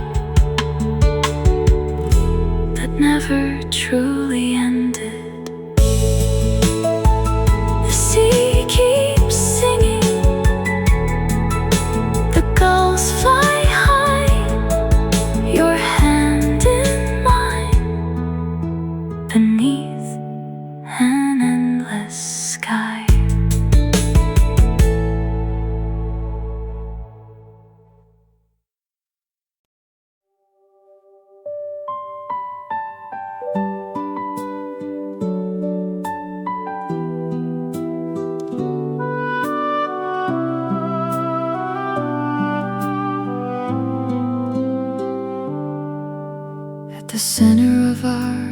that never truly ended. The sea keeps singing, the gulls center of our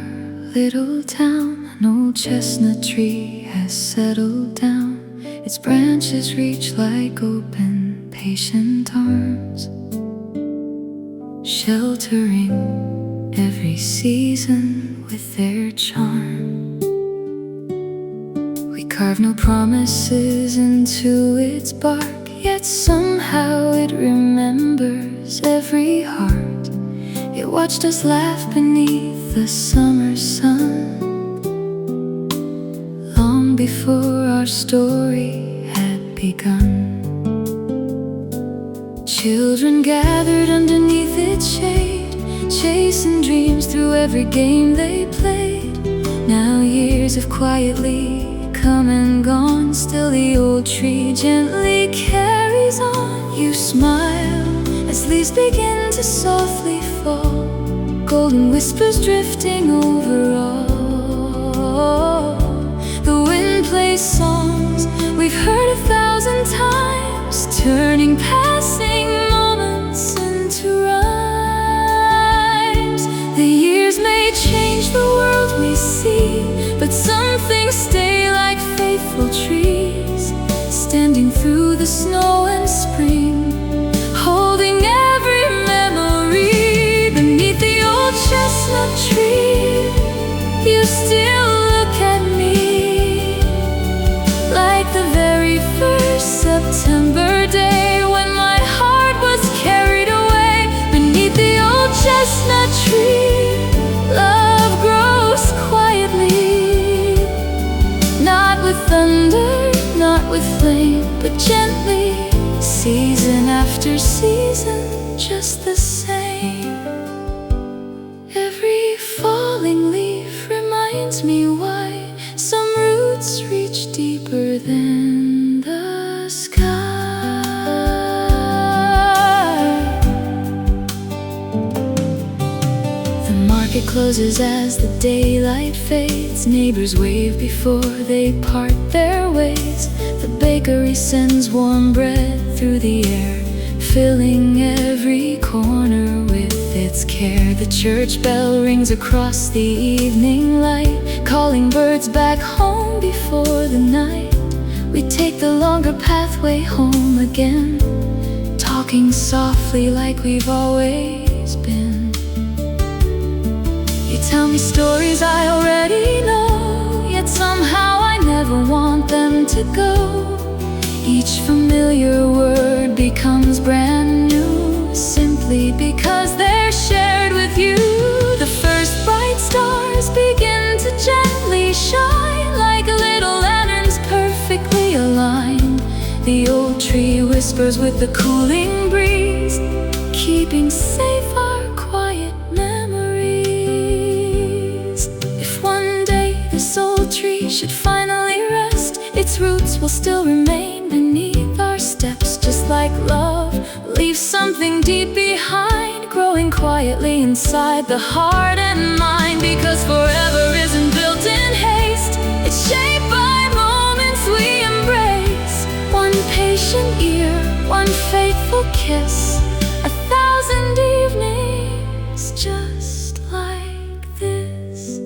little town, an old chestnut tree has settled down. Its branches reach like open, patient arms, sheltering every season with their charm. We carve no promises into its bark, yet somehow it remembers every heart. It watched us laugh beneath the summer sun, long before our story had begun. Children gathered underneath its shade, chasing dreams through every game they played. Now years have quietly come and gone, still the old tree gently carries on. You smile as leaves begin to softly fall, golden whispers drifting over all. The wind plays songs we've heard 1,000 times, turning passing moments into rhymes. The years may change the world we see, but some things stay like faithful trees, standing through the snow and spring, holding every memory. Beneath the old chestnut tree, you still look at me like the very first September day when my heart was carried away. Beneath the old chestnut tree, love grows quietly, not with thunder, not with flame, but gently, season after season, just the same. Every falling leaf reminds me why some roots reach deeper than the sky. The market closes as the daylight fades, neighbors wave before they part their ways. The bakery sends warm bread through the air, filling every corner with its care. The church bell rings across the evening light, calling birds back home before the night. We take the longer pathway home again, talking softly like we've always been. You tell me stories I already know, yet somehow I never want them to go. Each familiar word becomes brand new, simply because they're shared with you. The first bright stars begin to gently shine, like little lanterns perfectly aligned. The old tree whispers with the cooling breeze, keeping safe our quiet memories. If one day this old tree should finally rest, its roots will still remain beneath our steps, just like love leaves something deep behind, growing quietly inside the heart and mind. Because forever isn't built in haste, it's shaped by moments we embrace. One patient ear, one faithful kiss, 1,000 evenings just like this.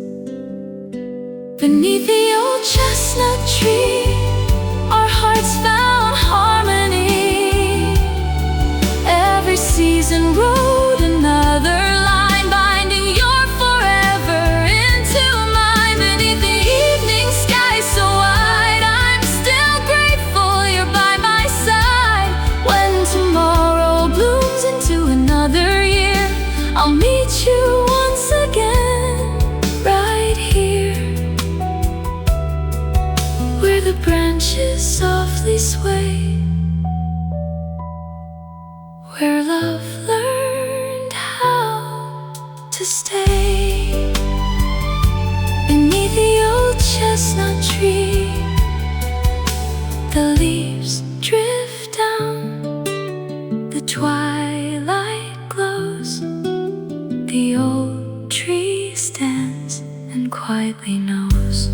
Beneath the old chestnut tree, our hearts found harmony. Every season wrote another line, binding your forever into mine. Beneath the evening sky so wide, I'm still grateful you're by my side. When tomorrow blooms into another year, I'll meet you once again, right here, where the branches softly sway, where love learned how to stay. Beneath the old chestnut tree, the leaves drift down, the twilight glows, the old tree stands and quietly knows.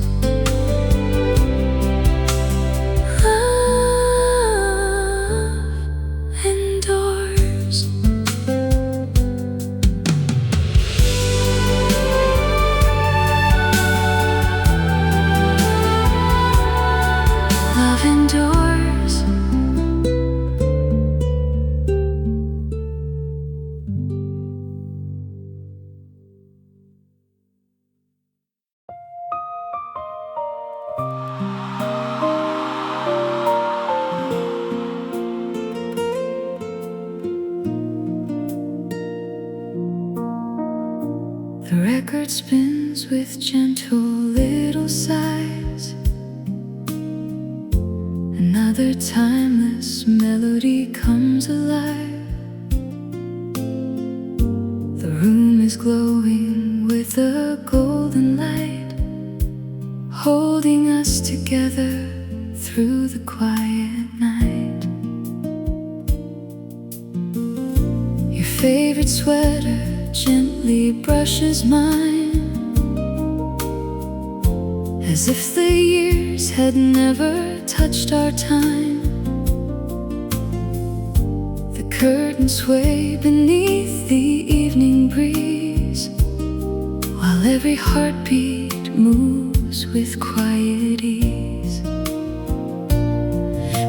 record spins with gentle little sighs. Another timeless melody comes alive. The room is glowing with a golden light, holding us together through the quiet night. Your favorite sweater gently brushes mine, as if the years had never touched our time. The curtains sway beneath the evening breeze, while every heartbeat moves with quiet ease.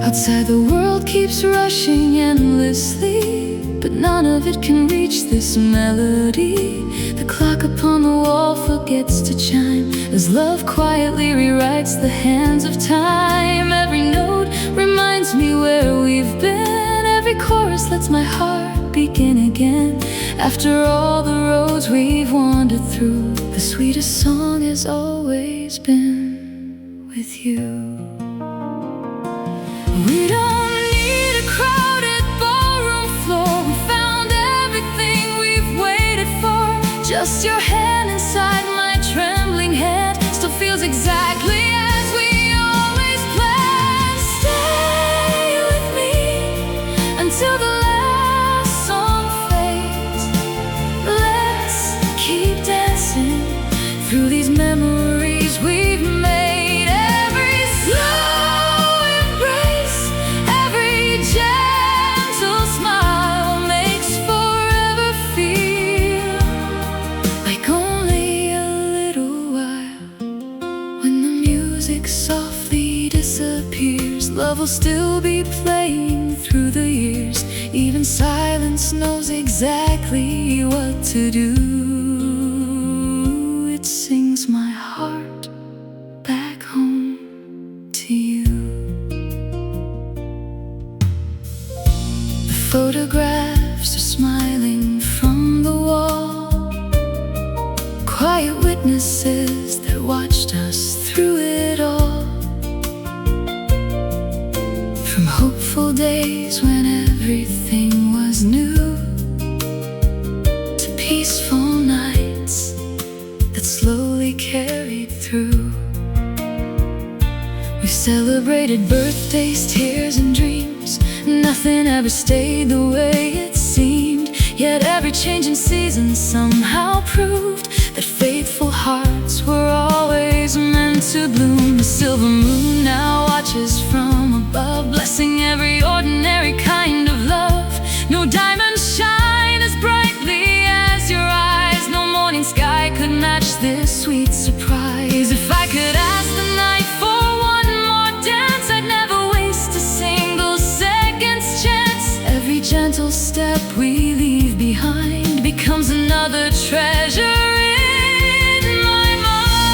Outside the world keeps rushing endlessly, but none of it can reach this melody. The clock upon the wall forgets to chime, as love quietly rewrites the hands of time. Every note reminds me where we've been, every chorus lets my heart begin again. After all the roads we've wandered through, the sweetest song has always been with you. We don't need a crowded ballroom floor, we found everything we've waited for. Just your hand inside my trembling hand still feels exactly as we always planned. Stay with me until the last song fades. Let's keep dancing through these memories we've made. Every slow embrace, every gentle smile makes forever feel like only a little while. When the music softly disappears, love will still be playing through the years. Even silence knows exactly what to do. It sings my heart back home to you. The photographs are smiling from the wall, quiet witnesses that watched us through it all. From hopeful days when everything was new, to peaceful nights that slowly carried through. We celebrated birthdays, tears and dreams. Nothing ever stayed the way it seemed, yet every change in season somehow proved that faithful hearts were always meant to bloom. The silver moon now watches from above, blessing every ordinary kind of love. No diamonds shine as brightly as your eyes, no morning sky could match this sweet surprise. If I could ask the night for one more dance, I'd never waste a single second's chance. Every gentle step we leave behind becomes another treasure in my mind.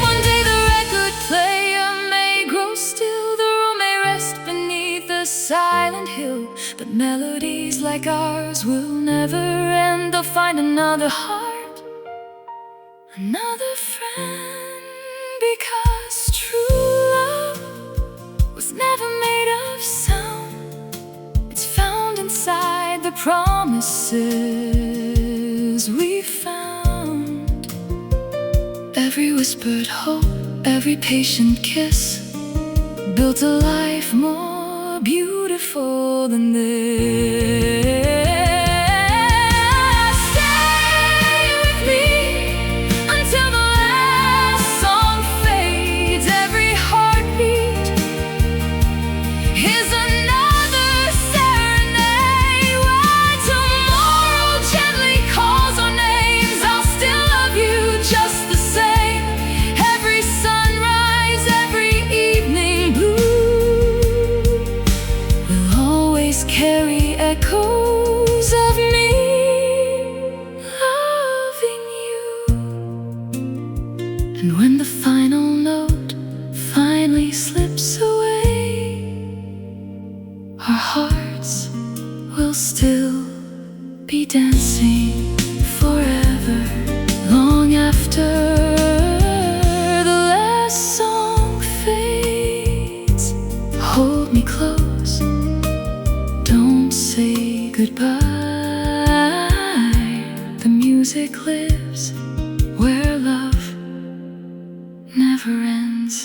One day the record player may grow still, the room may rest beneath a silent hill, but melodies like ours will never end. They'll find another heart, another friend, because true love was never made of sound. It's found inside the promises we found. Every whispered hope, every patient kiss built a life more beautiful than this. Carry echoes of me loving you. And when the final note finally slips away, our hearts will still be dancing for forever, long after the last song fades. Hold me close, don't say goodbye. The music lives where love never ends.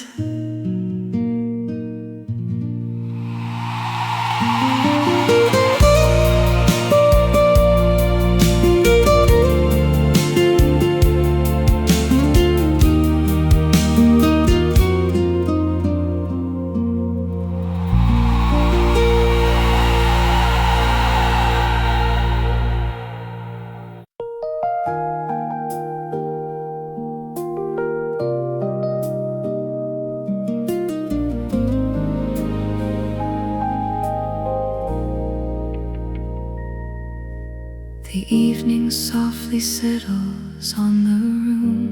The evening softly settles on the room,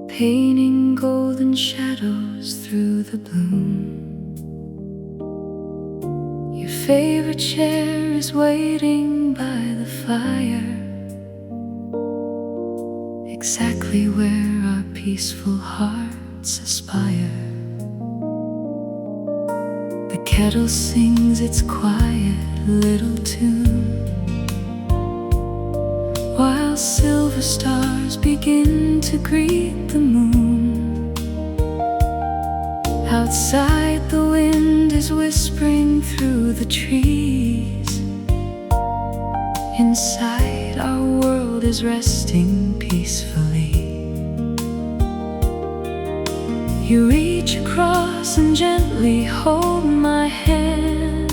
painting golden shadows through the gloom. Your favorite chair is waiting by the fire, exactly where our peaceful hearts aspire. The kettle sings its quiet little tune, while silver stars begin to greet the moon. Outside the wind is whispering through the trees. Inside our world is resting peacefully. You reach across and gently hold my hand,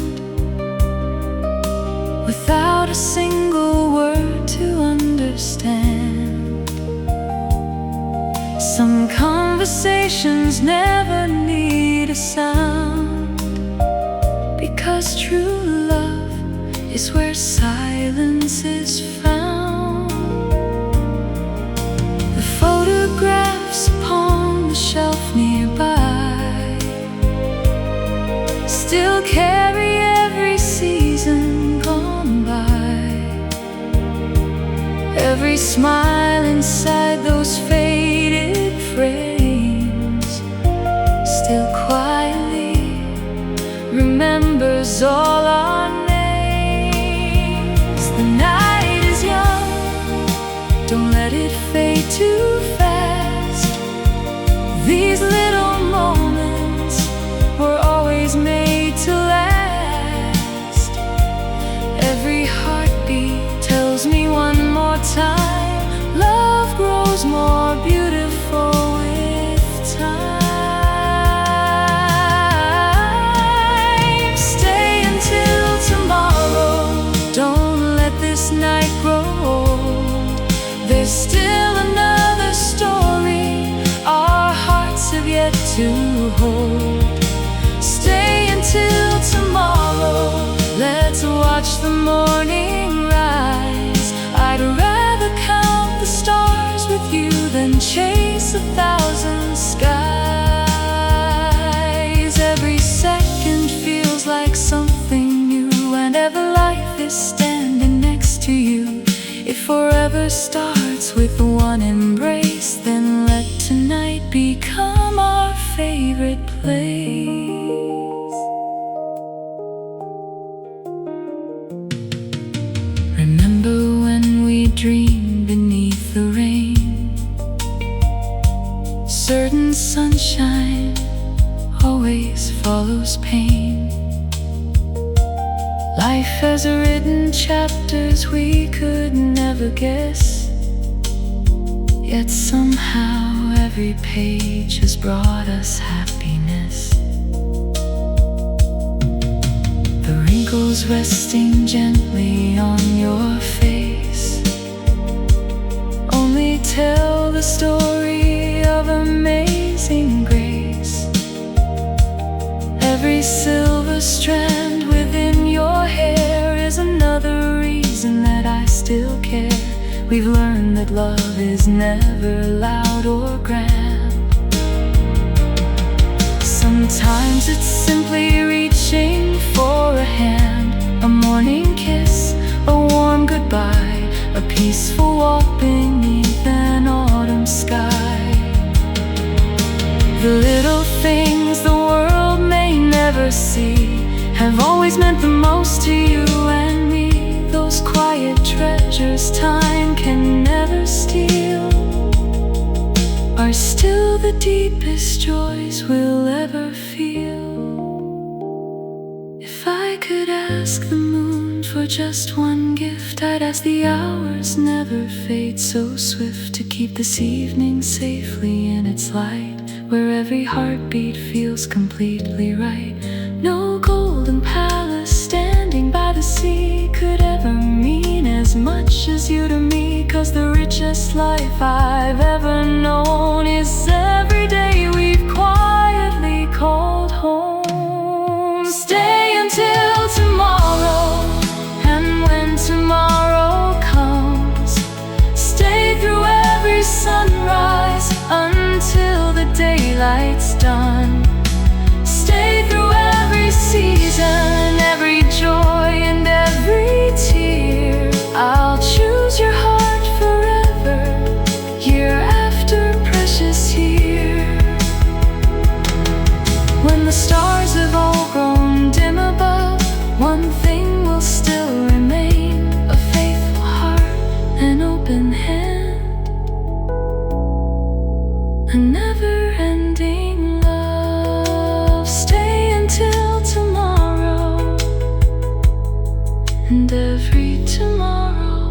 without a single word to understand. Some conversations never need a sound, because true love is where silence is found. The photographs upon the shelf nearby still carry every season gone by, every smile inside those faded frames still quietly remembers all our names. The night is young, don't let it fade too fast. These little moments were always made to last. Every heartbeat tells me one more time, love grows more beautiful with time. Stay until tomorrow, don't let this night grow old. There's still another story our hearts have yet to hold. Stay until tomorrow, let's watch the morning rise. I'd rather count the stars with you than chase 1,000 skies. Every second feels like something new, whenever life is standing next to you. If forever starts with one embrace, then let tonight become our favorite place. Remember when we dreamed beneath the rain? Certain sunshine always follows pain. Life has written chapters we could never guess, yet somehow every page has brought us happiness. The wrinkles resting gently on your face only tell the story of amazing grace. Every silver strand within your hair is another reason that I still care. We've learned that love is never loud or grand. Sometimes it's simply reaching for a hand, a morning kiss, a warm goodbye. peaceful walk beneath an autumn sky. The little things the world may never see have always meant the most to you and me. Those quiet treasures time can never steal are still the deepest joys we'll ever feel. If I could ask the moon for just one gift, I'd ask the hours never fade so swift, to keep this evening safely in its light, where every heartbeat feels completely right. No golden palace standing by the sea could ever mean as much as you to me, 'cause the richest life I've ever known is every day we've quietly called home. Stay until tomorrow, and when tomorrow comes, stay through every sunrise until the daylight's done. Stay through every season, every joy and every tear. I'll choose your heart forever, year after precious year. When the stars have all grown dim above, one thing will still remain: a faithful heart, an open hand, a never-ending love. Stay until tomorrow, and every tomorrow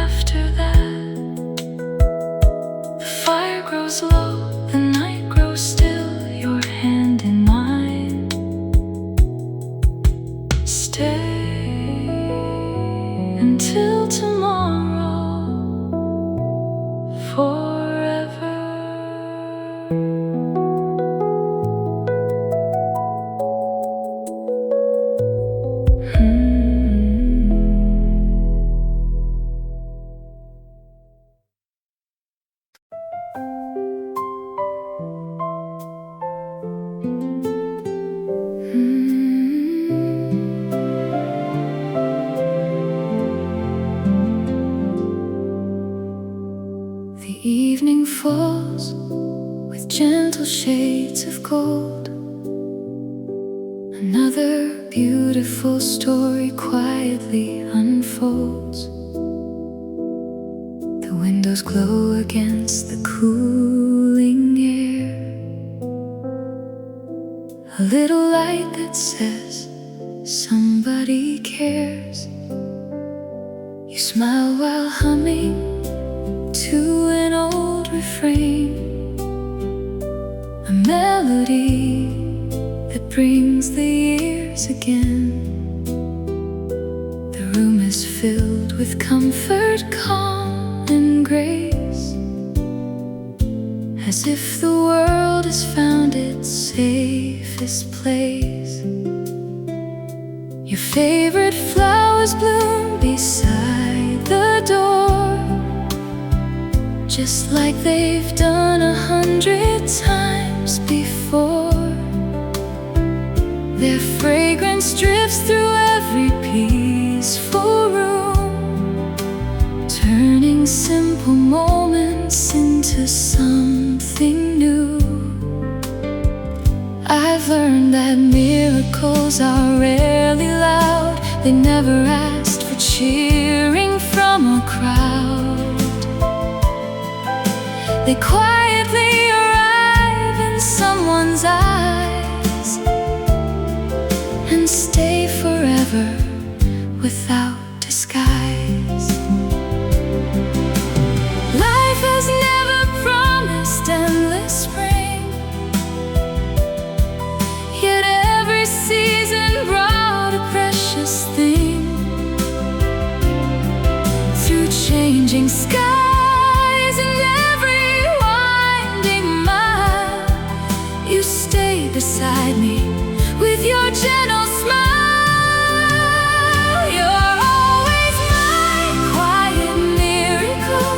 after that. The fire grows low, the night grows still, your hand in mine. Stay until tomorrow, forever. The evening falls with gentle shades of gold. Another beautiful story quietly unfolds. The windows glow against the cooling air, a little light that says somebody cares. You smile while humming to an old refrain, a melody that brings the years again. The room is filled with comfort, calm and grace, as if the world has found its safest place. Your favorite flowers bloom beside the door, just like they've done 100 times before. Their fragrance drifts through every peaceful room, turning simple moments into something new. I've learned that miracles are rarely loud. They never asked for cheering from a crowd. They quietly arrive in someone's eyes and stay forever without disguise. Life has never promised endless spring, yet every season brought a precious thing. Through changing skies and every winding mile, you stay beside me with your gentle smile. You're always my quiet miracle,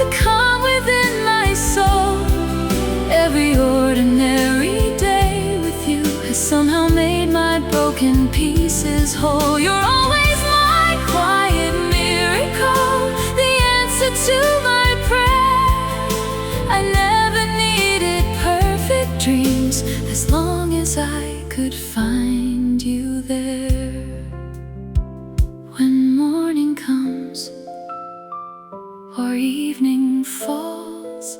the calm within my soul. Every ordinary day with you has somehow made my broken pieces whole. You're always my quiet miracle, to my prayer. I never needed perfect dreams, as long as I could find you there. When morning comes or evening falls,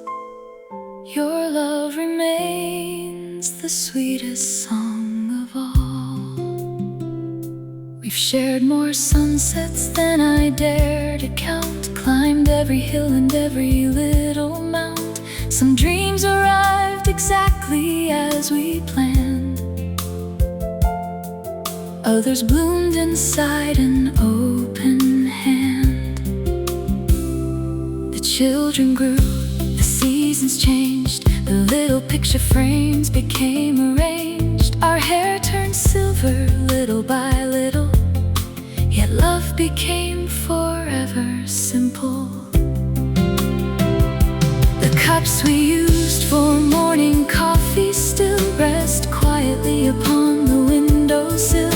your love remains the sweetest song of all. We've shared more sunsets than I dare to count, climbed every hill and every little mount. Some dreams arrived exactly as we planned, others bloomed inside an open hand. The children grew, the seasons changed, the little picture frames became arranged. Our hair turned silver little by little, yet love became forever simple. The cups we used for morning coffee still rest quietly upon the windowsill.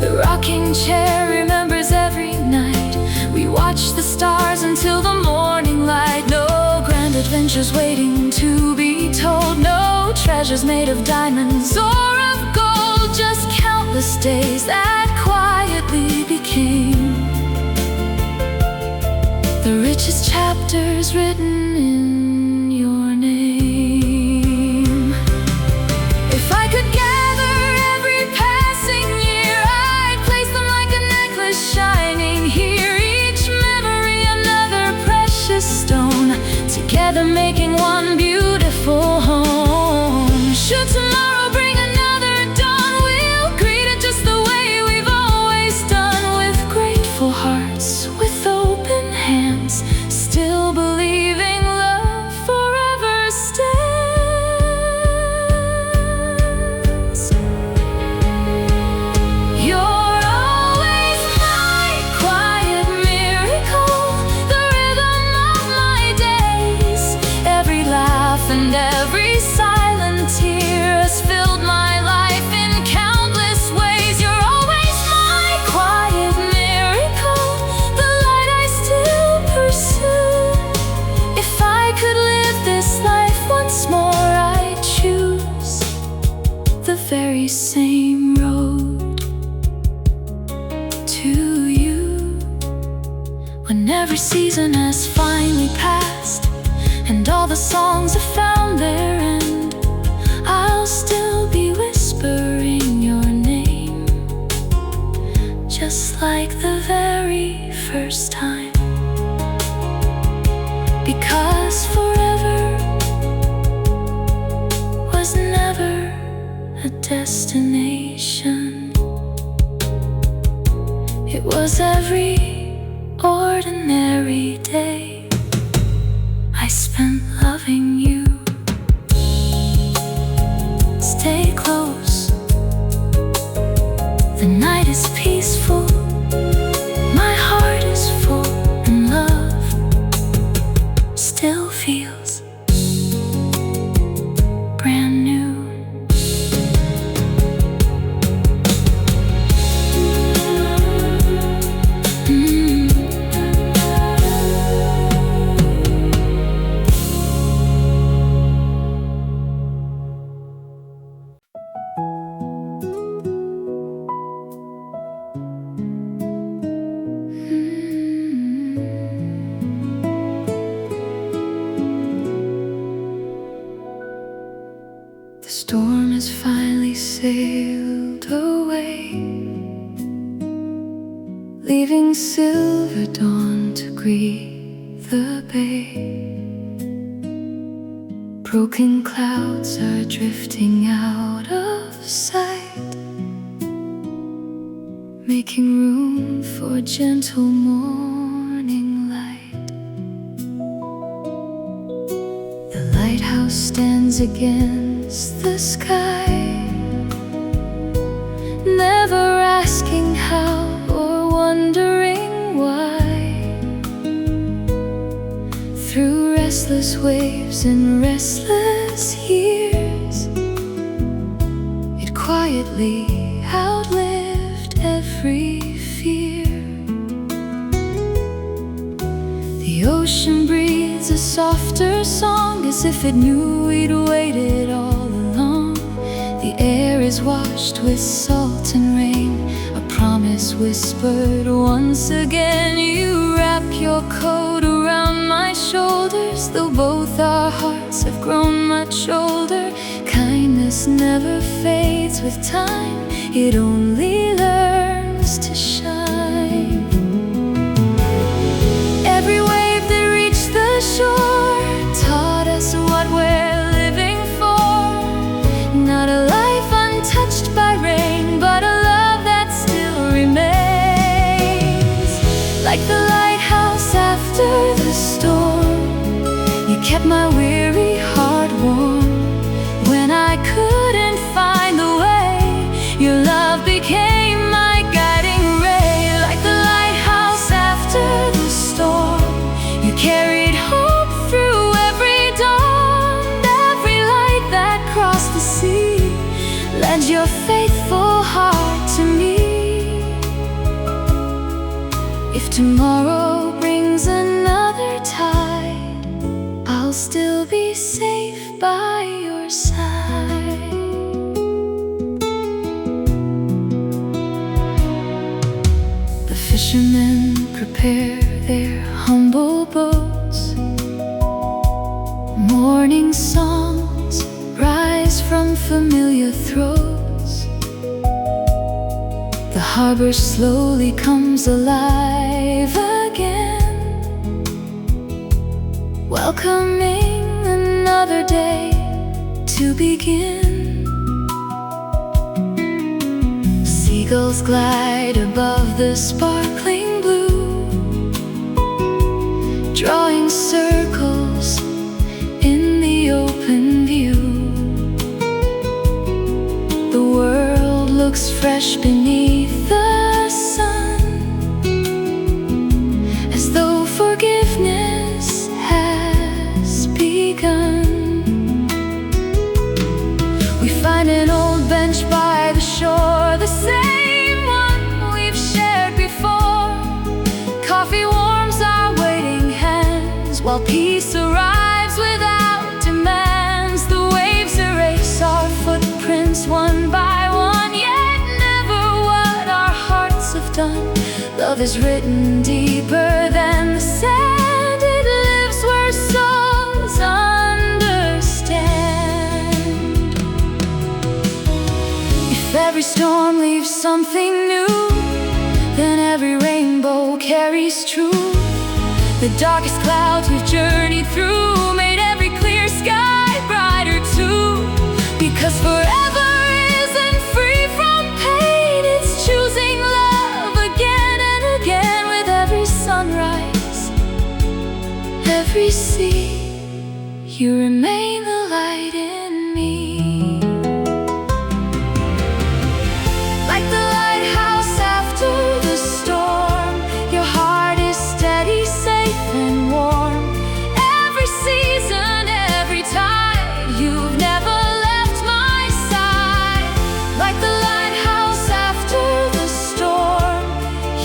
The rocking chair remembers every night we watched the stars until the morning light. No grand adventures waiting to be told, no treasures made of diamonds or of gold, just countless days that quietly became the richest chapters written in your name. If I could gather every passing year, I'd place them like a necklace shining here, each memory another precious stone, together making one beautiful home. Should tomorrow bring another dawn, we'll greet it just the way we've always done, with grateful hearts, with open hands, still believing love forever stands. You're always my quiet miracle, the rhythm of my days. Every laugh and every silent tear has filled my life in countless ways. You're always my quiet miracle, the light I still pursue. If I could live this life once more, I'd choose the very same road to you. When every season has finally passed and all the songs have found their end, I'll still be whispering your name, just like the very first time. Because forever was never a destination, it was every ordinary day I spent loving you. Stay close, the night is peaceful, my heart is full, and love still feels brand new. The storm has finally sailed away, leaving silver dawn to greet the bay. Broken clouds are drifting out of sight, making room for gentle morning light. The lighthouse stands against the sky, never asking how or wondering why. Through restless waves and restless years, it quietly outlived every fear. The ocean as if it knew we'd waited all along. The air is washed with salt and rain, a promise whispered once again. You wrap your coat around my shoulders, though both our hearts have grown much older. Kindness never fades with time, it only learns to shine. Every wave that reached the shore taught us what we're living for. Not a life untouched by rain, but a love that still remains. Like the lighthouse after the storm, you kept my weary heart warm. When I couldn't find the way, your love became my guiding ray. Like the lighthouse after the storm, you carried hope through every dawn. Every light that crossed the sea lent your faithful heart to me. If tomorrow brings another tide, I'll still be safe by your side. The fishermen prepare their humble boats. Morning songs rise from familiar throats. The harbor slowly comes alive again, welcoming another day to begin. Seagulls glide above the sparkling blue, drawing circles in the open view. The world looks fresh beneath the sun, as though forgiveness has begun. We find an old bench by the shore, the same one we've shared before. Coffee warms our waiting hands, while peace arrives without demands. The waves erase our footprints one by one, yet never what our hearts have done. Love is written deeper than the sand, it lives where souls understand. If every storm leaves something new, then every rainbow carries truth. The darkest clouds we've journeyed through made every clear sky brighter too. Because forever isn't free from pain, it's choosing love again and again. With every sunrise, every sea, you remain the light in me. Like the lighthouse after the storm, your heart is steady, safe and warm. Every season, every tide, you've never left my side. Like the lighthouse after the storm,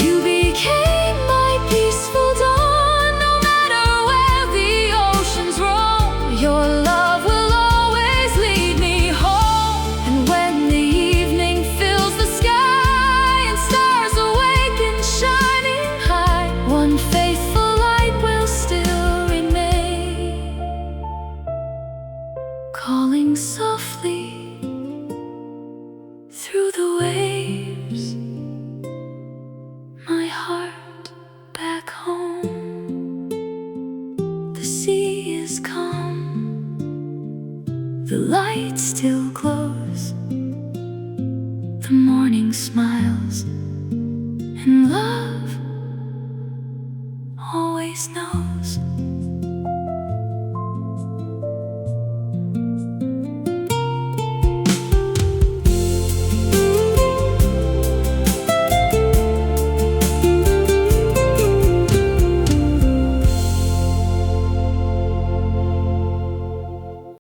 you became my peaceful dawn. No matter where the oceans roam, your love will always lead me home. And when the evening fills the sky and stars awaken shining high, one faithful light will still remain, calling softly through the waves, my heart back home. The sea is calm, the light still glows, the morning smiles, and love always knows.